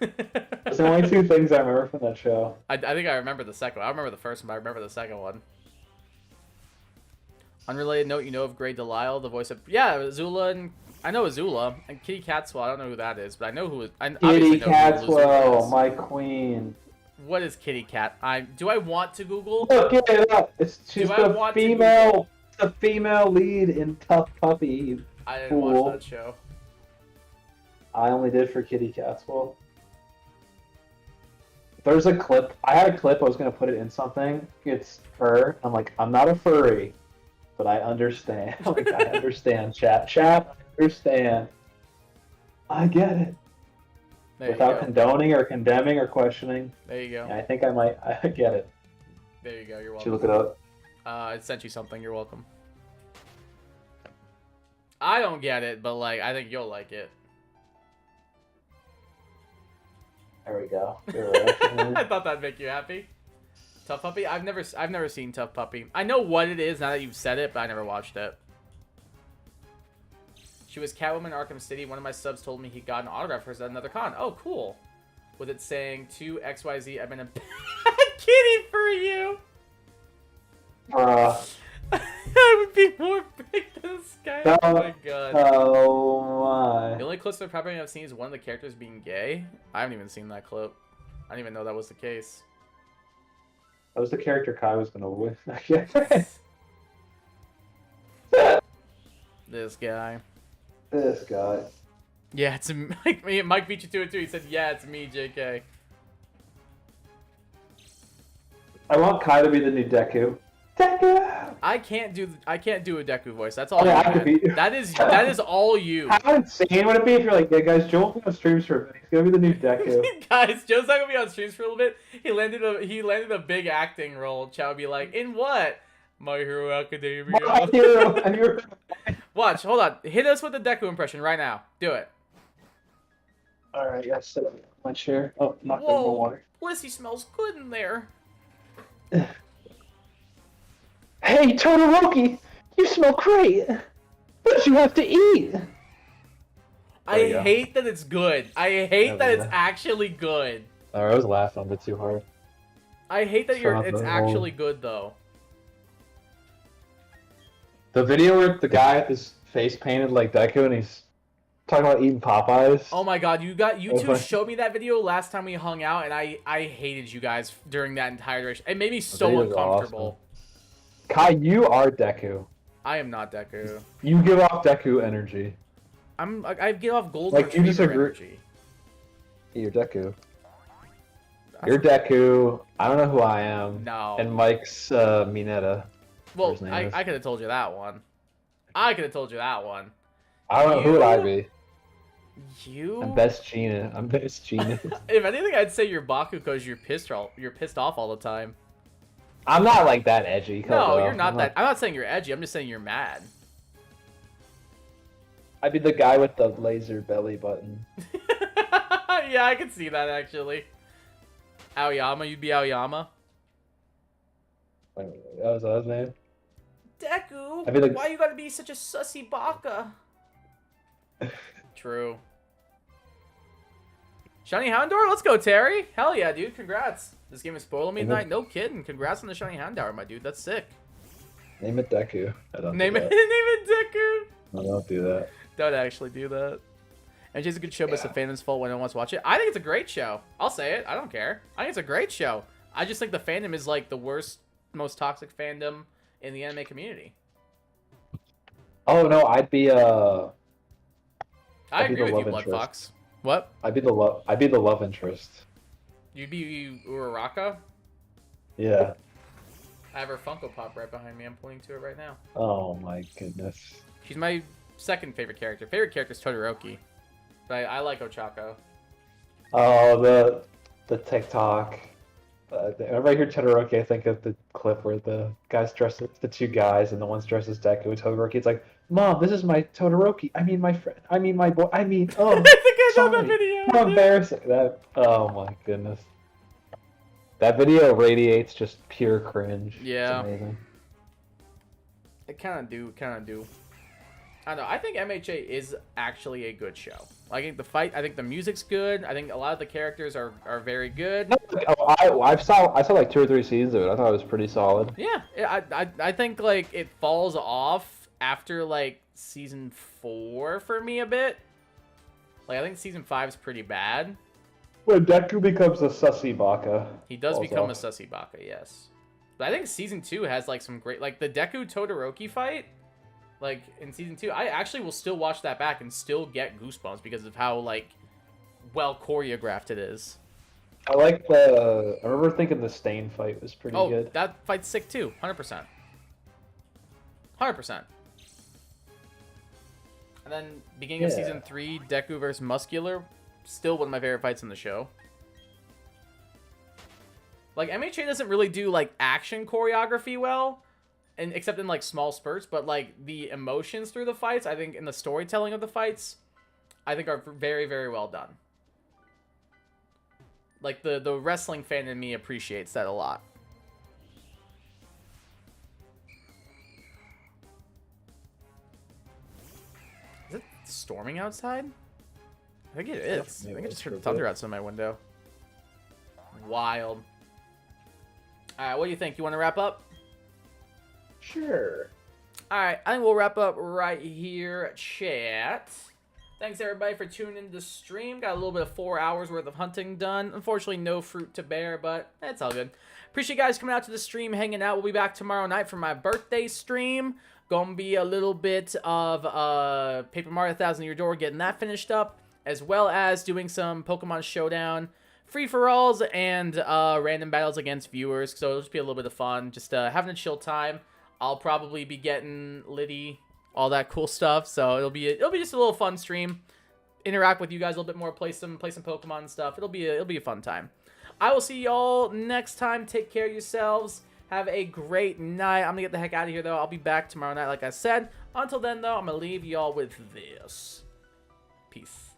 That's the only two things I remember from that show. I think I remember the second one. I don't remember the first one, but I remember the second one. Unrelated note, you know of Grey Delisle, the voice of... Yeah, Azula and... I know Azula. And Kitty Catswell, I don't know who that is, but I know who... I obviously Kitty know who Azula Catswell, is. my queen. What is Kitty Cat? Do I want to Google? Look it up. She's I the want to female lead in Tough Puppy. I didn't Fool. watch that show. I only did for Kitty Catswell. There's a clip. I had a clip. I was gonna put it in something. It's her. I'm like, I'm not a furry, but I understand. Like, I understand. Chat. I understand. I get it. There you Without go. condoning or condemning or questioning. There you go. Yeah, I think I might. I get it. There you go. You're Should you welcome. look it up? I sent you something. You're welcome. I don't get it, but like I think you'll like it. There we go. You're right. I thought that'd make you happy. Tough Puppy? I've never seen Tough Puppy. I know what it is now that you've said it, but I never watched it. She was Catwoman in Arkham City. One of my subs told me he got an autograph for her at another con. Oh, cool. With it saying, to XYZ, I've been a bad kitty for you. Bruh. I would be more big than this. guy. No. Oh my god. Oh my. The only clips of Peppermint I've seen is one of the characters being gay. I haven't even seen that clip. I didn't even know that was the case. That was the character Kai was gonna win. This guy. This guy. Yeah, it's Mike beat you to it too. He said, "Yeah, it's me, JK." I want Kai to be the new Deku. Deku. I can't do a Deku voice. That's all. Yeah, you, I could man. be- That is all you. How insane would it be if you're like, yeah, guys, Joel on streams for a minute. He's gonna be the new Deku. Guys, Joe's not gonna be on streams for a little bit. He landed a big acting role. Chow would be like, "In what? My Hero Academia." My hero. And you're... Watch, hold on. Hit us with the Deku impression right now. Do it. All right, yeah, sit up in my chair. Oh, knocked over Whoa, my water. Blissey smells good in there. Hey, Todoroki, you smell great. What you have to eat? I you go. hate that it's good. I hate that it's yeah. actually good. I was laughing a bit too hard. I hate that Shut it's the actually good though. The video where the guy with his face painted like Deku and he's talking about eating Popeyes. Oh my god, you two Okay. showed me that video last time we hung out, and I hated you guys during that entire duration. It made me so video's uncomfortable. Kai, you are Deku. I am not Deku. You give off Deku energy. I get off gold Like, you retriever disagree- energy. You're Deku. You're Deku. I don't know who I am. No. And Mike's Mineta. Well, his name I is. could have told you that one. I could have told you that one. I don't know. Who would I You? be? You? I'm Best Gina. I'm Best Gina. If anything, I'd say you're Baku because you're pissed off all the time. I'm not like that edgy. Cut it No, off. you're not I'm that. I'm not saying you're edgy. I'm just saying you're mad. I'd be the guy with the laser belly button. Yeah, I can see that actually. Aoyama, you'd be Aoyama. That was his name. Deku, I'd be like- why you gotta be such a sussy baka? True. Shiny Houndour, let's go, Terry. Hell yeah, dude. Congrats. This game is spoiling me tonight. No kidding. Congrats on the Shiny Houndour, my dude. That's sick. Name it Deku. I don't Name do it, that. name it Deku. I don't do that. Don't actually do that. And it's a good show, but it's the fandom's fault when no one wants to watch it. I think it's a great show. I'll say it. I don't care. I think it's a great show. I just think the fandom is like the worst, most toxic fandom in the anime community. Oh no, I'd be I I'd be agree the with you, love Blood interest. Fox. What? I'd be the love interest. You'd be Uraraka? Yeah. I have her Funko Pop right behind me. I'm pointing to it right now. Oh my goodness. She's my second favorite character. Favorite character is Todoroki. But I like Ochako. Oh, the TikTok. Whenever I hear Todoroki, I think of the clip where the guys dressed as the two guys, and the one's dressed as Deku and Todoroki. It's like, Mom, this is my Todoroki. I mean, my friend. I mean, my boy. I mean, oh, I think I know that sorry. video. How embarrassing that. Oh my goodness. That video radiates just pure cringe. Yeah. It's amazing. It kind of do. I don't know. I think MHA is actually a good show. I think I think the music's good. I think a lot of the characters are very good. Oh, I saw like 2 or 3 seasons of it. I thought it was pretty solid. Yeah, I think like it falls off after like season 4 for me a bit. Like I think season 5 is pretty bad. When Deku becomes a sussy baka. He does falls become off. a sussy baka, yes. But I think season 2 has like some great like the Deku Todoroki fight. Like in season 2, I actually will still watch that back and still get goosebumps because of how like well choreographed it is. I like the. I remember thinking the Stain fight was pretty Oh, good. that fight's sick too. 100%. 100%. And then beginning of Yeah. season 3, Deku versus Muscular, still one of my favorite fights in the show. Like MHA doesn't really do like action choreography well, and except in like small spurts, but like the emotions through the fights, I think in the storytelling of the fights, I think are very, very well done. Like the wrestling fan in me appreciates that a lot. Is it storming outside? I think it is. Yeah, I think I just it's heard pretty thunder good. outside my window. Wild. Alright, what do you think? You want to wrap up? Sure. Alright, I think we'll wrap up right here, chat. Thanks, everybody, for tuning into the stream. Got a little bit of 4 hours worth of hunting done. Unfortunately, no fruit to bear, but it's all good. Appreciate you guys coming out to the stream, hanging out. We'll be back tomorrow night for my birthday stream. Gonna be a little bit of Paper Mario 1,000 Year Door, getting that finished up, as well as doing some Pokemon Showdown free-for-alls and random battles against viewers. So it'll just be a little bit of fun, just having a chill time. I'll probably be getting Liddy, all that cool stuff. So it'll be just a little fun stream. Interact with you guys a little bit more, play some Pokemon and stuff. It'll be a fun time. I will see y'all next time. Take care of yourselves. Have a great night. I'm gonna get the heck out of here though. I'll be back tomorrow night, like I said. Until then though, I'm gonna leave y'all with this. Peace.